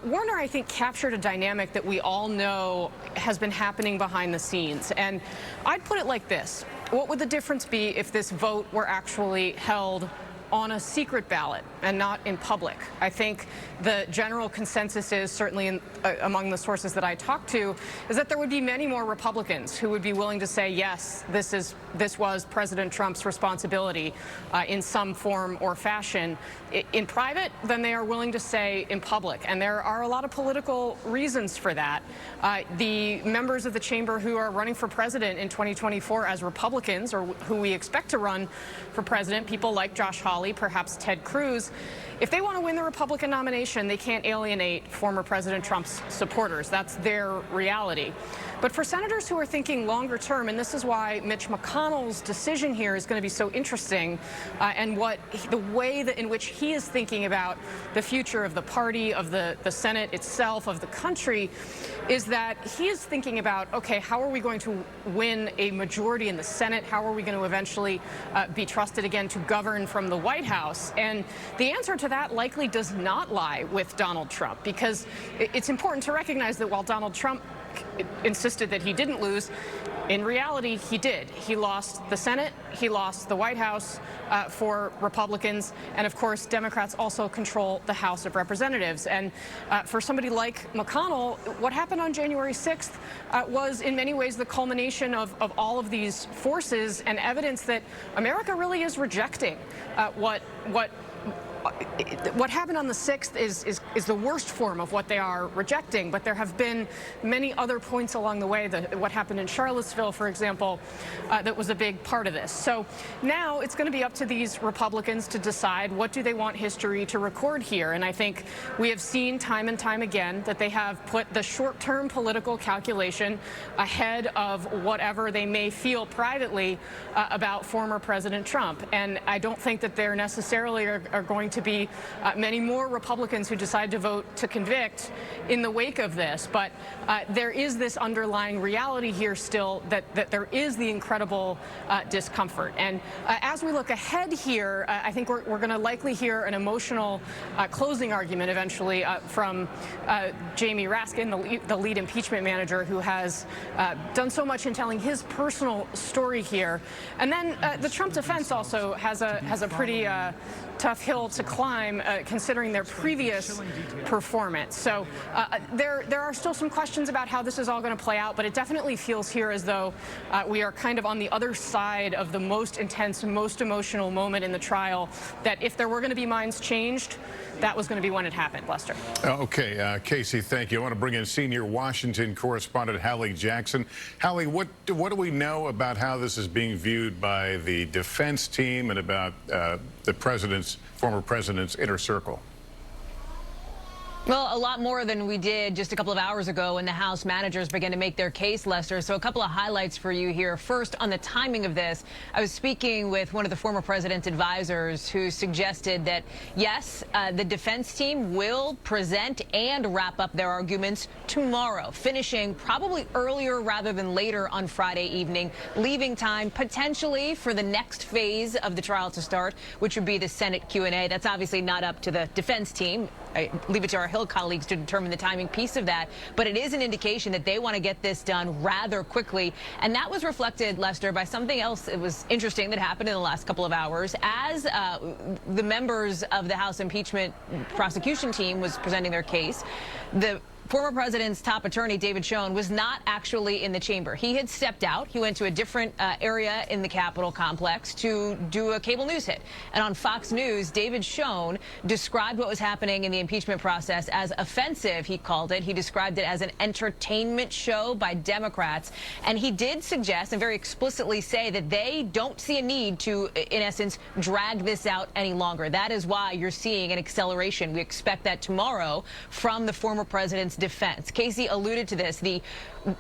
Warner, I think, captured a dynamic that we all know has been happening behind the scenes. And I'd put it like this: what would the difference be if this vote were actually held on a secret ballot and not in public? I think the general consensus is, certainly among the sources that I talked to, is that there would be many more Republicans who would be willing to say, yes, this was President Trump's responsibility in some form or fashion in private than they are willing to say in public. And there are a lot of political reasons for that. The members of the chamber who are running for president in 2024 as Republicans, or who we expect to run for president, people like Josh Hawley, perhaps Ted Cruz, if they want to win the Republican nomination, they can't alienate former President Trump's supporters. That's their reality. But for senators who are thinking longer term, and this is why Mitch McConnell's decision here is going to be so interesting, and the way in which he is thinking about the future of the party, of the Senate itself, of the country, is that he is thinking about, okay, how are we going to win a majority in the Senate? How are we going to eventually be trusted again to govern from the White House? And the answer to that likely does not lie with Donald Trump, because it's important to recognize that while Donald Trump insisted that he didn't lose, in reality, he did. He lost the Senate, he lost the White House for Republicans, and of course, Democrats also control the House of Representatives. And for somebody like McConnell, what happened on January 6th was in many ways the culmination of all of these forces and evidence that America really is rejecting what what happened on the 6th is the worst form of what they are rejecting, but there have been many other points along the way. What happened in Charlottesville, for example, that was a big part of this. So now it's going to be up to these Republicans to decide what do they want history to record here. And I think we have seen time and time again that they have put the short-term political calculation ahead of whatever they may feel privately about former President Trump. And I don't think that there necessarily are going to be many more Republicans who decide to vote to convict in the wake of this. But there is this underlying reality here still that there is the incredible discomfort. And as we look ahead here, I think we're going to likely hear an emotional closing argument eventually from Jamie Raskin, the lead impeachment manager, who has done so much in telling his personal story here. And then the Trump defense also has a pretty tough hill to climb, considering their previous performance. So there are still some questions about how this is all going to play out, but it definitely feels here as though we are kind of on the other side of the most intense, most emotional moment in the trial, that if there were going to be minds changed, that was going to be when it happened. Lester. Okay, Casey, thank you. I want to bring in senior Washington correspondent Hallie Jackson. Hallie, what do we know about how this is being viewed by the defense team and about the former president's inner circle? Well, a lot more than we did just a couple of hours ago when the House managers began to make their case, Lester. So a couple of highlights for you here. First, on the timing of this, I was speaking with one of the former president's advisors who suggested that, yes, the defense team will present and wrap up their arguments tomorrow, finishing probably earlier rather than later on Friday evening, leaving time potentially for the next phase of the trial to start, which would be the Senate Q&A. That's obviously not up to the defense team. I leave it to our Hill colleagues to determine the timing piece of that, but it is an indication that they want to get this done rather quickly. And that was reflected, Lester, by something else that was interesting that happened in the last couple of hours. As the members of the House impeachment prosecution team was presenting their case, the former president's top attorney, David Schoen, was not actually in the chamber. He had stepped out. He went to a different area in the Capitol complex to do a cable news hit. And on Fox News, David Schoen described what was happening in the impeachment process as offensive, he called it. He described it as an entertainment show by Democrats. And he did suggest and very explicitly say that they don't see a need to, in essence, drag this out any longer. That is why you're seeing an acceleration. We expect that tomorrow from the former president's defense. Casey alluded to this, the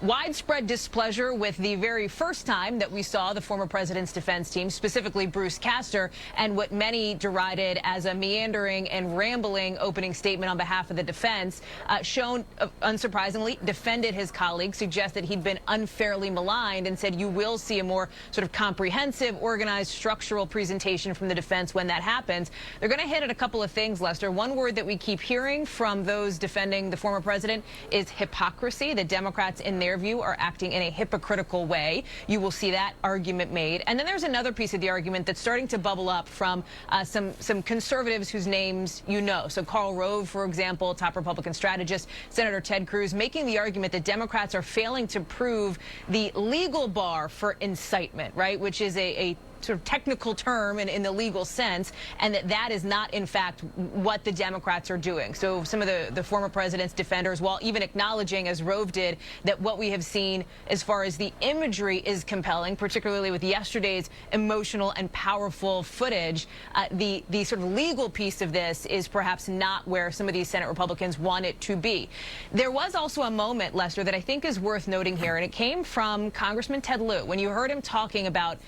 widespread displeasure with the very first time that we saw the former president's defense team, specifically Bruce Castor, and what many derided as a meandering and rambling opening statement on behalf of the defense. Schoen, unsurprisingly, defended his colleague, suggested he'd been unfairly maligned, and said you will see a more sort of comprehensive, organized, structural presentation from the defense when that happens. They're going to hit at a couple of things, Lester. One word that we keep hearing from those defending the former president is hypocrisy. The Democrats, in their view, are acting in a hypocritical way. You will see that argument made. And then there's another piece of the argument that's starting to bubble up from some conservatives whose names you know. So Karl Rove, for example, top Republican strategist, Senator Ted Cruz, making the argument that Democrats are failing to prove the legal bar for incitement, right, which is a sort of technical term in the legal sense, and that is not, in fact, what the Democrats are doing. So some of the former president's defenders, while even acknowledging, as Rove did, that what we have seen as far as the imagery is compelling, particularly with yesterday's emotional and powerful footage, the sort of legal piece of this is perhaps not where some of these Senate Republicans want it to be. There was also a moment, Lester, that I think is worth noting here, and it came from Congressman Ted Lieu, when you heard him talking about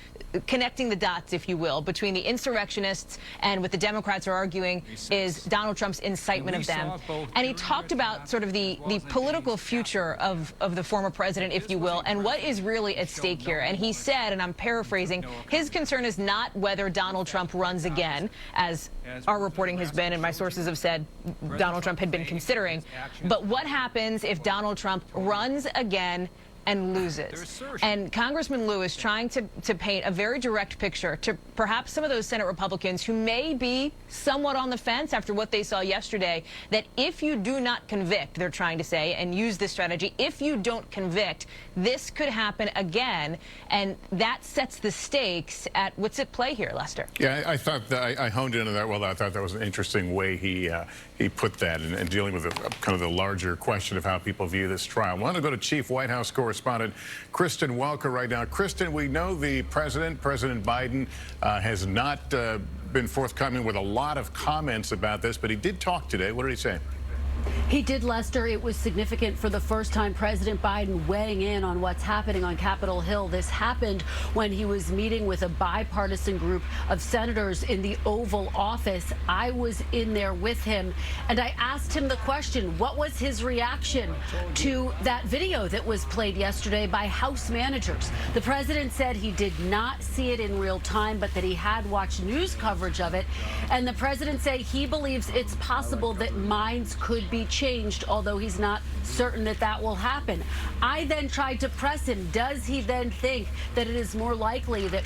connecting the dots, if you will, between the insurrectionists and what the Democrats are arguing is Donald Trump's incitement of them. And he talked about sort of the political future of the former president, if you will, and what is really at stake here. And he said, and I'm paraphrasing, his concern is not whether Donald Trump runs again, as our reporting has been, and my sources have said Donald Trump had been considering, but what happens if Donald Trump runs again and loses. And Congressman Lewis trying to paint a very direct picture to perhaps some of those Senate Republicans who may be somewhat on the fence after what they saw yesterday, that if you do not convict, they're trying to say, and use this strategy, if you don't convict, this could happen again. And that sets the stakes at what's at play here, Lester. Yeah, I thought that I honed into that well. I thought that was an interesting way he put that in dealing with kind of the larger question of how people view this trial. I want to go to Chief White House correspondent Kristen Welker right now. Kristen, we know the President Biden, has not been forthcoming with a lot of comments about this, but he did talk today. What did he say? He did, Lester. It was significant for the first time, President Biden weighing in on what's happening on Capitol Hill. This happened when he was meeting with a bipartisan group of senators in the Oval Office. I was in there with him, and I asked him the question, what was his reaction to that video that was played yesterday by House managers? The president said he did not see it in real time, but that he had watched news coverage of it. And the president said he believes it's possible that minds could be changed, although he's not certain that that will happen. I then tried to press him. Does he then think that it is more likely that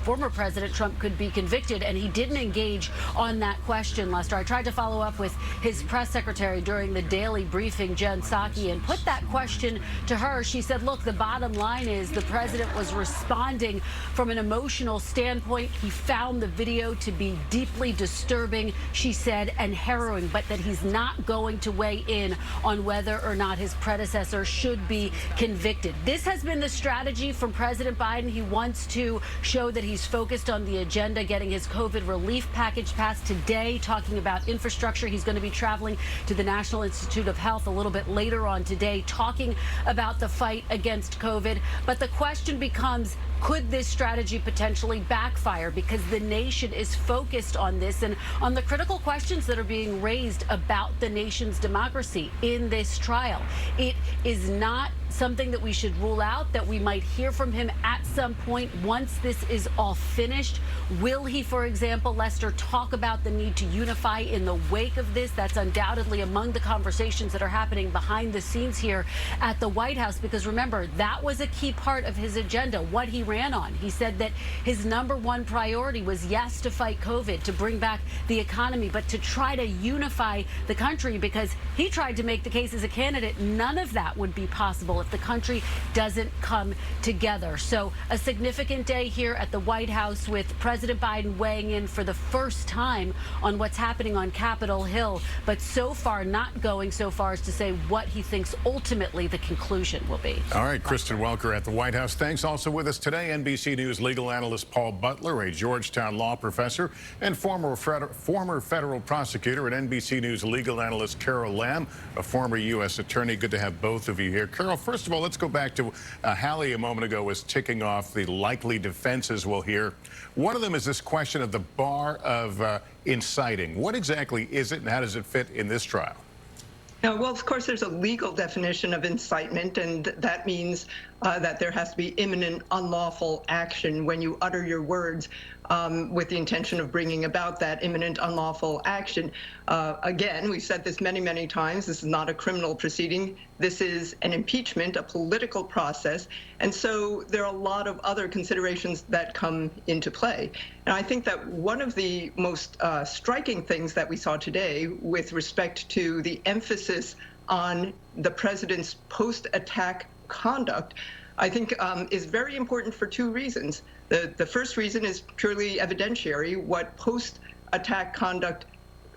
former President Trump could be convicted? And he didn't engage on that question, Lester. I tried to follow up with his press secretary during the daily briefing, Jen Psaki, and put that question to her. She said, look, the bottom line is the president was responding from an emotional standpoint. He found the video to be deeply disturbing, she said, and harrowing, but that he's not going to weigh in on whether or not his predecessor should be convicted. This has been the strategy from President Biden. He wants to show that he's focused on the agenda, getting his COVID relief package passed today, talking about infrastructure. He's going to be traveling to the National Institute of Health a little bit later on today, talking about the fight against COVID. But the question becomes, could this strategy potentially backfire? Because the nation is focused on this and on the critical questions that are being raised about the nation's democracy in this trial. It is not something that we should rule out, that we might hear from him at some point once this is all finished. Will he, for example, Lester, talk about the need to unify in the wake of this? That's undoubtedly among the conversations that are happening behind the scenes here at the White House, because remember, that was a key part of his agenda, what he ran on. He said that his #1 priority was, yes, to fight COVID, to bring back the economy, but to try to unify the country, because he tried to make the case as a candidate none of that would be possible if the country doesn't come together. So a significant day here at the White House with President Biden weighing in for the first time on what's happening on Capitol Hill, but so far not going so far as to say what he thinks ultimately the conclusion will be. All right, Kristen Welker at the White House. Thanks. Also with us today, NBC News legal analyst Paul Butler, a Georgetown law professor and former federal prosecutor, and NBC News legal analyst Carol Lamb, a former U.S. attorney. Good to have both of you here. Carol, first of all, let's go back to Hallie a moment ago was ticking off the likely defenses we'll hear. One of them is this question of the bar of inciting. What exactly is it, and how does it fit in this trial? Well, of course, there's a legal definition of incitement, and that means that there has to be imminent unlawful action when you utter your words with the intention of bringing about that imminent unlawful action. Again, we've said this many, many times, this is not a criminal proceeding. This is an impeachment, a political process. And so there are a lot of other considerations that come into play. And I think that one of the most striking things that we saw today with respect to the emphasis on the president's post-attack conduct, I think is very important for two reasons. The first reason is purely evidentiary. What post-attack conduct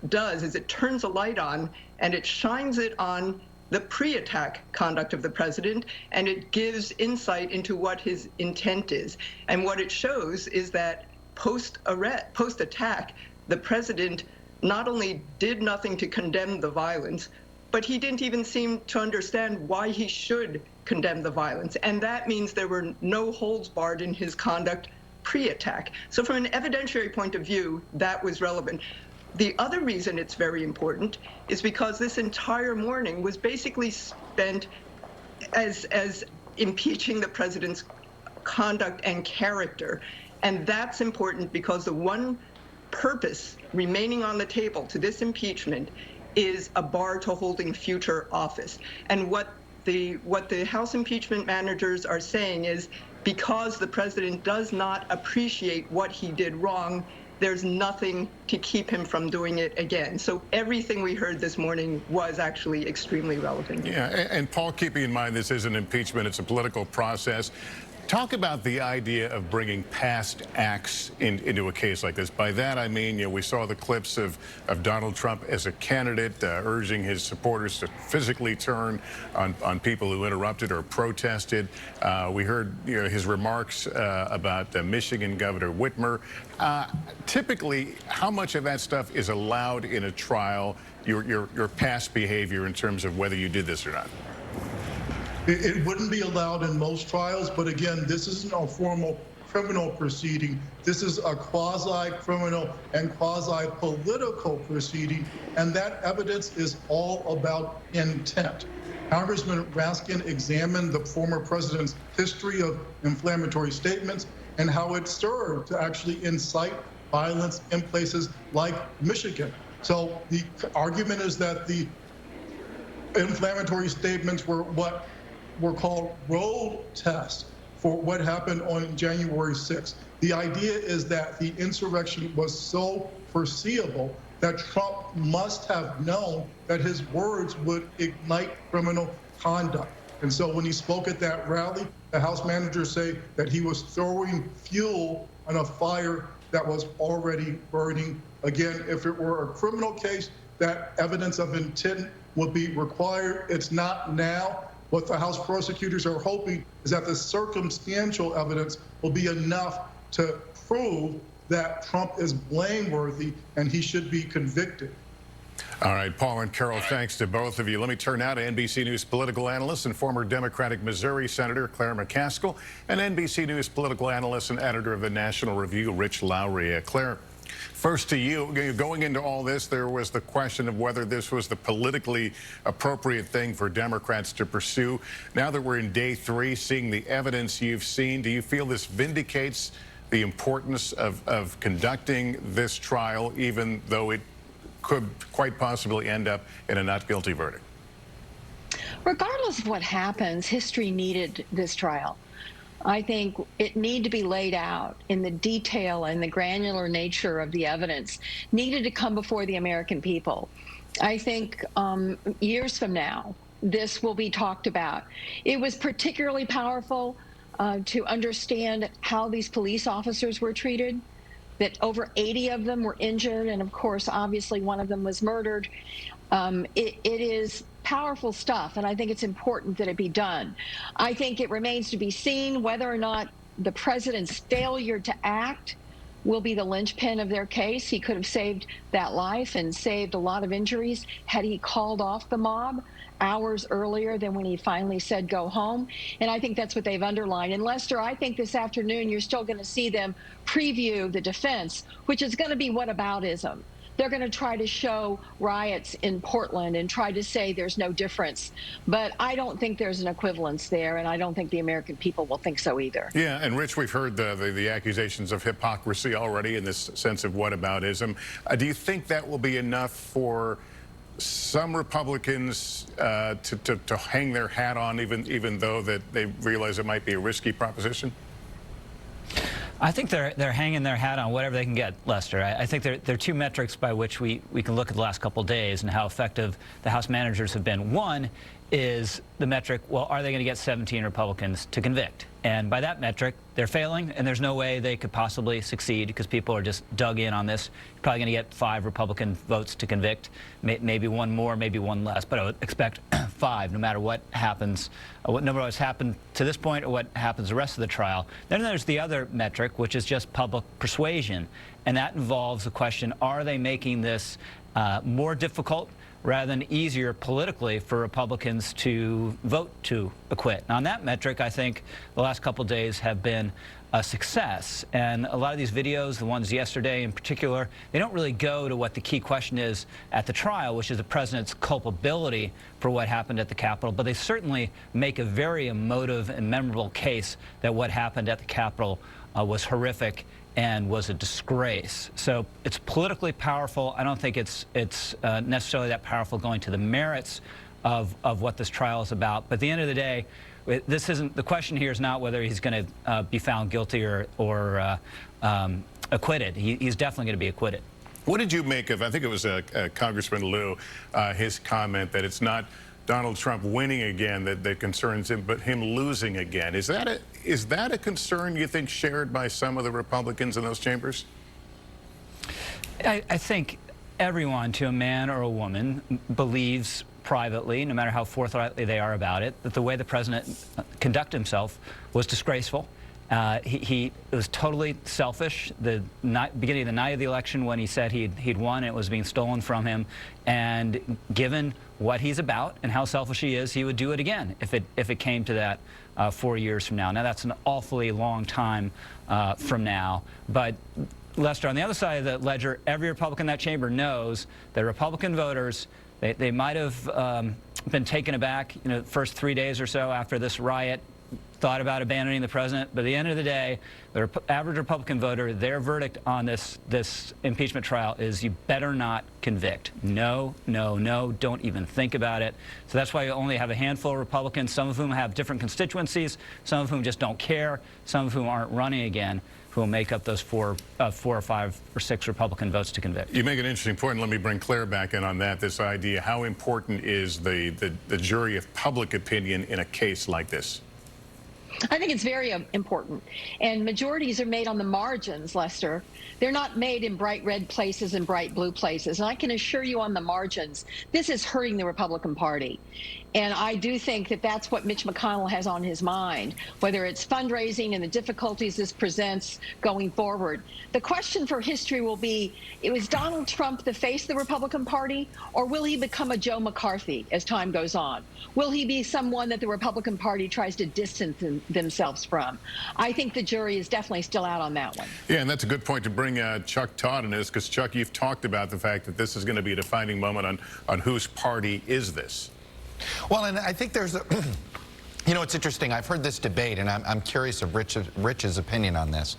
does is it turns a light on and it shines it on the pre-attack conduct of the president, and it gives insight into what his intent is. And what it shows is that post-attack, the president not only did nothing to condemn the violence, but he didn't even seem to understand why he should condemn the violence. And that means there were no holds barred in his conduct pre-attack. So from an evidentiary point of view, that was relevant. The other reason it's very important is because this entire morning was basically spent as impeaching the president's conduct and character. And that's important because the one purpose remaining on the table to this impeachment is a bar to holding future office. And what what the House impeachment managers are saying is, because the president does not appreciate what he did wrong, there's nothing to keep him from doing it again. So everything we heard this morning was actually extremely relevant. Yeah, and Paul, keeping in mind this isn't impeachment, it's a political process. Talk about the idea of bringing past acts into a case like this. By that, I mean, we saw the clips of Donald Trump as a candidate urging his supporters to physically turn on people who interrupted or protested. We heard his remarks about Michigan Governor Whitmer. Typically, how much of that stuff is allowed in a trial, your past behavior in terms of whether you did this or not? It wouldn't be allowed in most trials, but again, this isn't a formal criminal proceeding. This is a quasi-criminal and quasi-political proceeding, and that evidence is all about intent. Congressman Raskin examined the former president's history of inflammatory statements and how it served to actually incite violence in places like Michigan. So the argument is that the inflammatory statements were what were called road tests for what happened on January 6th. The idea is that the insurrection was so foreseeable that Trump must have known that his words would ignite criminal conduct. And so when he spoke at that rally, the House managers say that he was throwing fuel on a fire that was already burning. Again, if it were a criminal case, that evidence of intent would be required. It's not now. What the House prosecutors are hoping is that the circumstantial evidence will be enough to prove that Trump is blameworthy and he should be convicted. All right, Paul and Carol, thanks to both of you. Let me turn now to NBC News political analyst and former Democratic Missouri Senator Claire McCaskill and NBC News political analyst and editor of the National Review, Rich Lowry. Claire, first to you. Going into all this, there was the question of whether this was the politically appropriate thing for Democrats to pursue. Now that we're in day 3, seeing the evidence you've seen, do you feel this vindicates the importance of conducting this trial, even though it could quite possibly end up in a not guilty verdict? Regardless of what happens, history needed this trial. I think it needed to be laid out in the detail and the granular nature of the evidence needed to come before the American people. I think years from now, this will be talked about. It was particularly powerful to understand how these police officers were treated, that over 80 of them were injured, and of course, obviously, one of them was murdered. It is powerful stuff, and I think it's important that it be done. I think it remains to be seen whether or not the president's failure to act will be the linchpin of their case. He could have saved that life and saved a lot of injuries had he called off the mob hours earlier than when he finally said go home. And I think that's what they've underlined. And Lester, I think this afternoon you're still going to see them preview the defense, which is going to be whataboutism. They're going to try to show riots in Portland and try to say there's no difference. But I don't think there's an equivalence there, and I don't think the American people will think so either. Yeah, and Rich, we've heard the accusations of hypocrisy already in this sense of whataboutism. Do you think that will be enough for some Republicans to hang their hat on, even though that they realize it might be a risky proposition? I think they're hanging their hat on whatever they can get, Lester. I think there are two metrics by which we can look at the last couple of days and how effective the House managers have been. One is the metric, well, are they going to get 17 Republicans to convict? And by that metric, they're failing, and there's no way they could possibly succeed because people are just dug in on this. You're probably going to get 5 Republican votes to convict, maybe one more, maybe one less, but I would expect 5, no matter what happens, no matter what's happened to this point or what happens the rest of the trial. Then there's the other metric, which is just public persuasion, and that involves the question, are they making this more difficult rather than easier politically for Republicans to vote to acquit? Now, on that metric, I think the last couple of days have been a success. And a lot of these videos, the ones yesterday in particular, they don't really go to what the key question is at the trial, which is the president's culpability for what happened at the Capitol. But they certainly make a very emotive and memorable case that what happened at the Capitol was horrific and was a disgrace. So it's politically powerful. I don't think it's necessarily that powerful going to the merits of what this trial is about. But at the end of the day, this isn't, the question here is not whether he's going to be found guilty or acquitted. He's definitely going to be acquitted. What did you make of, I think it was Congressman Liu, his comment that it's not Donald Trump winning again that concerns him, but him losing again? Is that a concern you think shared by some of the Republicans in those chambers? I think everyone, to a man or a woman, believes privately, no matter how forthrightly they are about it, that the way the president conducted himself was disgraceful. It was totally selfish. The beginning of the night of the election, when he said he'd won, it was being stolen from him. And given what he's about and how selfish he is, he would do it again if it came to that 4 years from now. Now, that's an awfully long time from now. But Lester, on the other side of the ledger, every Republican in that chamber knows that Republican voters, they might have been taken aback, the first 3 days or so after this riot, thought about abandoning the president. But at the end of the day, the average Republican voter, their verdict on this impeachment trial is you better not convict. No, no, no, don't even think about it. So that's why you only have a handful of Republicans, some of whom have different constituencies, some of whom just don't care, some of whom aren't running again, who will make up those four or five or six Republican votes to convict. You make an interesting point, and let me bring Claire back in on that, this idea. How important is the jury of public opinion in a case like this? I think it's very important. And majorities are made on the margins, Lester. They're not made in bright red places and bright blue places. And I can assure you on the margins, this is hurting the Republican Party. And I do think that that's what Mitch McConnell has on his mind, whether it's fundraising and the difficulties this presents going forward. The question for history will be, is Donald Trump the face of the Republican Party, or will he become a Joe McCarthy as time goes on? Will he be someone that the Republican Party tries to distance themselves from? I think the jury is definitely still out on that one. Yeah, and that's a good point to bring Chuck Todd in this, because Chuck, you've talked about the fact that this is going to be a defining moment on whose party is this. Well, and I think there's a, it's interesting. I've heard this debate, and I'm curious of Rich's opinion on this.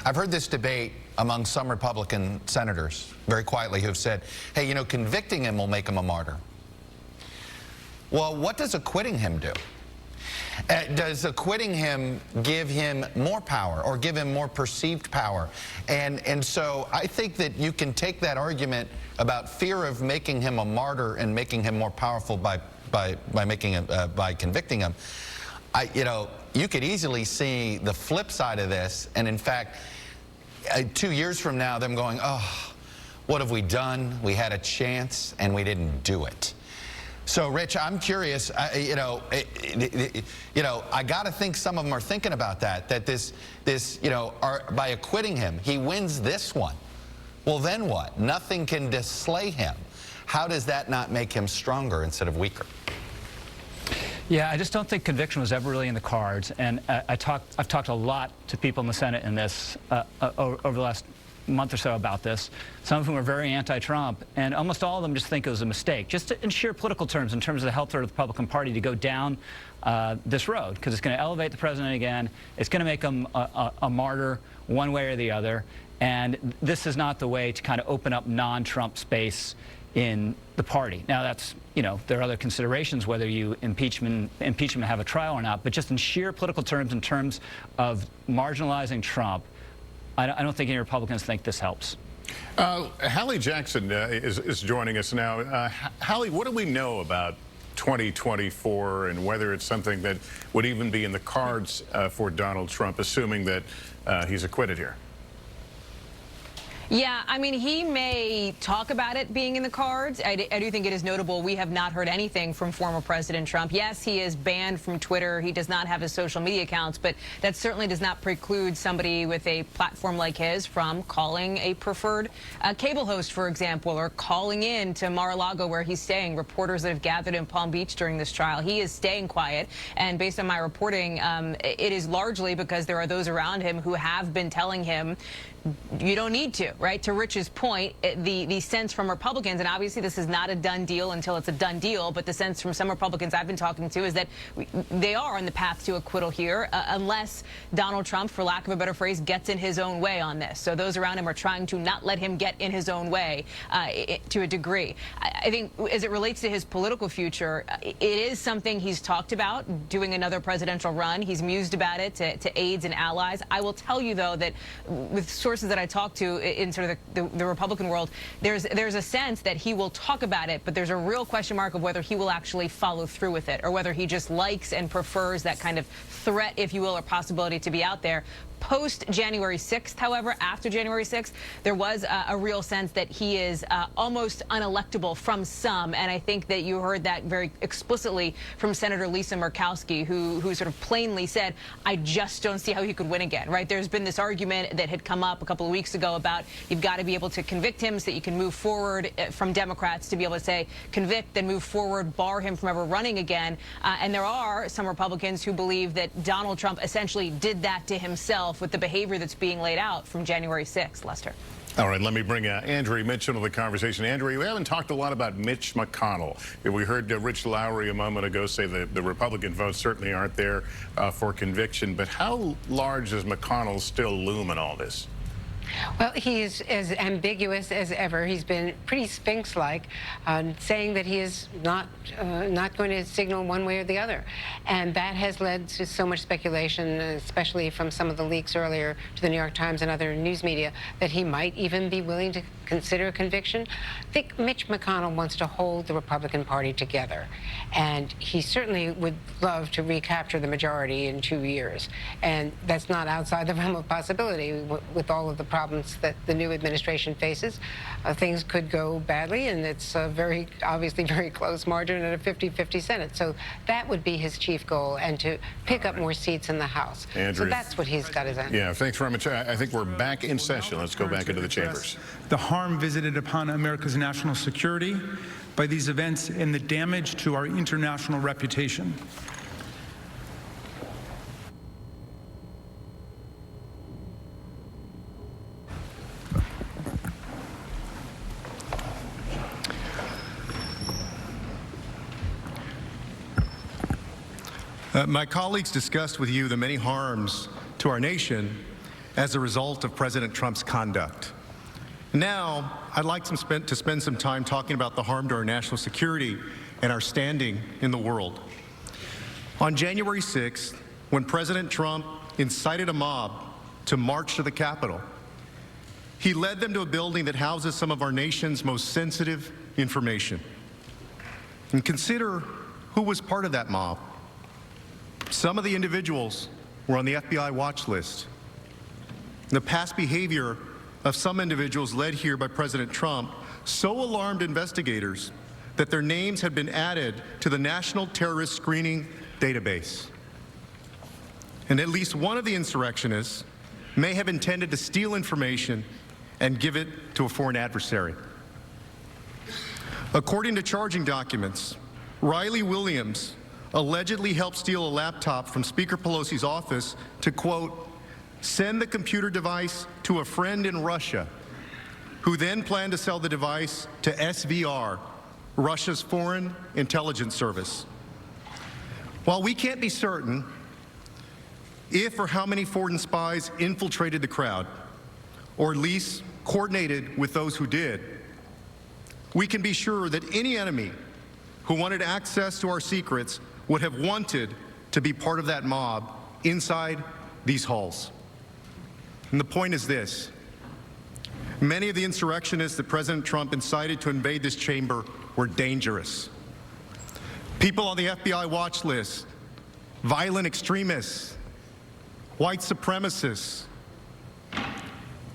I've heard this debate among some Republican senators, very quietly, who've said, hey, convicting him will make him a martyr. Well, what does acquitting him do? Does acquitting him give him more power or give him more perceived power? And so I think that you can take that argument about fear of making him a martyr and making him more powerful by convicting him. You could easily see the flip side of this, and in fact, 2 years from now, them going, oh, what have we done? We had a chance and we didn't do it. So, Rich, I'm curious. I got to think some of them are thinking about that. That by acquitting him, he wins this one. Well, then what? Nothing can disslay him. How does that not make him stronger instead of weaker? Yeah, I just don't think conviction was ever really in the cards. And I've talked a lot to people in the Senate in this over the last month or so about this, some of whom are very anti-Trump, and almost all of them just think it was a mistake, just in sheer political terms, in terms of the health of the Republican Party, to go down this road, because it's going to elevate the president again. It's going to make him a martyr one way or the other, and this is not the way to kind of open up non-Trump space in the party. Now, that's, there are other considerations, whether you impeachment have a trial or not, but just in sheer political terms, in terms of marginalizing Trump, I don't think any Republicans think this helps. Hallie Jackson is joining us now. Hallie, what do we know about 2024 and whether it's something that would even be in the cards for Donald Trump, assuming that he's acquitted here? Yeah, I mean, he may talk about it being in the cards. I do think it is notable we have not heard anything from former President Trump. Yes, he is banned from Twitter. He does not have his social media accounts, but that certainly does not preclude somebody with a platform like his from calling a preferred cable host, for example, or calling in to Mar-a-Lago where he's staying, reporters that have gathered in Palm Beach during this trial. He is staying quiet, and based on my reporting, it is largely because there are those around him who have been telling him, you don't need to. right? To Rich's point, the sense from Republicans, and obviously this is not a done deal until it's a done deal, but the sense from some Republicans I've been talking to is that they are on the path to acquittal here, unless Donald Trump, for lack of a better phrase, gets in his own way on this. So those around him are trying to not let him get in his own way to a degree. I think as it relates to his political future, it is something he's talked about, doing another presidential run. He's mused about it to aides and allies. I will tell you, though, that with sources that I talk to in sort of the Republican world, there's a sense that he will talk about it, but there's a real question mark of whether he will actually follow through with it, or whether he just likes and prefers that kind of threat, if you will, or possibility to be out there. Post January 6th, however, after January 6th, there was a real sense that he is almost unelectable from some, and I think that you heard that very explicitly from Senator Lisa Murkowski, who sort of plainly said, I just don't see how he could win again, right? There's been this argument that had come up a couple of weeks ago about you've got to be able to convict him so that you can move forward, from Democrats to be able to say convict, then move forward, bar him from ever running again. And there are some Republicans who believe that Donald Trump essentially did that to himself with the behavior that's being laid out from January 6th. Lester. All right, let me bring Andrew Mitchell to the conversation. Andrew, we haven't talked a lot about Mitch McConnell. We heard Rich Lowry a moment ago say that the Republican votes certainly aren't there for conviction, but how large does McConnell still loom in all this? Well, he is as ambiguous as ever. He's been pretty Sphinx-like, saying that he is not going to signal one way or the other. And that has led to so much speculation, especially from some of the leaks earlier to the New York Times and other news media, that he might even be willing to consider a conviction. I think Mitch McConnell wants to hold the Republican Party together, and he certainly would love to recapture the majority in 2 years. And that's not outside the realm of possibility with all of the problems that the new administration faces. Things could go badly, and it's obviously very close margin at a 50-50 Senate. So that would be his chief goal, and to pick up more seats in the House. Andrew, so that's what he's got his end. Yeah, thanks very much. I think we're back in session. Let's go back into the chambers. The harm visited upon America's national security by these events and the damage to our international reputation. My colleagues discussed with you the many harms to our nation as a result of President Trump's conduct. Now, I'd like to spend some time talking about the harm to our national security and our standing in the world. On January 6th, when President Trump incited a mob to march to the Capitol, he led them to a building that houses some of our nation's most sensitive information. And consider who was part of that mob. Some of the individuals were on the FBI watch list. The past behavior of some individuals led here by President Trump so alarmed investigators that their names had been added to the National Terrorist Screening Database. And at least one of the insurrectionists may have intended to steal information and give it to a foreign adversary. According to charging documents, Riley Williams allegedly helped steal a laptop from Speaker Pelosi's office to, quote, send the computer device to a friend in Russia, who then planned to sell the device to SVR, Russia's foreign intelligence service. While we can't be certain if or how many foreign spies infiltrated the crowd, or at least coordinated with those who did, we can be sure that any enemy who wanted access to our secrets would have wanted to be part of that mob inside these halls. And the point is this: many of the insurrectionists that President Trump incited to invade this chamber were dangerous. People on the FBI watch list, violent extremists, white supremacists.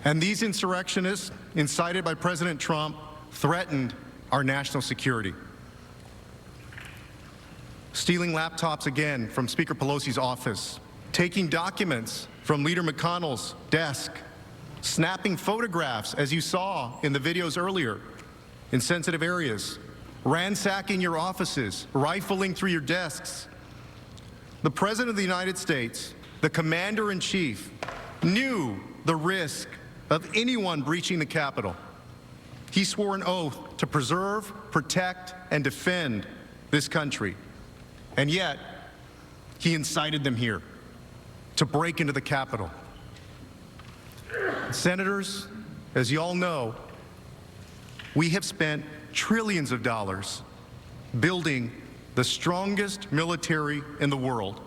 And these insurrectionists, incited by President Trump, threatened our national security. Stealing laptops again from Speaker Pelosi's office, taking documents from Leader McConnell's desk, snapping photographs, as you saw in the videos earlier, in sensitive areas, ransacking your offices, rifling through your desks. The President of the United States, the Commander-in-Chief, knew the risk of anyone breaching the Capitol. He swore an oath to preserve, protect, and defend this country. And yet, he incited them here to break into the Capitol. Senators, as you all know, we have spent trillions of dollars building the strongest military in the world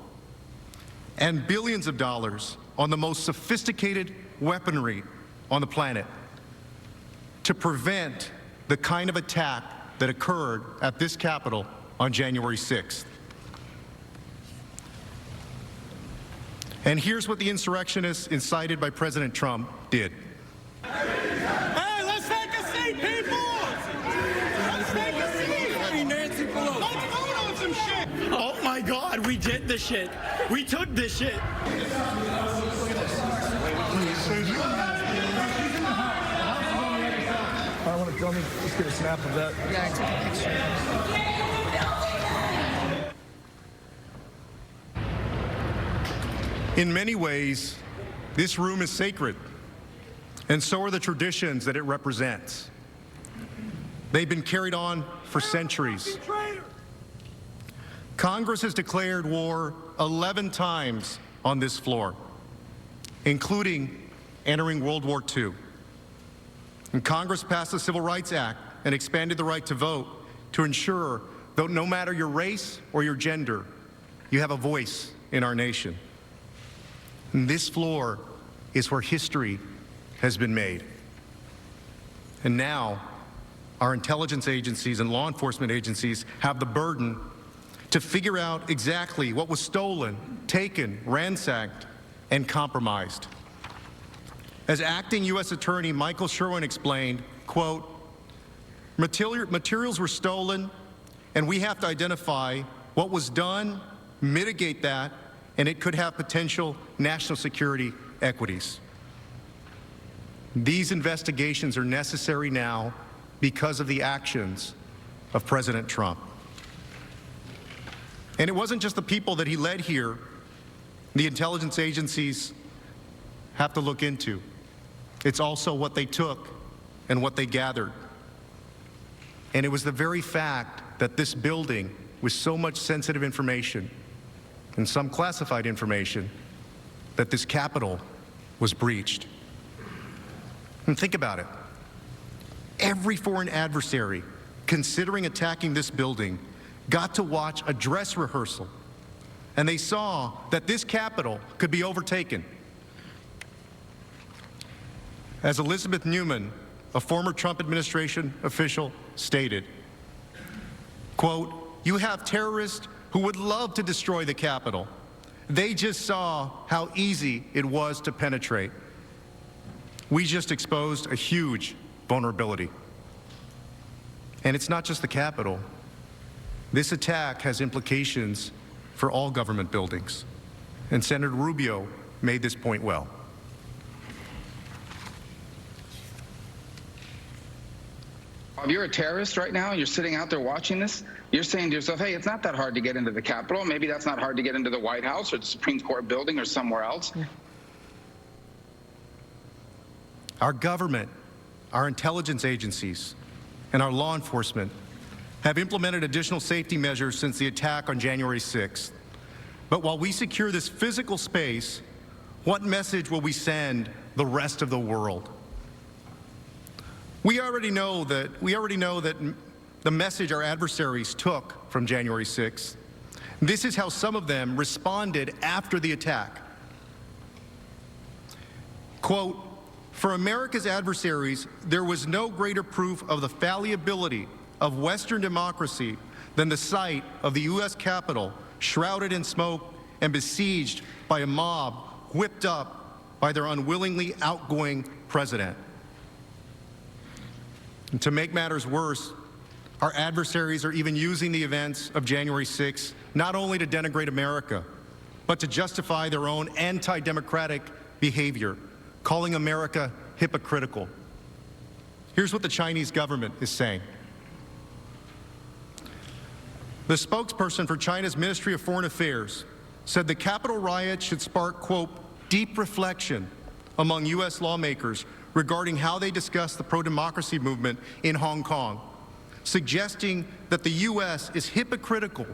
and billions of dollars on the most sophisticated weaponry on the planet to prevent the kind of attack that occurred at this Capitol on January 6th. And here's what the insurrectionists incited by President Trump did. Hey, let's take a seat, people! Let's take a seat! Hey, Nancy Pelosi. Let's vote on some shit! Oh my God, we did this shit. We took this shit. I want to tell me, let's get a snap of that. Yeah, take a picture. In many ways, this room is sacred, and so are the traditions that it represents. They've been carried on for centuries. Congress has declared war 11 times on this floor, including entering World War II. And Congress passed the Civil Rights Act and expanded the right to vote to ensure that no matter your race or your gender, you have a voice in our nation. And this floor is where history has been made. And now, our intelligence agencies and law enforcement agencies have the burden to figure out exactly what was stolen, taken, ransacked, and compromised. As acting U.S. Attorney Michael Sherwin explained, quote, materials were stolen, and we have to identify what was done, mitigate that, and it could have potential national security equities. These investigations are necessary now because of the actions of President Trump. And it wasn't just the people that he led here the intelligence agencies have to look into. It's also what they took and what they gathered. And it was the very fact that this building, with so much sensitive information and some classified information, that this Capitol was breached. And think about it. Every foreign adversary considering attacking this building got to watch a dress rehearsal, and they saw that this Capitol could be overtaken. As Elizabeth Newman, a former Trump administration official, stated, quote, "You have terrorists who would love to destroy the Capitol. They just saw how easy it was to penetrate. We just exposed a huge vulnerability." And it's not just the Capitol. This attack has implications for all government buildings. And Senator Rubio made this point well. If you're a terrorist right now and you're sitting out there watching this, you're saying to yourself, hey, it's not that hard to get into the Capitol. Maybe that's not hard to get into the White House or the Supreme Court building or somewhere else. Yeah. Our government, our intelligence agencies, and our law enforcement have implemented additional safety measures since the attack on January 6th. But while we secure this physical space, what message will we send the rest of the world? We already know that the message our adversaries took from January 6th. This is how some of them responded after the attack. Quote, "For America's adversaries, there was no greater proof of the fallibility of Western democracy than the sight of the U.S. Capitol shrouded in smoke and besieged by a mob whipped up by their unwillingly outgoing president." And to make matters worse, our adversaries are even using the events of January 6th not only to denigrate America, but to justify their own anti-democratic behavior, calling America hypocritical. Here's what the Chinese government is saying. The spokesperson for China's Ministry of Foreign Affairs said the Capitol riot should spark, quote, "deep reflection among U.S. lawmakers regarding how they discuss the pro-democracy movement in Hong Kong, suggesting that the U.S. is hypocritical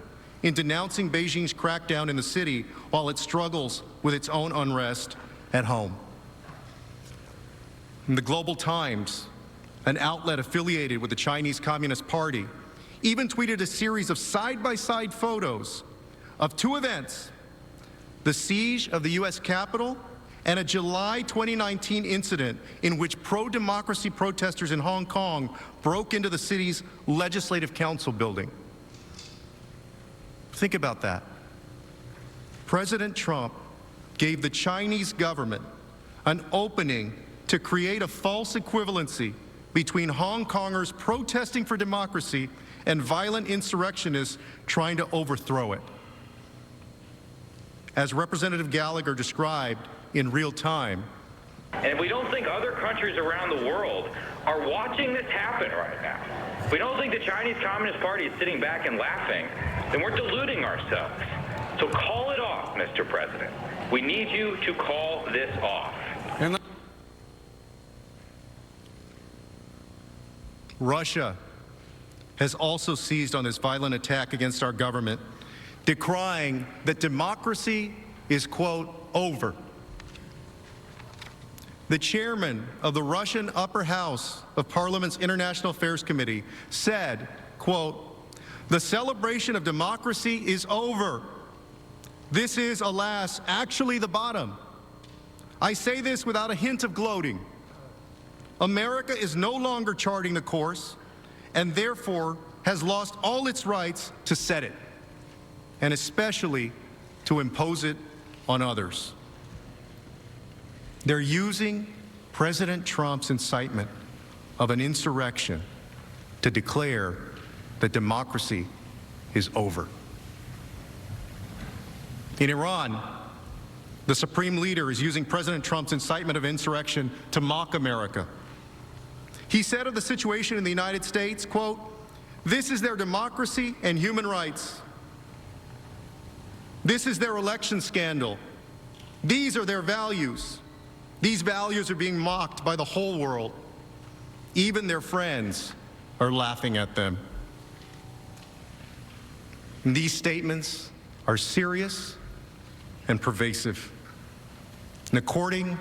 in denouncing Beijing's crackdown in the city while it struggles with its own unrest at home. In the Global Times, an outlet affiliated with the Chinese Communist Party, even tweeted a series of side-by-side photos of two events: the siege of the U.S. Capitol and a July 2019 incident in which pro-democracy protesters in Hong Kong broke into the city's Legislative Council building. Think about that. President Trump gave the Chinese government an opening to create a false equivalency between Hong Kongers protesting for democracy and violent insurrectionists trying to overthrow it. As Representative Gallagher described in real time, and if we don't think other countries around the world are watching this happen right now, if we don't think the Chinese Communist Party is sitting back and laughing, then we're deluding ourselves. So call it off, Mr. President. We need you to call this off. Russia has also seized on this violent attack against our government, decrying that democracy is, quote, over. The chairman of the Russian Upper House of Parliament's International Affairs Committee said, quote, "The celebration of democracy is over. This is, alas, actually the bottom. I say this without a hint of gloating. America is no longer charting the course and therefore has lost all its rights to set it, and especially to impose it on others." They're using President Trump's incitement of an insurrection to declare that democracy is over. In Iran, the supreme leader is using President Trump's incitement of insurrection to mock America. He said of the situation in the United States, quote, "This is their democracy and human rights. This is their election scandal. These are their values. These values are being mocked by the whole world. Even their friends are laughing at them." And these statements are serious and pervasive. And according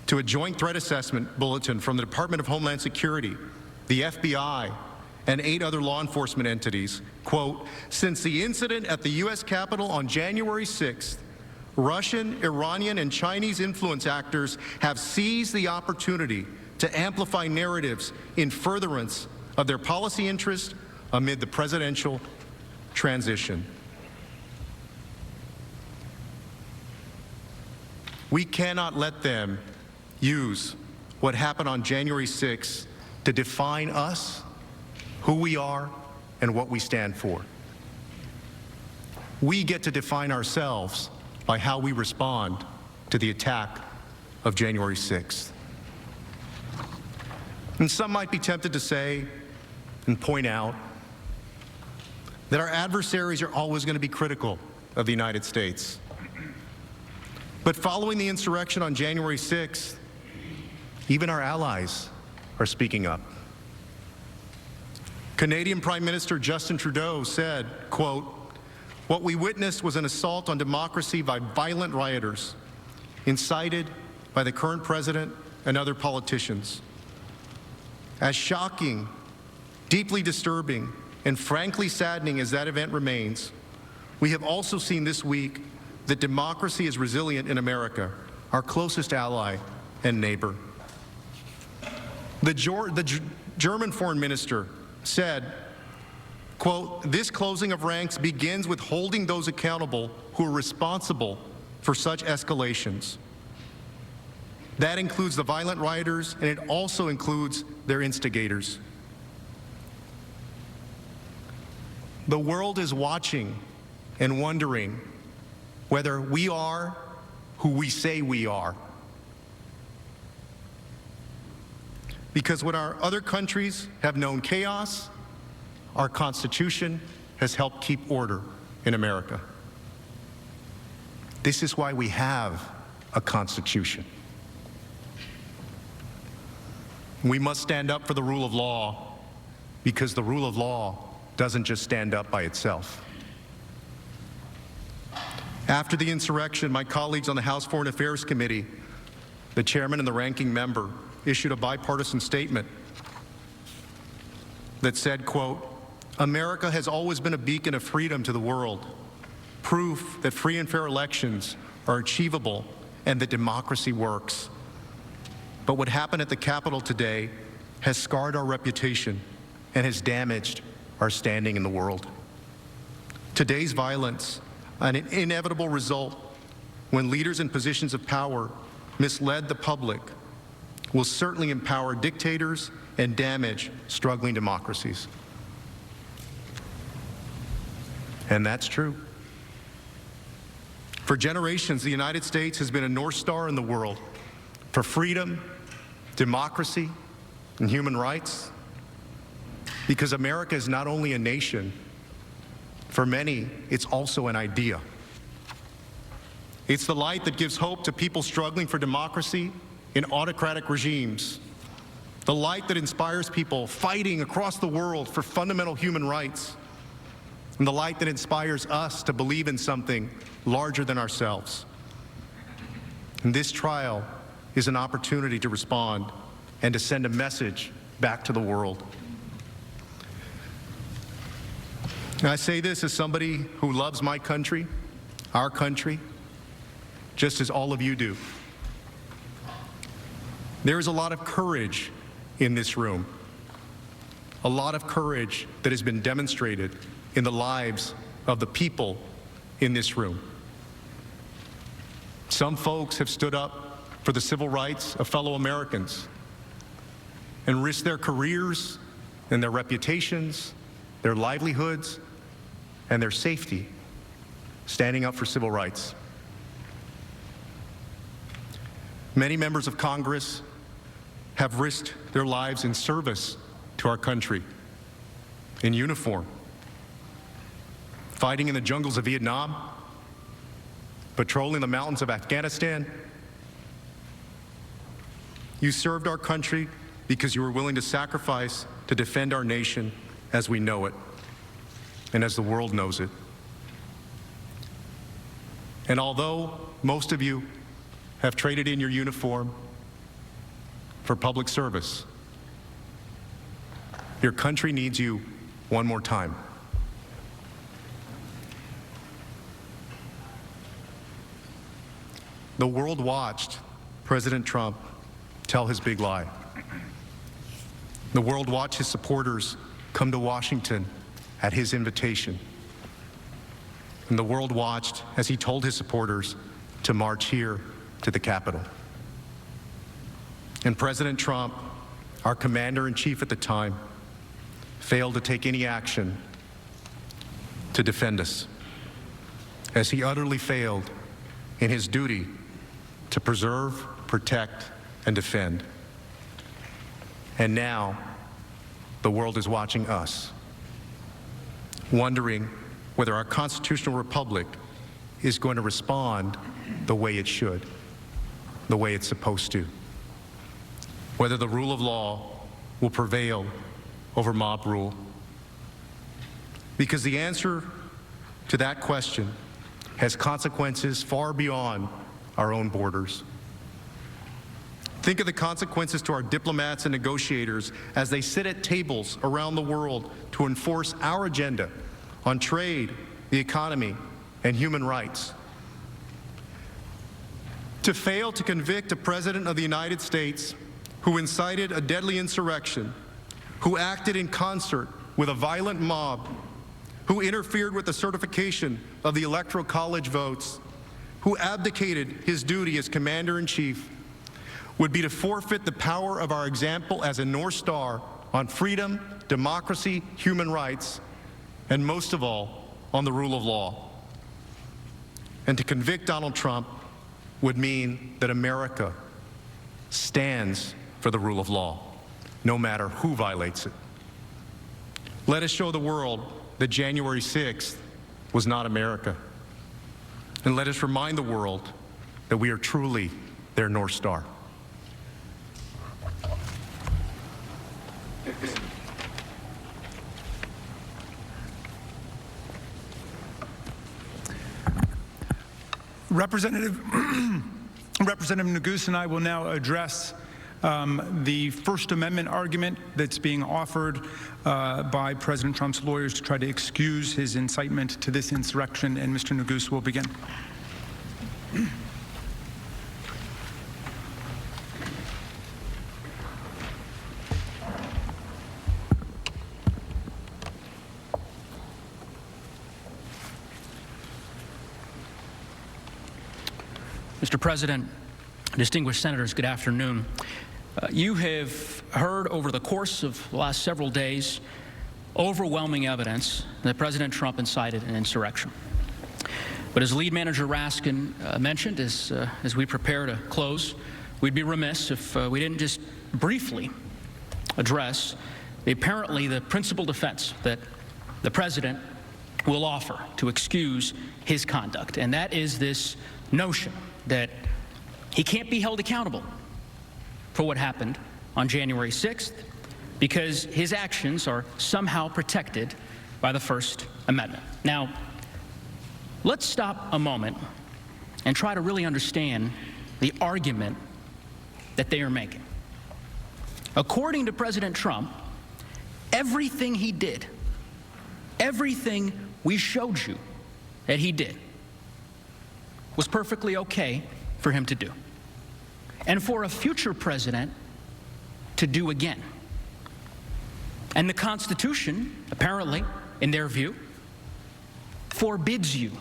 to a joint threat assessment bulletin from the Department of Homeland Security, the FBI, and 8 other law enforcement entities, quote, "Since the incident at the U.S. Capitol on January 6th, Russian, Iranian, and Chinese influence actors have seized the opportunity to amplify narratives in furtherance of their policy interest amid the presidential transition." We cannot let them use what happened on January 6th to define us, who we are, and what we stand for. We get to define ourselves by how we respond to the attack of January 6th. And some might be tempted to say and point out that our adversaries are always going to be critical of the United States. But following the insurrection on January 6th, even our allies are speaking up. Canadian Prime Minister Justin Trudeau said, quote, "What we witnessed was an assault on democracy by violent rioters, incited by the current president and other politicians. As shocking, deeply disturbing, and frankly saddening as that event remains, we have also seen this week that democracy is resilient in America, our closest ally and neighbor." The German foreign minister said, quote, "This closing of ranks begins with holding those accountable who are responsible for such escalations. That includes the violent rioters, and it also includes their instigators." The world is watching and wondering whether we are who we say we are. Because when our other countries have known chaos, our Constitution has helped keep order in America. This is why we have a Constitution. We must stand up for the rule of law, because the rule of law doesn't just stand up by itself. After the insurrection, my colleagues on the House Foreign Affairs Committee, the chairman and the ranking member, issued a bipartisan statement that said, quote, "America has always been a beacon of freedom to the world, proof that free and fair elections are achievable and that democracy works. But what happened at the Capitol today has scarred our reputation and has damaged our standing in the world. Today's violence, an inevitable result when leaders in positions of power misled the public, will certainly empower dictators and damage struggling democracies." And that's true. For generations, the United States has been a North Star in the world for freedom, democracy, and human rights, because America is not only a nation, for many, it's also an idea. It's the light that gives hope to people struggling for democracy in autocratic regimes, the light that inspires people fighting across the world for fundamental human rights, and the light that inspires us to believe in something larger than ourselves. And this trial is an opportunity to respond and to send a message back to the world. And I say this as somebody who loves my country, our country, just as all of you do. There is a lot of courage in this room, a lot of courage that has been demonstrated in the lives of the people in this room. Some folks have stood up for the civil rights of fellow Americans and risked their careers and their reputations, their livelihoods, and their safety, standing up for civil rights. Many members of Congress have risked their lives in service to our country, in uniform, fighting in the jungles of Vietnam, patrolling the mountains of Afghanistan. You served our country because you were willing to sacrifice to defend our nation as we know it and as the world knows it. And although most of you have traded in your uniform for public service, your country needs you one more time. The world watched President Trump tell his big lie. The world watched his supporters come to Washington at his invitation. And the world watched as he told his supporters to march here to the Capitol. And President Trump, our commander-in-chief at the time, failed to take any action to defend us, as he utterly failed in his duty to preserve, protect, and defend. And now, the world is watching us, wondering whether our constitutional republic is going to respond the way it should, the way it's supposed to, whether the rule of law will prevail over mob rule. Because the answer to that question has consequences far beyond our own borders. Think of the consequences to our diplomats and negotiators as they sit at tables around the world to enforce our agenda on trade, the economy, and human rights. To fail to convict a president of the United States who incited a deadly insurrection, who acted in concert with a violent mob, who interfered with the certification of the Electoral College votes, who abdicated his duty as commander-in-chief, would be to forfeit the power of our example as a North Star on freedom, democracy, human rights, and most of all, on the rule of law. And to convict Donald Trump would mean that America stands for the rule of law, no matter who violates it. Let us show the world that January 6th was not America. And let us remind the world that we are truly their North Star. Representative Neguse and I will now address the First Amendment argument that's being offered by President Trump's lawyers to try to excuse his incitement to this insurrection, and Mr. Neguse will begin. Mr. President, distinguished senators, good afternoon. You have heard over the course of the last several days overwhelming evidence that President Trump incited an insurrection. But as Lead Manager Raskin mentioned, as we prepare to close, we'd be remiss if we didn't just briefly address apparently the principal defense that the President will offer to excuse his conduct, and that is this notion that he can't be held accountable for what happened on January 6th because his actions are somehow protected by the First Amendment. Now, let's stop a moment and try to really understand the argument that they are making. According to President Trump, everything he did, everything we showed you that he did, was perfectly okay for him to do, and for a future president to do again. And the Constitution, apparently, in their view, forbids you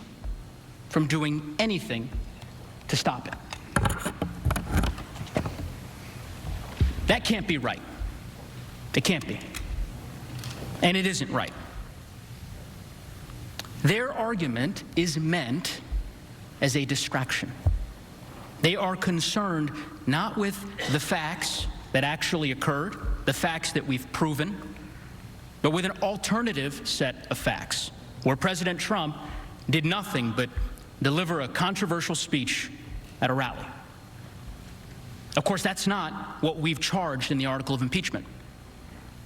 from doing anything to stop it. That can't be right. It can't be. And it isn't right. Their argument is meant as a distraction. They are concerned not with the facts that actually occurred, the facts that we've proven, but with an alternative set of facts, where President Trump did nothing but deliver a controversial speech at a rally. Of course, that's not what we've charged in the article of impeachment,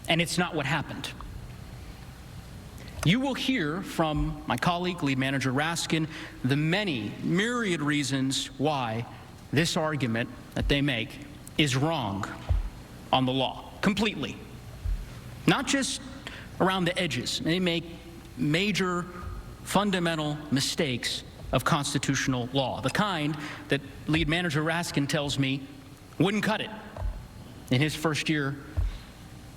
and it's not what happened. You will hear from my colleague, Lead Manager Raskin, the many myriad reasons why this argument that they make is wrong on the law, completely. Not just around the edges. They make major, fundamental mistakes of constitutional law, the kind that Lead Manager Raskin tells me wouldn't cut it in his first year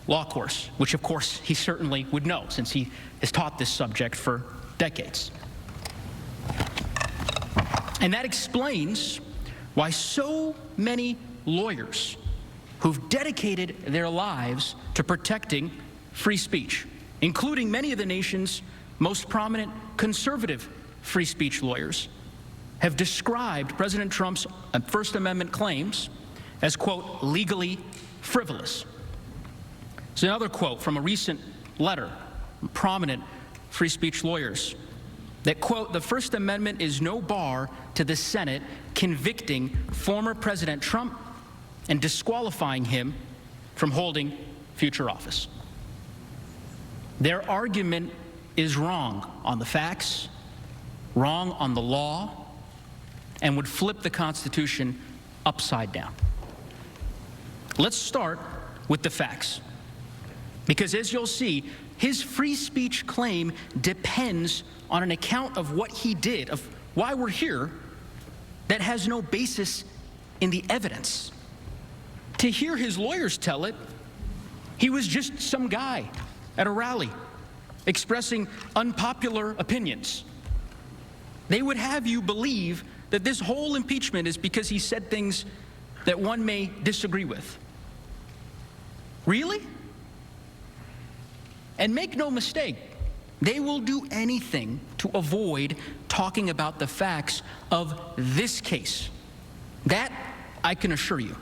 law course, which of course he certainly would know since he has taught this subject for decades. And that explains why so many lawyers who've dedicated their lives to protecting free speech, including many of the nation's most prominent conservative free speech lawyers, have described President Trump's First Amendment claims as, quote, legally frivolous. It's another quote from a recent letter from prominent free speech lawyers that, quote, the First Amendment is no bar to the Senate convicting former President Trump and disqualifying him from holding future office. Their argument is wrong on the facts, wrong on the law, and would flip the Constitution upside down. Let's start with the facts. Because as you'll see, his free speech claim depends on an account of what he did, of why we're here, that has no basis in the evidence. To hear his lawyers tell it, he was just some guy at a rally expressing unpopular opinions. They would have you believe that this whole impeachment is because he said things that one may disagree with. Really? And make no mistake, they will do anything to avoid talking about the facts of this case. That I can assure you.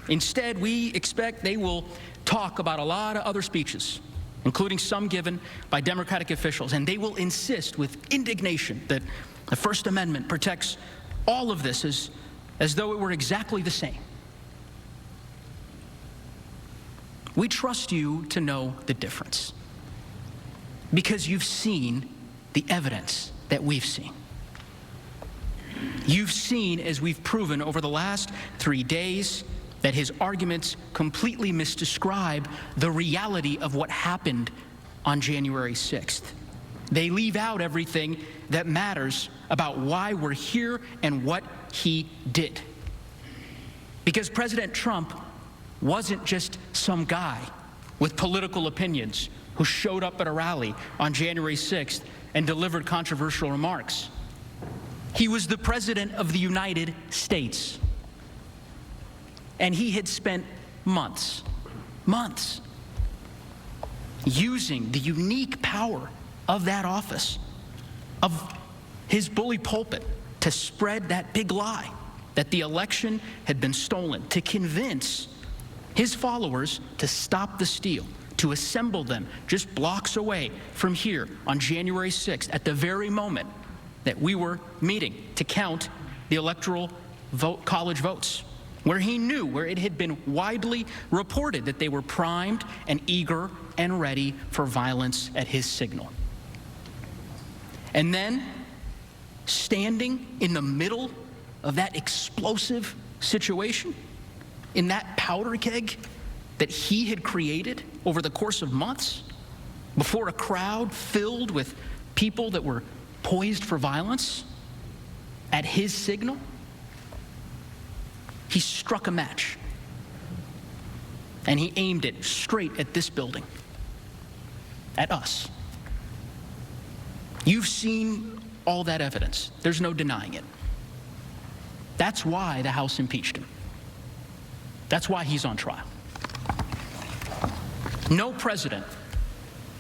Instead, we expect they will talk about a lot of other speeches, including some given by Democratic officials, and they will insist with indignation that the First Amendment protects all of this as though it were exactly the same. We trust you to know the difference because you've seen the evidence that we've seen. You've seen, as we've proven over the last 3 days, that his arguments completely misdescribe the reality of what happened on January 6th. They leave out everything that matters about why we're here and what he did. Because President Trump wasn't just some guy with political opinions who showed up at a rally on January 6th and delivered controversial remarks. He was the President of the United States. And he had spent months using the unique power of that office, of his bully pulpit, to spread that big lie that the election had been stolen, to convince his followers to stop the steal, to assemble them just blocks away from here on January 6th, at the very moment that we were meeting to count the electoral college votes, where he knew, where it had been widely reported that they were primed and eager and ready for violence at his signal. And then, standing in the middle of that explosive situation, in that powder keg that he had created over the course of months, before a crowd filled with people that were poised for violence, at his signal, he struck a match. And he aimed it straight at this building, at us. You've seen all that evidence. There's no denying it. That's why the House impeached him. That's why he's on trial. No president,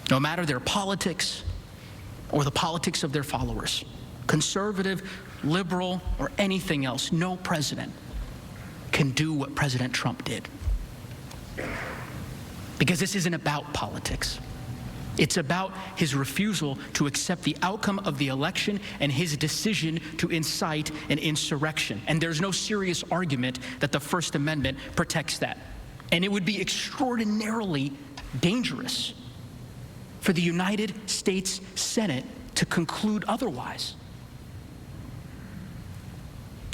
no matter their politics or the politics of their followers, conservative, liberal, or anything else, no president can do what President Trump did. Because this isn't about politics. It's about his refusal to accept the outcome of the election and his decision to incite an insurrection. And there's no serious argument that the First Amendment protects that. And it would be extraordinarily dangerous for the United States Senate to conclude otherwise.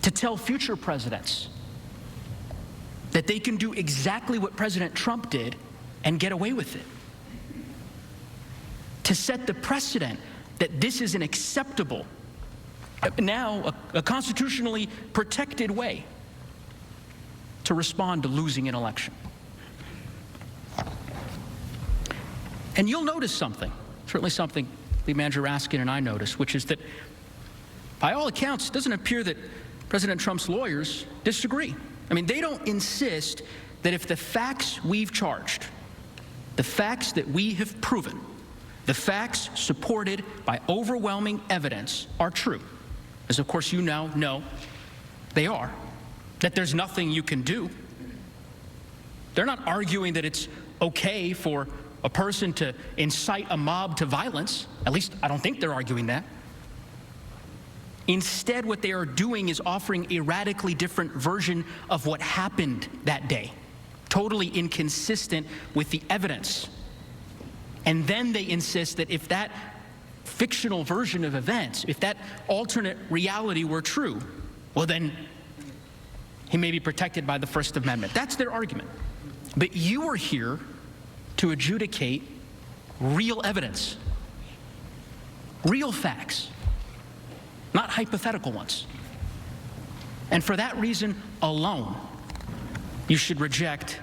To tell future presidents that they can do exactly what President Trump did and get away with it. To set the precedent that this is an acceptable, now a constitutionally protected way to respond to losing an election. And you'll notice something, certainly something Lead Manager Raskin and I noticed, which is that by all accounts, it doesn't appear that President Trump's lawyers disagree. I mean, they don't insist that if the facts we've charged, the facts that we have proven, the facts supported by overwhelming evidence are true, as of course you now know they are, that there's nothing you can do. They're not arguing that it's okay for a person to incite a mob to violence. At least I don't think they're arguing that. Instead, what they are doing is offering a radically different version of what happened that day, totally inconsistent with the evidence. And then they insist that if that fictional version of events, if that alternate reality were true, well then he may be protected by the First Amendment. That's their argument. But you are here to adjudicate real evidence, real facts, not hypothetical ones. And for that reason alone, you should reject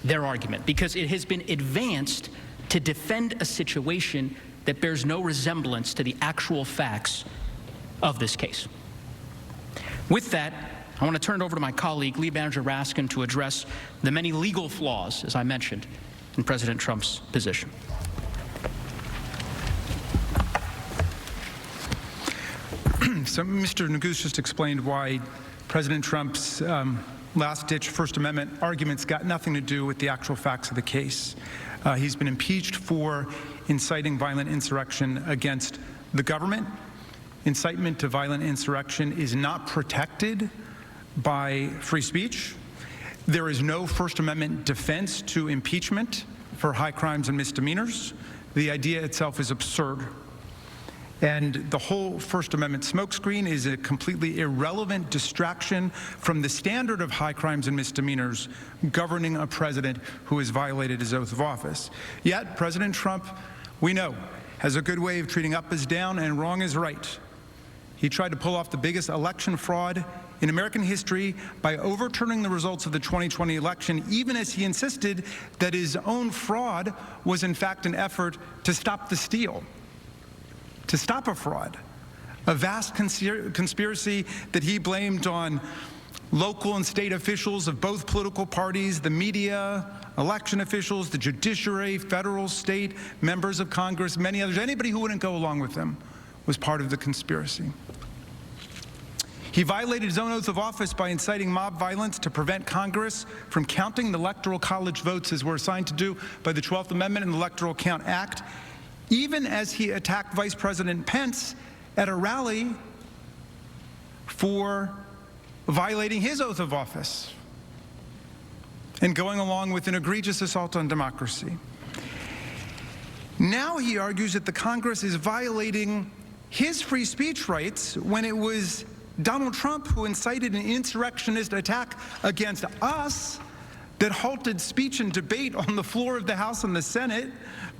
their argument, because it has been advanced to defend a situation that bears no resemblance to the actual facts of this case. With that, I want to turn it over to my colleague, Lead Manager Raskin, to address the many legal flaws, as I mentioned, in President Trump's position. So Mr. Neguse just explained why President Trump's last-ditch First Amendment arguments got nothing to do with the actual facts of the case. He's been impeached for inciting violent insurrection against the government. Incitement to violent insurrection is not protected by free speech. There is no First Amendment defense to impeachment for high crimes and misdemeanors. The idea itself is absurd. And the whole First Amendment smokescreen is a completely irrelevant distraction from the standard of high crimes and misdemeanors governing a president who has violated his oath of office. Yet, President Trump, we know, has a good way of treating up as down and wrong as right. He tried to pull off the biggest election fraud in American history by overturning the results of the 2020 election, even as he insisted that his own fraud was in fact an effort to stop the steal, to stop a fraud, a vast conspiracy that he blamed on local and state officials of both political parties, the media, election officials, the judiciary, federal, state, members of Congress, many others. Anybody who wouldn't go along with them was part of the conspiracy. He violated his own oath of office by inciting mob violence to prevent Congress from counting the Electoral College votes as we're assigned to do by the 12th Amendment and the Electoral Count Act, even as he attacked Vice President Pence at a rally for violating his oath of office and going along with an egregious assault on democracy. Now he argues that the Congress is violating his free speech rights when it was Donald Trump who incited an insurrectionist attack against us that halted speech and debate on the floor of the House and the Senate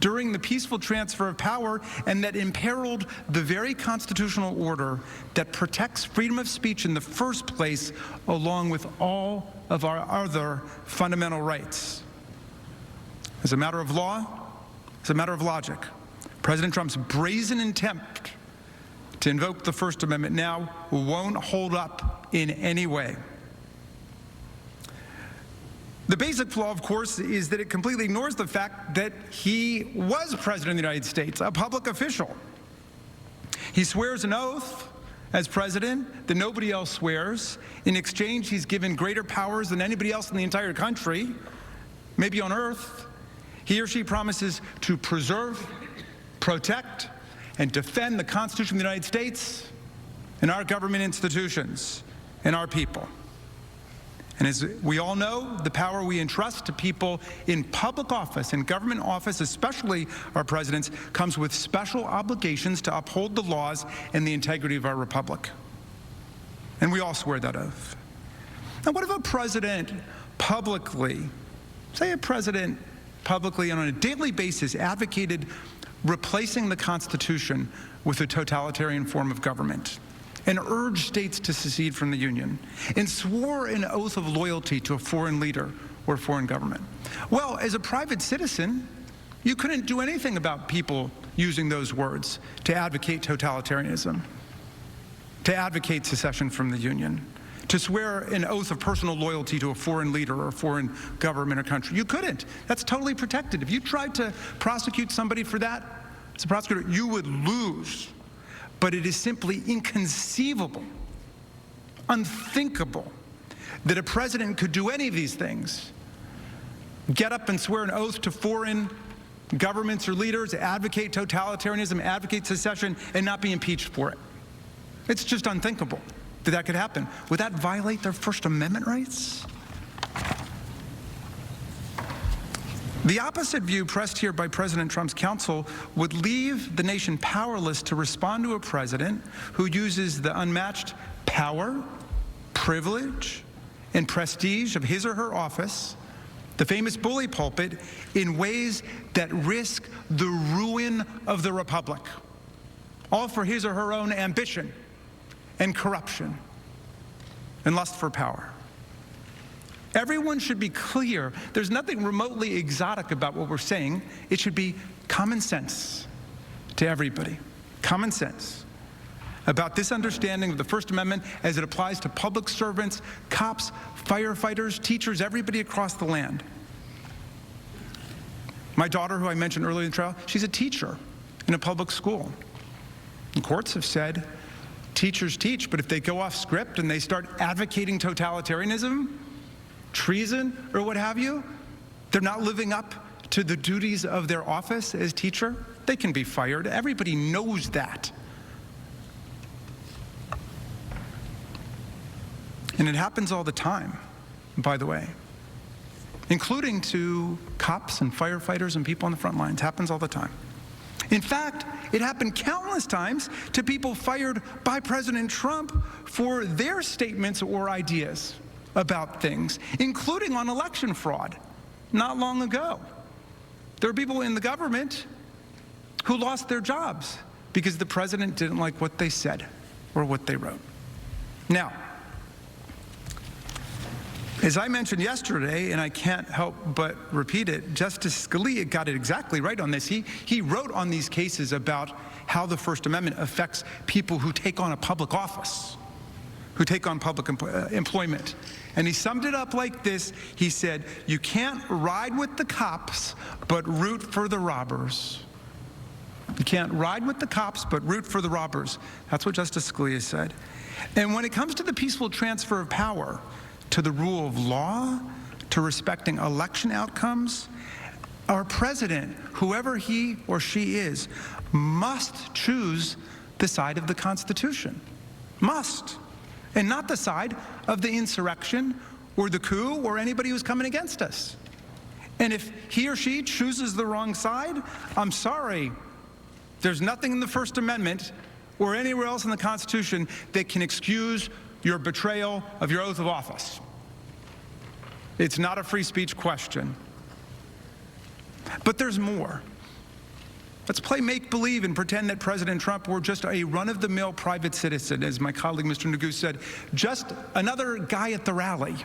during the peaceful transfer of power, and that imperiled the very constitutional order that protects freedom of speech in the first place, along with all of our other fundamental rights. As a matter of law, as a matter of logic, President Trump's brazen attempt to invoke the First Amendment now won't hold up in any way. The basic flaw, of course, is that it completely ignores the fact that he was president of the United States, a public official. He swears an oath as president that nobody else swears. In exchange, he's given greater powers than anybody else in the entire country, maybe on earth. He or she promises to preserve, protect, and defend the Constitution of the United States and our government institutions and our people. And as we all know, the power we entrust to people in public office, in government office, especially our presidents, comes with special obligations to uphold the laws and the integrity of our republic. And we all swear that oath. Now, what if a president publicly, say a president publicly and on a daily basis advocated replacing the Constitution with a totalitarian form of government, and urged states to secede from the Union, and swore an oath of loyalty to a foreign leader or foreign government? Well, as a private citizen, you couldn't do anything about people using those words to advocate totalitarianism, to advocate secession from the Union, to swear an oath of personal loyalty to a foreign leader or a foreign government or country. You couldn't. That's totally protected. If you tried to prosecute somebody for that, as a prosecutor, you would lose. But it is simply inconceivable, unthinkable, that a president could do any of these things. Get up and swear an oath to foreign governments or leaders, advocate totalitarianism, advocate secession, and not be impeached for it. It's just unthinkable that that could happen. Would that violate their First Amendment rights? The opposite view pressed here by President Trump's counsel would leave the nation powerless to respond to a president who uses the unmatched power, privilege, and prestige of his or her office, the famous bully pulpit, in ways that risk the ruin of the republic, all for his or her own ambition and corruption and lust for power. Everyone should be clear. There's nothing remotely exotic about what we're saying. It should be common sense to everybody. Common sense about this understanding of the First Amendment as it applies to public servants, cops, firefighters, teachers, everybody across the land. My daughter, who I mentioned earlier in the trial, she's a teacher in a public school. And courts have said teachers teach, but if they go off script and they start advocating totalitarianism, treason, or what have you, they're not living up to the duties of their office as teacher, they can be fired. Everybody knows that. And it happens all the time, by the way. including to cops and firefighters and people on the front lines. Happens all the time. In fact, it happened countless times to people fired by President Trump for their statements or ideas about things, including on election fraud not long ago. There are people in the government who lost their jobs because the president didn't like what they said or what they wrote. Now, as I mentioned yesterday, and I can't help but repeat it, Justice Scalia got it exactly right on this. He wrote on these cases about how the First Amendment affects people who take on a public office, who take on public employment. And he summed it up like this. He said, you can't ride with the cops, but root for the robbers. You can't ride with the cops, but root for the robbers. That's what Justice Scalia said. And when it comes to the peaceful transfer of power, to the rule of law, to respecting election outcomes, our president, whoever he or she is, must choose the side of the Constitution. Must. And not the side of the insurrection or the coup or anybody who's coming against us. And if he or she chooses the wrong side, I'm sorry. There's nothing in the First Amendment or anywhere else in the Constitution that can excuse your betrayal of your oath of office. It's not a free speech question. But there's more. Let's play make-believe and pretend that President Trump were just a run-of-the-mill private citizen, as my colleague Mr. Nagu said, just another guy at the rally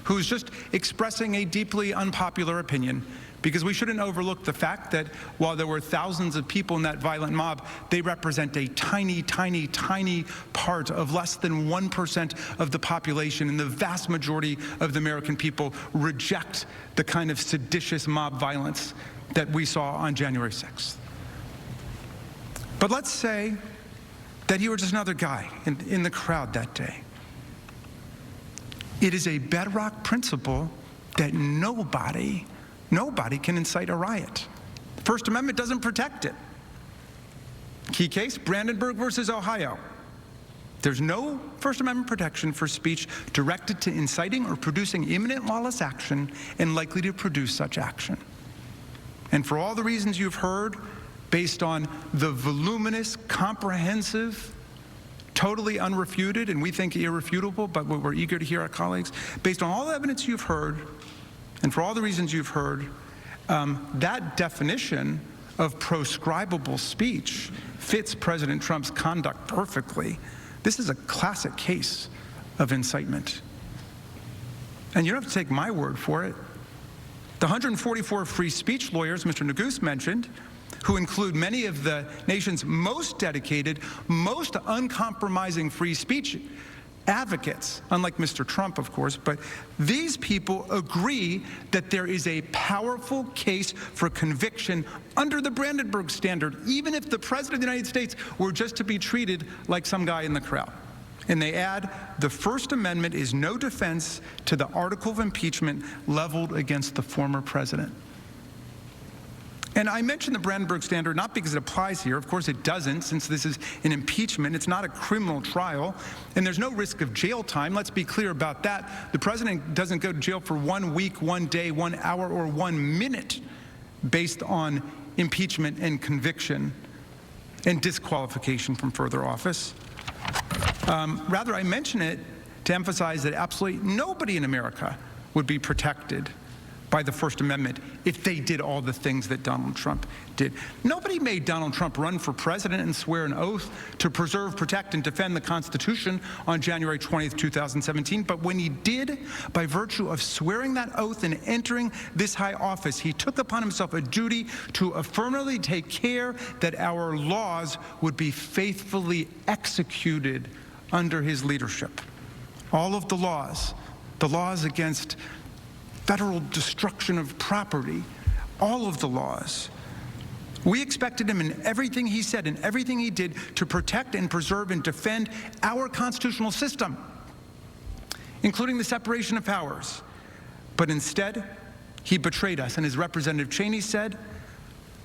who's just expressing a deeply unpopular opinion. Because we shouldn't overlook the fact that while there were thousands of people in that violent mob, they represent a tiny, tiny, tiny part of less than 1% of the population, and the vast majority of the American people reject the kind of seditious mob violence that we saw on January 6th. But let's say that he were just another guy in the crowd that day. It is a bedrock principle that nobody can incite a riot. The First Amendment doesn't protect it. Key case, Brandenburg versus Ohio. There's no First Amendment protection for speech directed to inciting or producing imminent lawless action and likely to produce such action. And for all the reasons you've heard, based on the voluminous, comprehensive, totally unrefuted, and we think irrefutable, but we're eager to hear our colleagues, based on all the evidence you've heard, and for all the reasons you've heard, that definition of proscribable speech fits President Trump's conduct perfectly. This is a classic case of incitement. And you don't have to take my word for it. The 144 free speech lawyers Mr. Nagu mentioned, who include many of the nation's most dedicated, most uncompromising free speech advocates, unlike Mr. Trump, of course, but these people agree that there is a powerful case for conviction under the Brandenburg standard, even if the President of the United States were just to be treated like some guy in the crowd. And they add, the First Amendment is no defense to the article of impeachment leveled against the former president. And I mention the Brandenburg standard not because it applies here. Of course it doesn't, since this is an impeachment. It's not a criminal trial, and there's no risk of jail time. Let's be clear about that. The president doesn't go to jail for 1 week, 1 day, 1 hour, or 1 minute based on impeachment and conviction and disqualification from further office. Rather, I mention it to emphasize that absolutely nobody in America would be protected by the First Amendment if they did all the things that Donald Trump did. Nobody made Donald Trump run for president and swear an oath to preserve, protect, and defend the Constitution on January 20th, 2017. But when he did, by virtue of swearing that oath and entering this high office, he took upon himself a duty to affirmatively take care that our laws would be faithfully executed under his leadership. All of the laws against federal destruction of property, all of the laws. We expected him in everything he said and everything he did to protect and preserve and defend our constitutional system, including the separation of powers. But instead, he betrayed us, and as Representative Cheney said,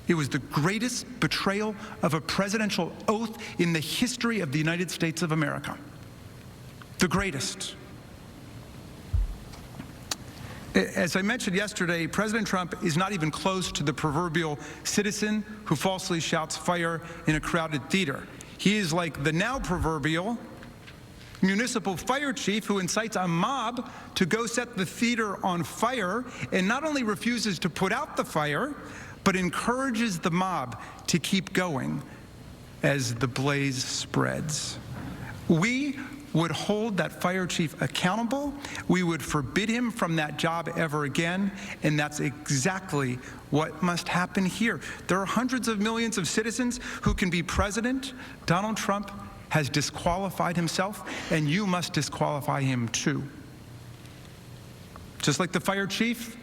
it was the greatest betrayal of a presidential oath in the history of the United States of America. The greatest. As I mentioned yesterday, President Trump is not even close to the proverbial citizen who falsely shouts fire in a crowded theater. He is like the now proverbial municipal fire chief who incites a mob to go set the theater on fire and not only refuses to put out the fire, but encourages the mob to keep going as the blaze spreads. We would hold that fire chief accountable. We would forbid him from that job ever again, and that's exactly what must happen here. There are hundreds of millions of citizens who can be president. Donald Trump has disqualified himself, and you must disqualify him too. Just like the fire chief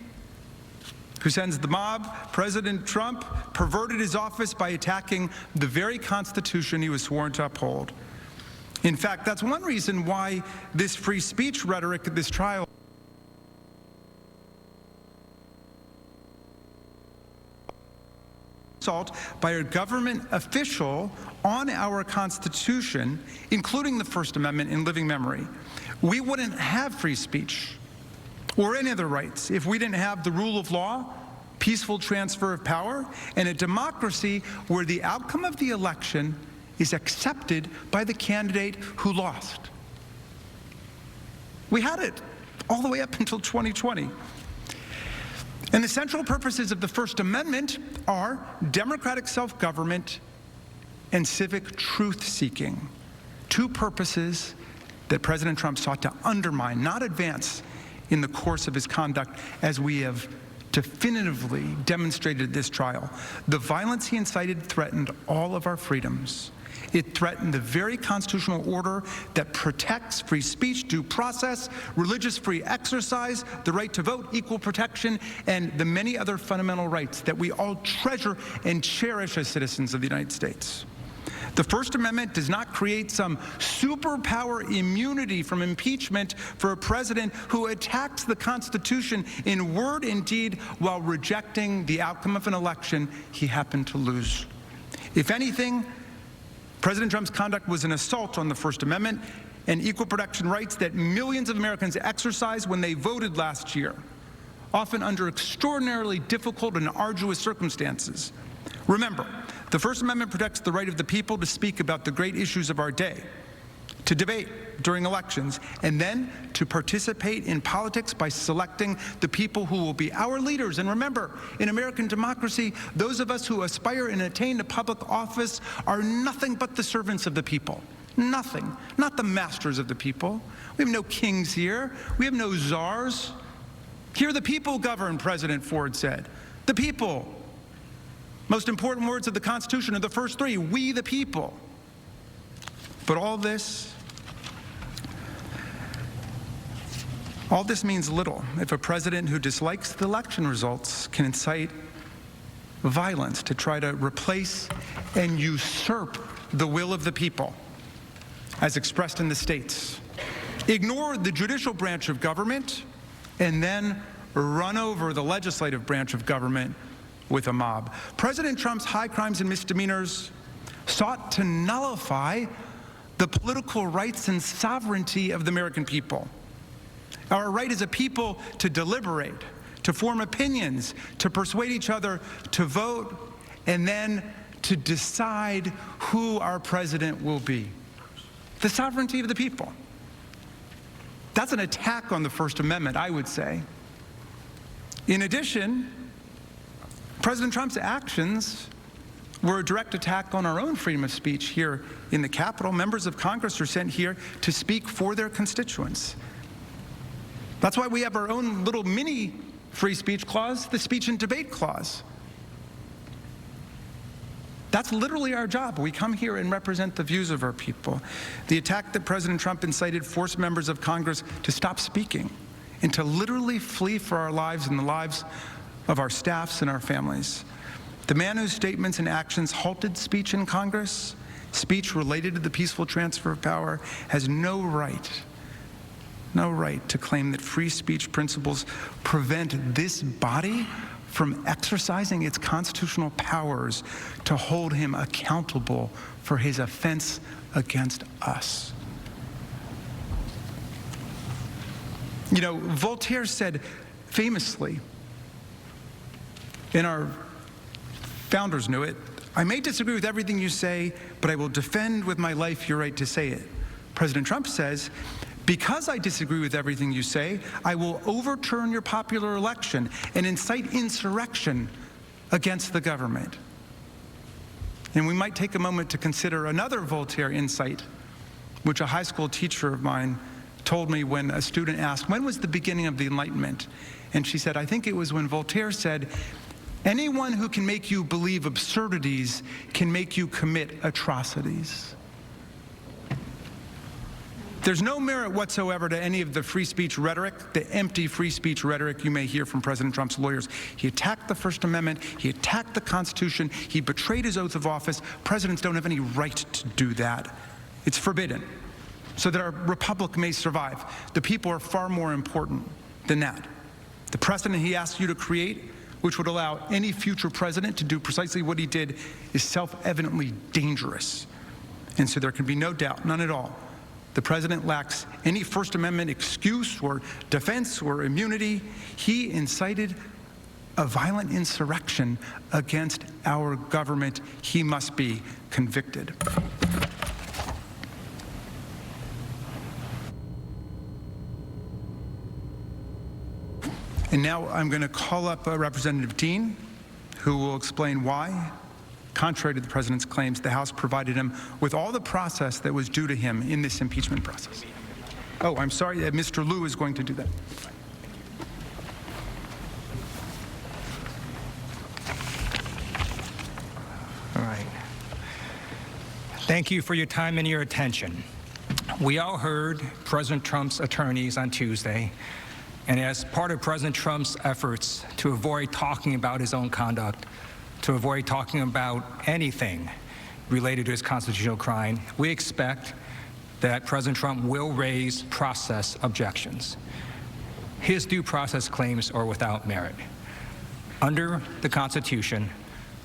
who sends the mob, President Trump perverted his office by attacking the very Constitution he was sworn to uphold. In fact, that's one reason why this free speech rhetoric at this trial assault by a government official on our Constitution, including the First Amendment in living memory. We wouldn't have free speech or any other rights if we didn't have the rule of law, peaceful transfer of power, and a democracy where the outcome of the election is accepted by the candidate who lost. We had it all the way up until 2020. And the central purposes of the First Amendment are democratic self-government and civic truth-seeking, two purposes that President Trump sought to undermine, not advance, in the course of his conduct, as we have definitively demonstrated this trial. The violence he incited threatened all of our freedoms. It threatened the very constitutional order that protects free speech, due process, religious free exercise, the right to vote, equal protection, and the many other fundamental rights that we all treasure and cherish as citizens of the United States. The First Amendment does not create some superpower immunity from impeachment for a president who attacks the Constitution in word and deed while rejecting the outcome of an election he happened to lose. If anything, President Trump's conduct was an assault on the First Amendment and equal protection rights that millions of Americans exercised when they voted last year, often under extraordinarily difficult and arduous circumstances. Remember, the First Amendment protects the right of the people to speak about the great issues of our day, to debate during elections, and then to participate in politics by selecting the people who will be our leaders. And remember, in American democracy, those of us who aspire and attain to public office are nothing but the servants of the people. Nothing. Not the masters of the people. We have no kings here. We have no czars. Here the people govern, President Ford said. The people. Most important words of the Constitution are the first three: we the people. But all this means little if a president who dislikes the election results can incite violence to try to replace and usurp the will of the people as expressed in the states, ignore the judicial branch of government, and then run over the legislative branch of government with a mob. President Trump's high crimes and misdemeanors sought to nullify the political rights and sovereignty of the American people. Our right as a people to deliberate, to form opinions, to persuade each other to vote, and then to decide who our president will be. The sovereignty of the people. That's an attack on the First Amendment, I would say. In addition, President Trump's actions were a direct attack on our own freedom of speech here in the Capitol. Members of Congress are sent here to speak for their constituents. That's why we have our own little mini free speech clause, the speech and debate clause. That's literally our job. We come here and represent the views of our people. The attack that President Trump incited forced members of Congress to stop speaking and to literally flee for our lives and the lives of our staffs and our families. The man whose statements and actions halted speech in Congress, speech related to the peaceful transfer of power, has no right to claim that free speech principles prevent this body from exercising its constitutional powers to hold him accountable for his offense against us. You know, Voltaire said, famously, and our founders knew it, I may disagree with everything you say, but I will defend with my life your right to say it. President Trump says, because I disagree with everything you say, I will overturn your popular election and incite insurrection against the government. And we might take a moment to consider another Voltaire insight, which a high school teacher of mine told me when a student asked, when was the beginning of the Enlightenment? And she said, I think it was when Voltaire said, anyone who can make you believe absurdities can make you commit atrocities. There's no merit whatsoever to any of the free speech rhetoric, the empty free speech rhetoric you may hear from President Trump's lawyers. He attacked the First Amendment, he attacked the Constitution, he betrayed his oath of office. Presidents don't have any right to do that. It's forbidden, so that our republic may survive. The people are far more important than that. The precedent he asked you to create, which would allow any future president to do precisely what he did, is self-evidently dangerous. And so there can be no doubt, none at all, the president lacks any First Amendment excuse or defense or immunity. He incited a violent insurrection against our government. He must be convicted. And now I'm going to call up Representative Dean, who will explain why, contrary to the president's claims, the House provided him with all the process that was due to him in this impeachment process. Oh, I'm sorry, Mr. Liu is going to do that. All right. Thank you for your time and your attention. We all heard President Trump's attorneys on Tuesday, and as part of President Trump's efforts to avoid talking about his own conduct, to avoid talking about anything related to his constitutional crime, we expect that President Trump will raise process objections. His due process claims are without merit. Under the Constitution,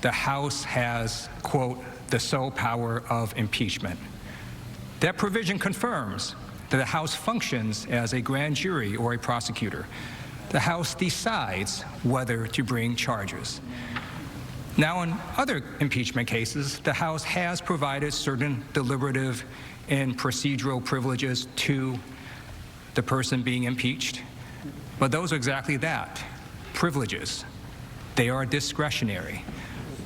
the House has, quote, the sole power of impeachment. That provision confirms that the House functions as a grand jury or a prosecutor. The House decides whether to bring charges. Now, in other impeachment cases, the House has provided certain deliberative and procedural privileges to the person being impeached, but those are exactly that, privileges. They are discretionary.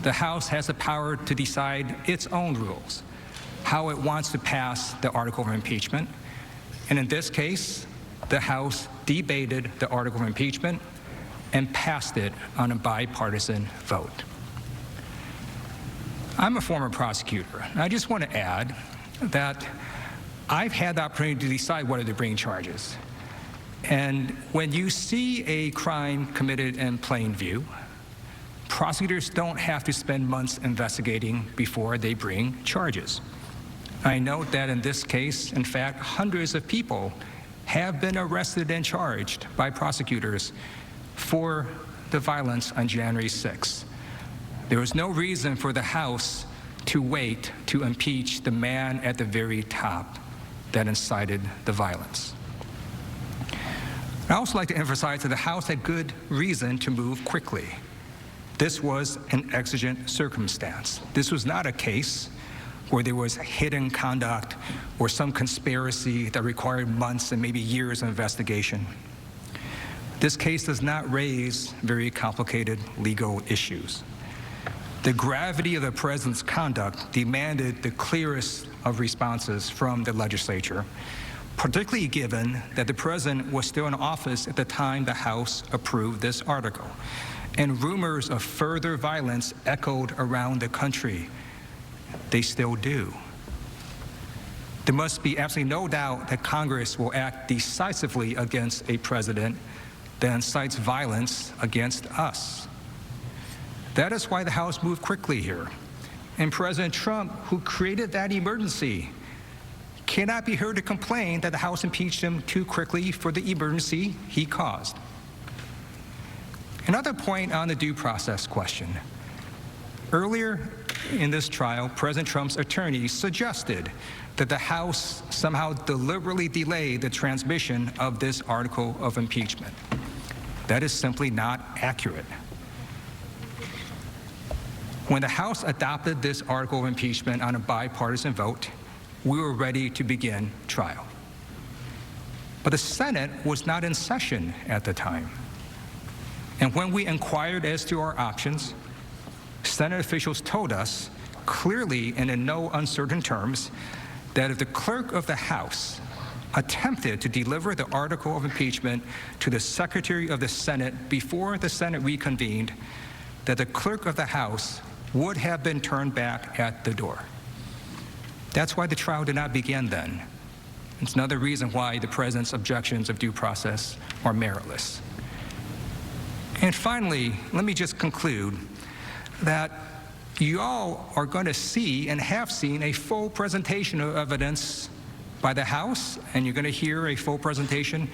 The House has the power to decide its own rules, how it wants to pass the article of impeachment, and in this case, the House debated the article of impeachment and passed it on a bipartisan vote. I'm a former prosecutor, and I just want to add that I've had the opportunity to decide whether to bring charges. And when you see a crime committed in plain view, prosecutors don't have to spend months investigating before they bring charges. I note that in this case, in fact, hundreds of people have been arrested and charged by prosecutors for the violence on January 6th. There was no reason for the House to wait to impeach the man at the very top that incited the violence. I'd also like to emphasize that the House had good reason to move quickly. This was an exigent circumstance. This was not a case where there was hidden conduct or some conspiracy that required months and maybe years of investigation. This case does not raise very complicated legal issues. The gravity of the president's conduct demanded the clearest of responses from the legislature, particularly given that the president was still in office at the time the House approved this article, and rumors of further violence echoed around the country. They still do. There must be absolutely no doubt that Congress will act decisively against a president that incites violence against us. That is why the House moved quickly here. And President Trump, who created that emergency, cannot be heard to complain that the House impeached him too quickly for the emergency he caused. Another point on the due process question. Earlier in this trial, President Trump's attorneys suggested that the House somehow deliberately delayed the transmission of this article of impeachment. That is simply not accurate. When the House adopted this article of impeachment on a bipartisan vote, we were ready to begin trial. But the Senate was not in session at the time. And when we inquired as to our options, Senate officials told us clearly and in no uncertain terms that if the clerk of the House attempted to deliver the article of impeachment to the Secretary of the Senate before the Senate reconvened, that the clerk of the House would have been turned back at the door. That's why the trial did not begin then. It's another reason why the President's objections of due process are meritless. And finally, let me just conclude that you all are going to see and have seen a full presentation of evidence by the House, and you're going to hear a full presentation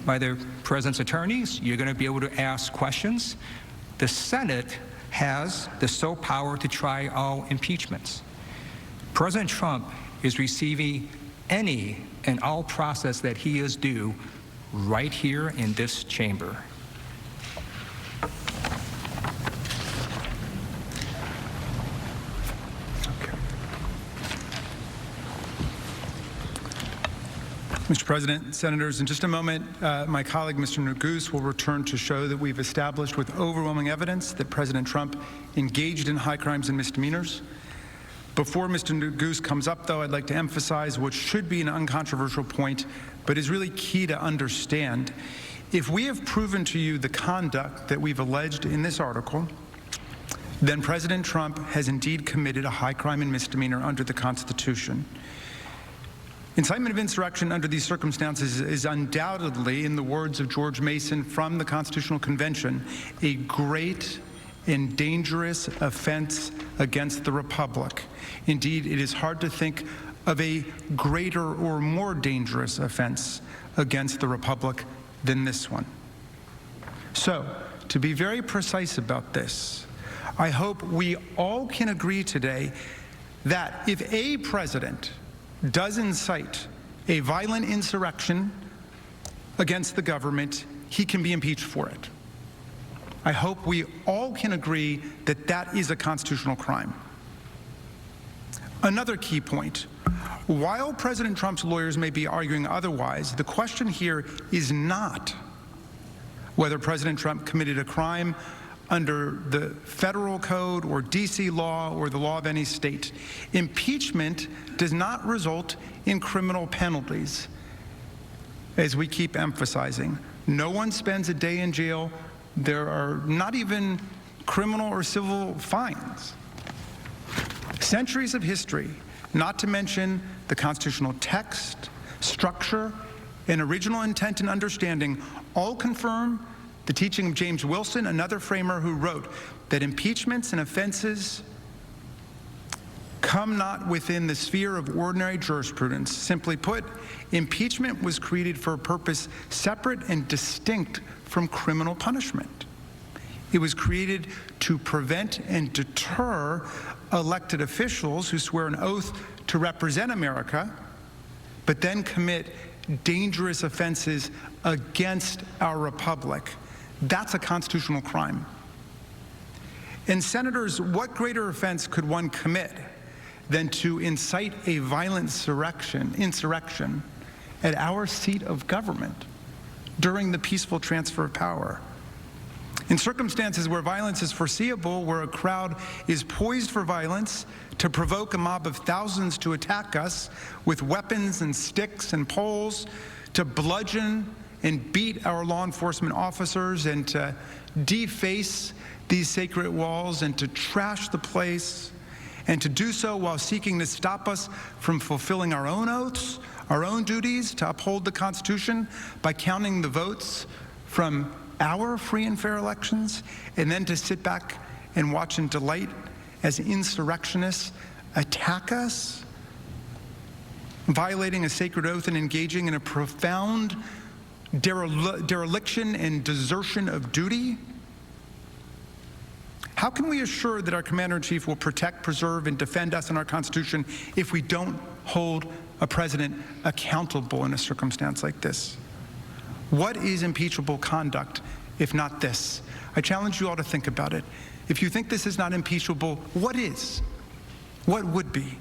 by the President's attorneys. You're going to be able to ask questions. The Senate has the sole power to try all impeachments. President Trump is receiving any and all process that he is due right here in this chamber. Mr. President, Senators, in just a moment, my colleague, Mr. Neguse, will return to show that we've established with overwhelming evidence that President Trump engaged in high crimes and misdemeanors. Before Mr. Neguse comes up, though, I'd like to emphasize what should be an uncontroversial point, but is really key to understand. If we have proven to you the conduct that we've alleged in this article, then President Trump has indeed committed a high crime and misdemeanor under the Constitution. Incitement of insurrection under these circumstances is undoubtedly, in the words of George Mason from the Constitutional Convention, a great and dangerous offense against the Republic. Indeed, it is hard to think of a greater or more dangerous offense against the Republic than this one. So, to be very precise about this, I hope we all can agree today that if a president does incite a violent insurrection against the government, he can be impeached for it. I hope we all can agree that that is a constitutional crime. Another key point, while President Trump's lawyers may be arguing otherwise, the question here is not whether President Trump committed a crime under the federal code or DC law or the law of any state. Impeachment does not result in criminal penalties, as we keep emphasizing. No one spends a day in jail. There are not even criminal or civil fines. Centuries of history, not to mention the constitutional text, structure, and original intent and understanding, all confirm the teaching of James Wilson, another framer who wrote that impeachments and offenses come not within the sphere of ordinary jurisprudence. Simply put, impeachment was created for a purpose separate and distinct from criminal punishment. It was created to prevent and deter elected officials who swear an oath to represent America, but then commit dangerous offenses against our republic. That's a constitutional crime. And senators, what greater offense could one commit than to incite a violent insurrection at our seat of government during the peaceful transfer of power? In circumstances where violence is foreseeable, where a crowd is poised for violence to provoke a mob of thousands to attack us with weapons and sticks and poles, to bludgeon and beat our law enforcement officers, and to deface these sacred walls, and to trash the place, and to do so while seeking to stop us from fulfilling our own oaths, our own duties to uphold the Constitution by counting the votes from our free and fair elections, and then to sit back and watch in delight as insurrectionists attack us, violating a sacred oath and engaging in a profound dereliction and desertion of duty? How can we assure that our Commander-in-Chief will protect, preserve, and defend us and our Constitution if we don't hold a president accountable in a circumstance like this? What is impeachable conduct if not this? I challenge you all to think about it. If you think this is not impeachable, what is? What would be?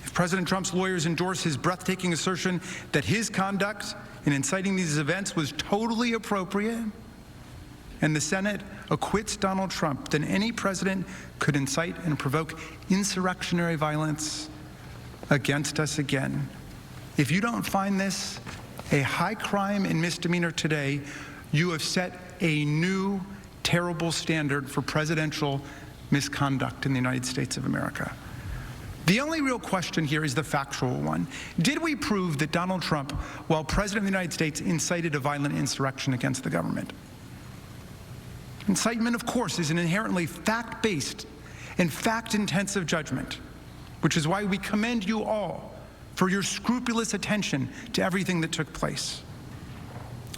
If President Trump's lawyers endorse his breathtaking assertion that his conduct in inciting these events was totally appropriate, and the Senate acquits Donald Trump, then any president could incite and provoke insurrectionary violence against us again. If you don't find this a high crime and misdemeanor today, you have set a new terrible standard for presidential misconduct in the United States of America. The only real question here is the factual one. Did we prove that Donald Trump, while President of the United States, incited a violent insurrection against the government? Incitement, of course, is an inherently fact-based and fact-intensive judgment, which is why we commend you all for your scrupulous attention to everything that took place.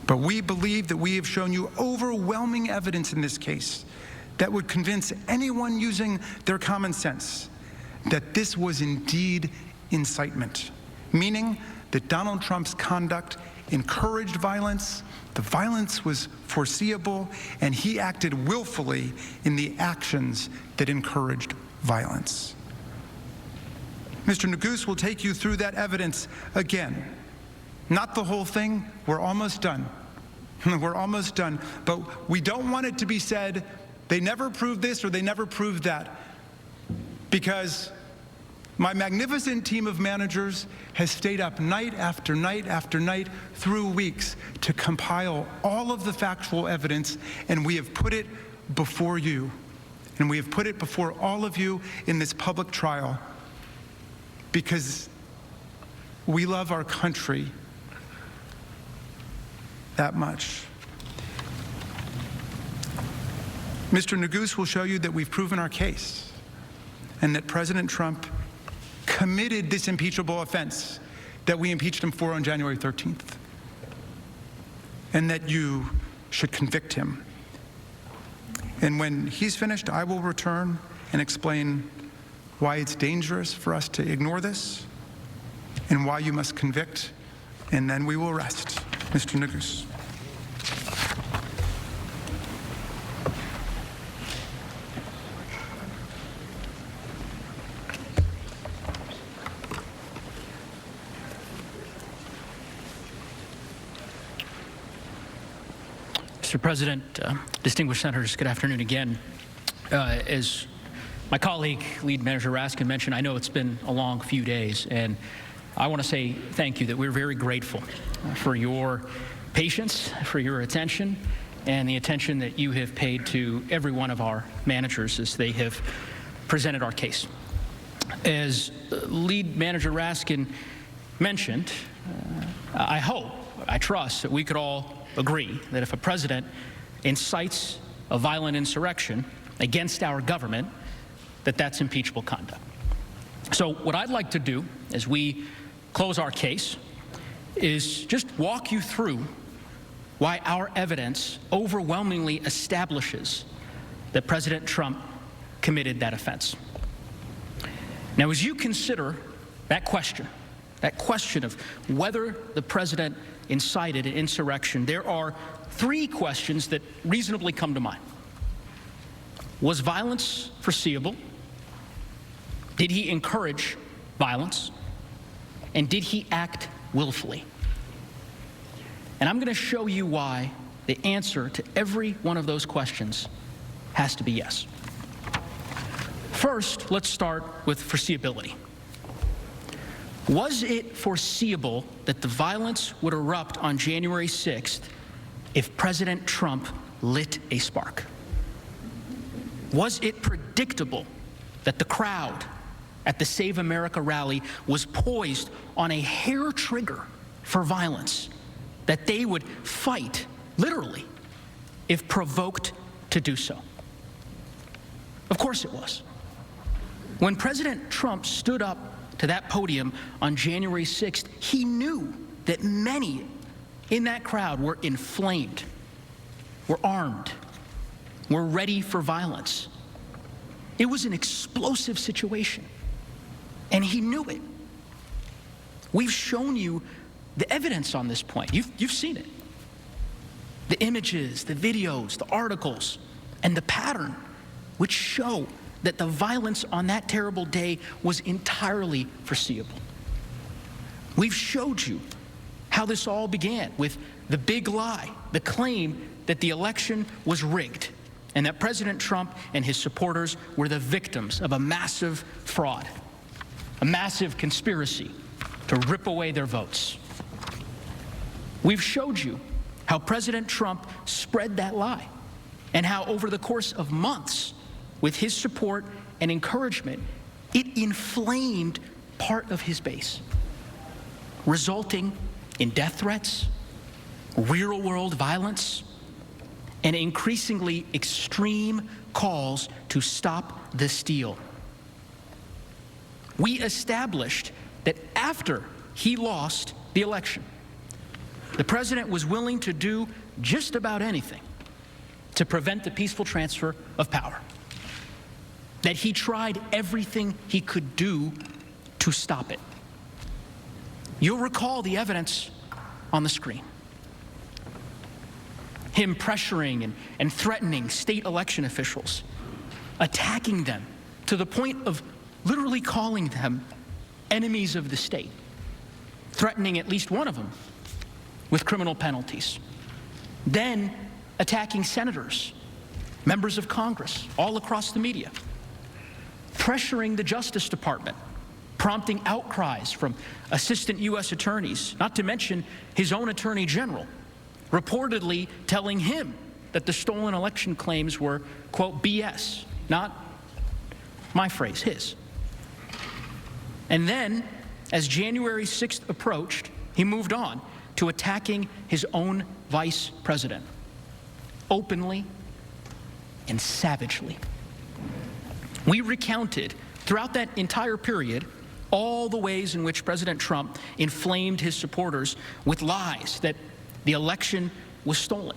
But we believe that we have shown you overwhelming evidence in this case that would convince anyone using their common sense that this was indeed incitement, meaning that Donald Trump's conduct encouraged violence, the violence was foreseeable, and he acted willfully in the actions that encouraged violence. Mr. Neguse will take you through that evidence again. Not the whole thing, we're almost done. We're almost done, but we don't want it to be said, they never proved this or they never proved that, because my magnificent team of managers has stayed up night after night after night through weeks to compile all of the factual evidence, and we have put it before you, and we have put it before all of you in this public trial, because we love our country that much. Mr. Neguse will show you that we've proven our case and that President Trump committed this impeachable offense that we impeached him for on January 13th, and that you should convict him. And when he's finished, I will return and explain why it's dangerous for us to ignore this and why you must convict, and then we will rest. Mr. Neguse. Mr. President, distinguished senators, good afternoon again. As my colleague, Lead Manager Raskin, mentioned, I know it's been a long few days, and I want to say thank you, that we're very grateful for your patience, for your attention, and the attention that you have paid to every one of our managers as they have presented our case. As Lead Manager Raskin mentioned, I hope, I trust that we could all agree that if a president incites a violent insurrection against our government, that that's impeachable conduct. So what I'd like to do as we close our case is just walk you through why our evidence overwhelmingly establishes that President Trump committed that offense. Now, as you consider that question of whether the president incited an insurrection, there are three questions that reasonably come to mind. Was violence foreseeable? Did he encourage violence? And did he act willfully? And I'm going to show you why the answer to every one of those questions has to be yes. First, let's start with foreseeability. Was it foreseeable that the violence would erupt on January 6th if President Trump lit a spark? Was it predictable that the crowd at the Save America rally was poised on a hair trigger for violence, that they would fight, literally, if provoked to do so? Of course it was. When President Trump stood up to that podium on January 6th, he knew that many in that crowd were inflamed, were armed, were ready for violence. It was an explosive situation, and he knew it. We've shown you the evidence on this point. You've seen it. the images, the videos, the articles, and the pattern, which show that the violence on that terrible day was entirely foreseeable. We've showed you how this all began with the big lie, the claim that the election was rigged and that President Trump and his supporters were the victims of a massive fraud, a massive conspiracy to rip away their votes. We've showed you how President Trump spread that lie and how over the course of months, with his support and encouragement, it inflamed part of his base, resulting in death threats, real-world violence, and increasingly extreme calls to stop the steal. We established that after he lost the election, the president was willing to do just about anything to prevent the peaceful transfer of power. That he tried everything he could do to stop it. You'll recall the evidence on the screen. Him pressuring and threatening state election officials, attacking them to the point of literally calling them enemies of the state, threatening at least one of them with criminal penalties. Then attacking senators, members of Congress, all across the media, pressuring the Justice Department, prompting outcries from assistant U.S. attorneys, not to mention his own attorney general, reportedly telling him that the stolen election claims were, quote, BS, not my phrase, his. And then, as January 6th approached, he moved on to attacking his own vice president, openly and savagely. We recounted throughout that entire period all the ways in which President Trump inflamed his supporters with lies that the election was stolen.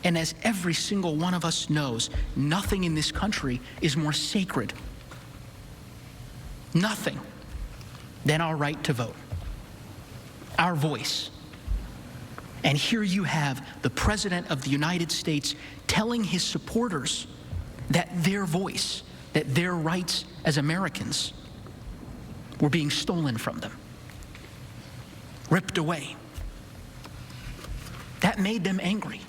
And as every single one of us knows, nothing in this country is more sacred, nothing, than our right to vote, our voice. And here you have the President of the United States telling his supporters that their voice, that their rights as Americans were being stolen from them, ripped away. That made them angry.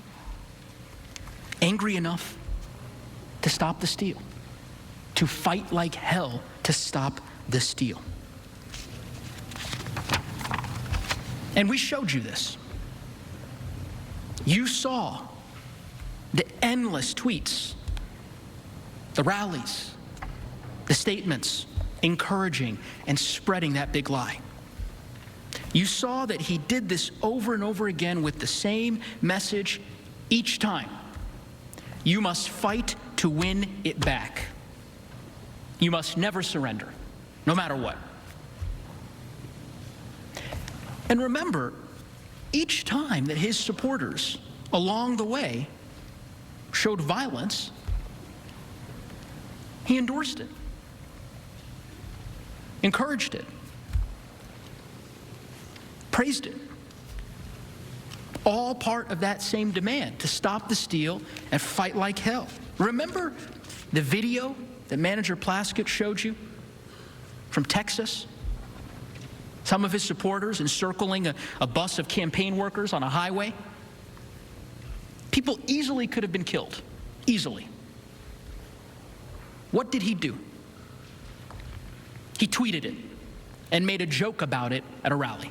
Angry enough to stop the steal, to fight like hell to stop the steal. And we showed you this. You saw the endless tweets, the rallies, the statements encouraging and spreading that big lie. You saw that he did this over and over again with the same message each time. You must fight to win it back. You must never surrender, no matter what. And remember, each time that his supporters along the way showed violence, he endorsed it, encouraged it, praised it. All part of that same demand to stop the steal and fight like hell. Remember the video that Manager Plaskett showed you from Texas? Some of his supporters encircling a bus of campaign workers on a highway. People easily could have been killed, easily. What did he do? He tweeted it and made a joke about it at a rally.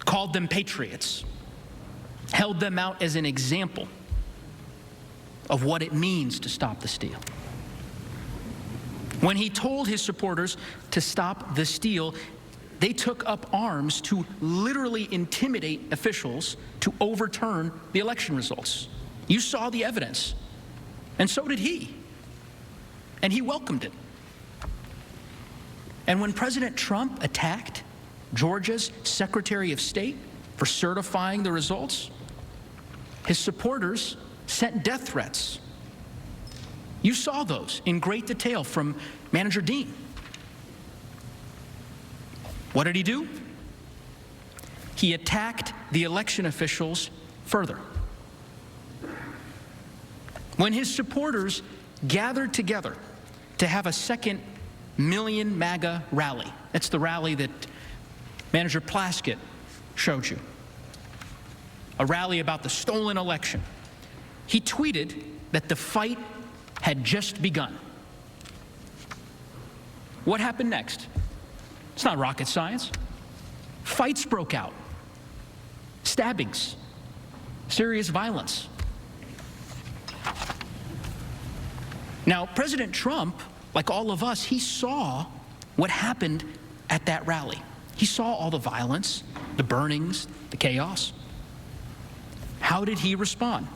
Called them patriots. Held them out as an example of what it means to stop the steal. When he told his supporters to stop the steal, they took up arms to literally intimidate officials to overturn the election results. You saw the evidence, and so did he. And he welcomed it. And when President Trump attacked Georgia's Secretary of State for certifying the results, his supporters sent death threats. You saw those in great detail from Manager Dean. What did he do? he attacked the election officials further. When his supporters gathered together to have a second Million MAGA rally, that's the rally that Manager Plaskett showed you, a rally about the stolen election, he tweeted that the fight had just begun. What happened next? It's not rocket science. Fights broke out. Stabbings. Serious violence. Now, President Trump, like all of us, he saw what happened at that rally. He saw all the violence, the burnings, the chaos. How did he respond?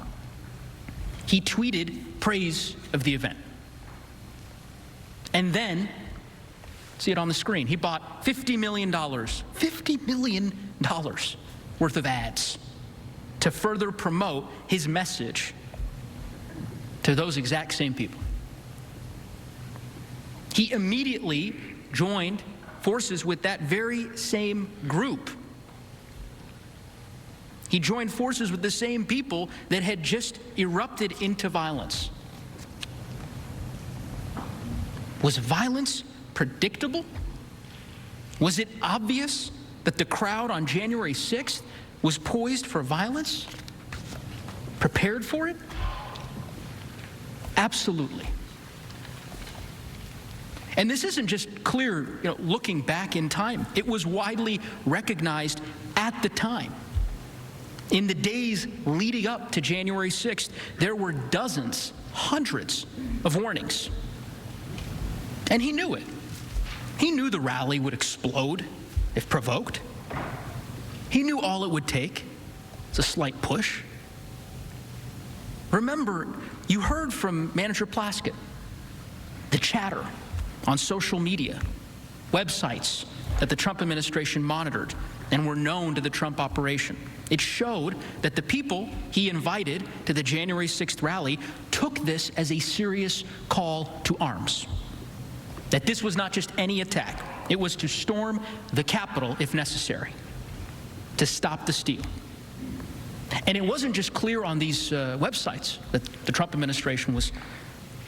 He tweeted praise of the event. And then, see it on the screen, he bought $50 million worth of ads to further promote his message to those exact same people. He immediately joined forces with that very same group. He joined forces with the same people that had just erupted into violence. Was violence predictable? Was it obvious that the crowd on January 6th was poised for violence? Prepared for it? Absolutely. And this isn't just clear, looking back in time. It was widely recognized at the time. In the days leading up to January 6th, there were dozens, hundreds of warnings. And he knew it. He knew the rally would explode if provoked. He knew all it would take is a slight push. Remember, you heard from Manager Plaskett, the chatter on social media, websites that the Trump administration monitored and were known to the Trump operation. It showed that the people he invited to the January 6th rally took this as a serious call to arms. That this was not just any attack. It was to storm the Capitol if necessary, to stop the steal. And it wasn't just clear on these websites that the Trump administration was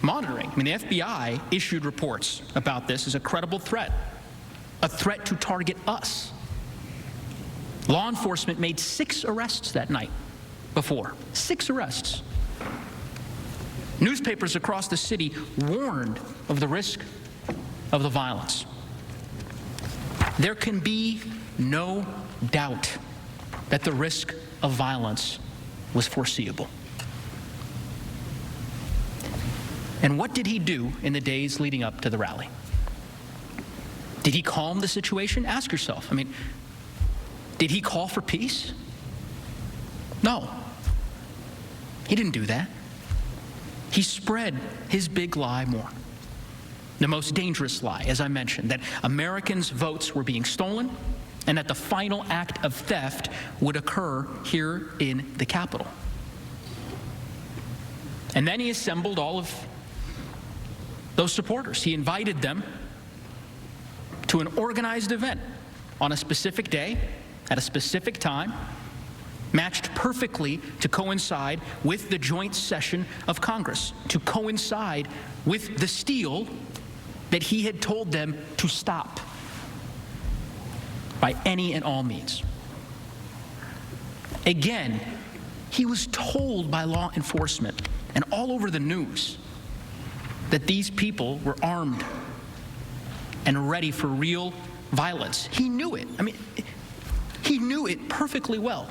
monitoring. I mean, the FBI issued reports about this as a credible threat, a threat to target us. Law enforcement made 6 arrests that night before. 6 arrests. Newspapers across the city warned of the risk of the violence. There can be no doubt that the risk of violence was foreseeable. And what did he do in the days leading up to the rally? Did he calm the situation? Ask yourself. I mean, did he call for peace? No. He didn't do that. He spread his big lie more. The most dangerous lie, as I mentioned, that Americans' votes were being stolen and that the final act of theft would occur here in the Capitol. And then he assembled all of those supporters. He invited them to an organized event on a specific day, at a specific time, matched perfectly to coincide with the joint session of Congress, to coincide with the steal that he had told them to stop by any and all means. Again, he was told by law enforcement and all over the news that these people were armed and ready for real violence. He knew it. I mean, he knew it perfectly well,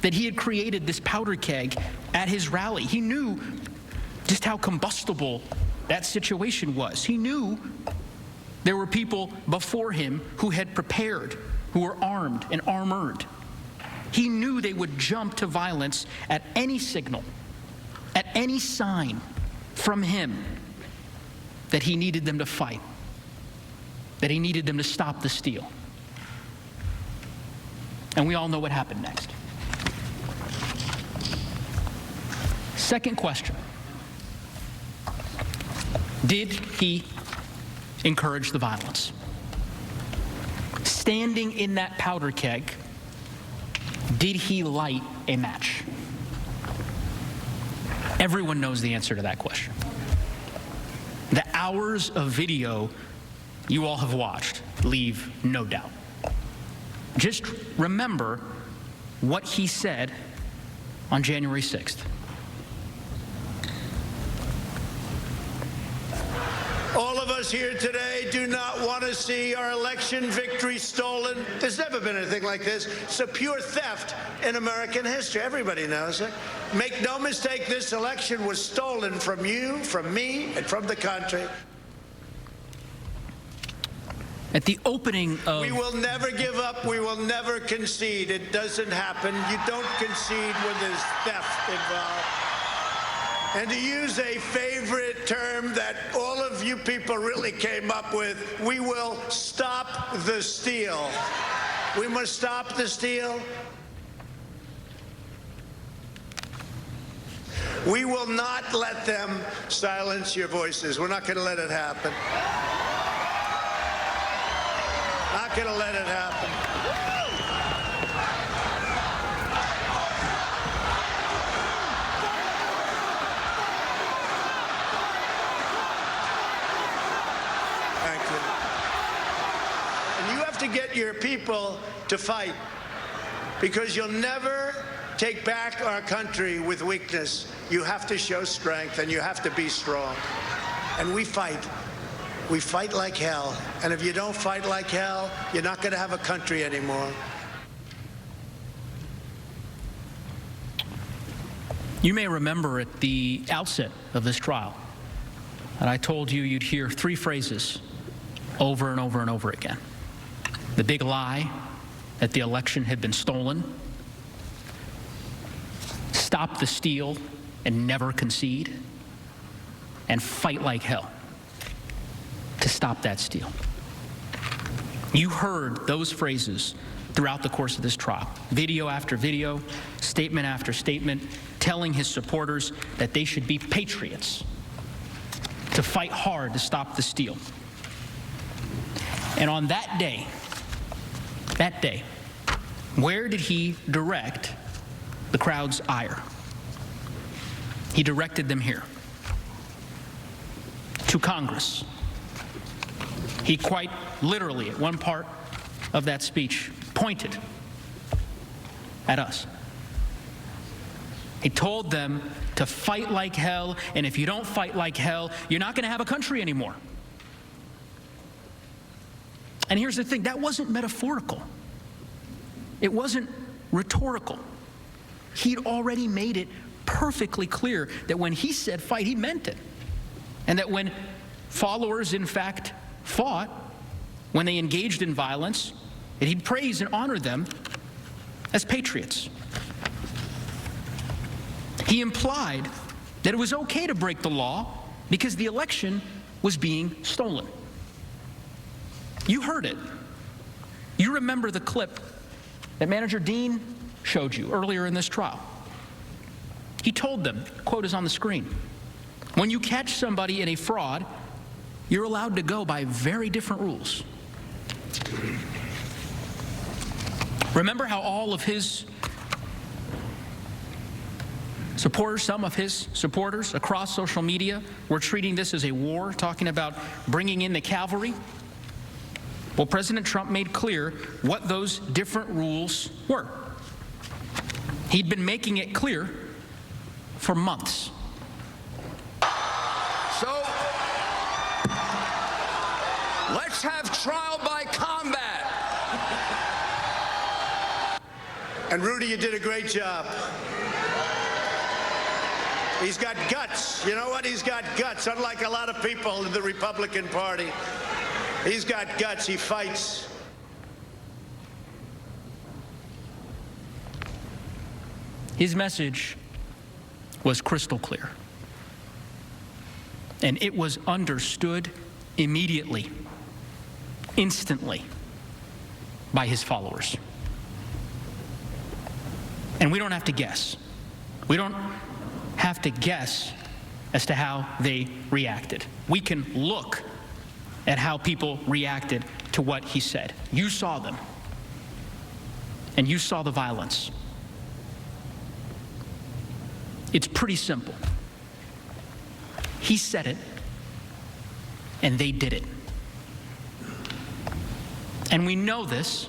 that he had created this powder keg at his rally. He knew just how combustible that situation was. He knew there were people before him who had prepared, who were armed and armored. He knew they would jump to violence at any signal, at any sign from him that he needed them to fight, that he needed them to stop the steal. And we all know what happened next. Second question. Did he encourage the violence? Standing in that powder keg Did he light a match? Everyone knows the answer to that question. The hours of video you all have watched leave no doubt. Just remember what he said on January 6th. All of us here today do not want to see our election victory stolen. There's never been anything like this. It's a pure theft in American history. Everybody knows it. Make no mistake, this election was stolen from you, from me, and from the country. At the opening of... We will never give up. We will never concede. It doesn't happen. You don't concede when there's theft involved. And to use a favorite term that all of you people really came up with, we will stop the steal. We must stop the steal. We will not let them silence your voices. We're not going to let it happen. Not going to let it happen. Thank you. And you have to get your people to fight, because you'll never take back our country with weakness. You have to show strength, and you have to be strong. And we fight. We fight like hell. And if you don't fight like hell, you're not going to have a country anymore. You may remember at the outset of this trial that I told you you'd hear three phrases over and over and over again. The big lie that the election had been stolen, stop the steal and never concede, and fight like hell to stop that steal. You heard those phrases throughout the course of this trial. Video after video, statement after statement, telling his supporters that they should be patriots, to fight hard to stop the steal. And on that day, where did he direct the crowd's ire? He directed them here, to Congress. He quite literally, at one part of that speech, pointed at us. He told them to fight like hell, and if you don't fight like hell, you're not going to have a country anymore. And here's the thing, that wasn't metaphorical. It wasn't rhetorical. He'd already made it perfectly clear that when he said fight, he meant it. And that when followers, in fact, fought, when they engaged in violence, that he'd praise and honor them as patriots. He implied that it was okay to break the law because the election was being stolen. You heard it. You remember the clip that Manager Dean showed you earlier in this trial. He told them, quote is on the screen, when you catch somebody in a fraud, you're allowed to go by very different rules. Remember how all of his supporters, some of his supporters across social media were treating this as a war, talking about bringing in the cavalry? Well, President Trump made clear what those different rules were. He'd been making it clear for months. So, let's have trial by combat. And Rudy, you did a great job. He's got guts. You know what? He's got guts, unlike a lot of people in the Republican Party. He's got guts. He fights. His message was crystal clear. And it was understood immediately, instantly, by his followers. And we don't have to guess. We don't have to guess as to how they reacted. We can look at how people reacted to what he said. You saw them. And you saw the violence. It's pretty simple. He said it, and they did it. And we know this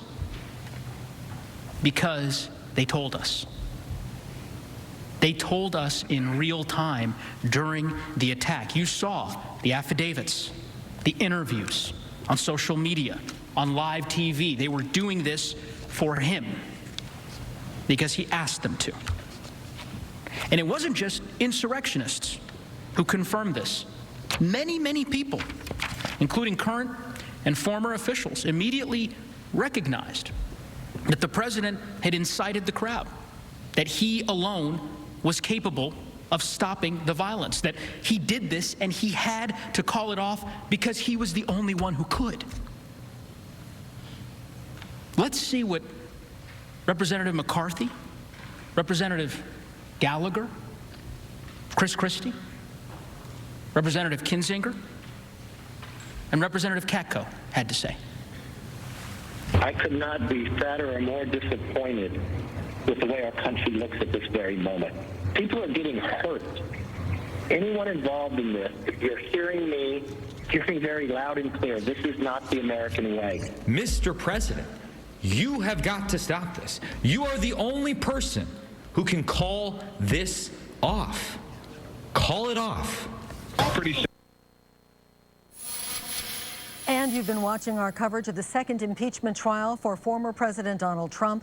because they told us. They told us in real time during the attack. You saw the affidavits, the interviews on social media, on live TV. They were doing this for him because he asked them to. And it wasn't just insurrectionists who confirmed this. Many, many people, including current and former officials, immediately recognized that the president had incited the crowd, that he alone was capable of stopping the violence, that he did this and he had to call it off because he was the only one who could. Let's see what Representative McCarthy, Representative Gallagher, Chris Christie, Representative Kinzinger, and Representative Katko had to say. I could not be sadder or more disappointed with the way our country looks at this very moment. People are getting hurt. Anyone involved in this, if you're hearing me, hearing very loud and clear, this is not the American way. Mr. President, you have got to stop this. You are the only person who can call this off. Call it off. And you've been watching our coverage of the second impeachment trial for former President Donald Trump.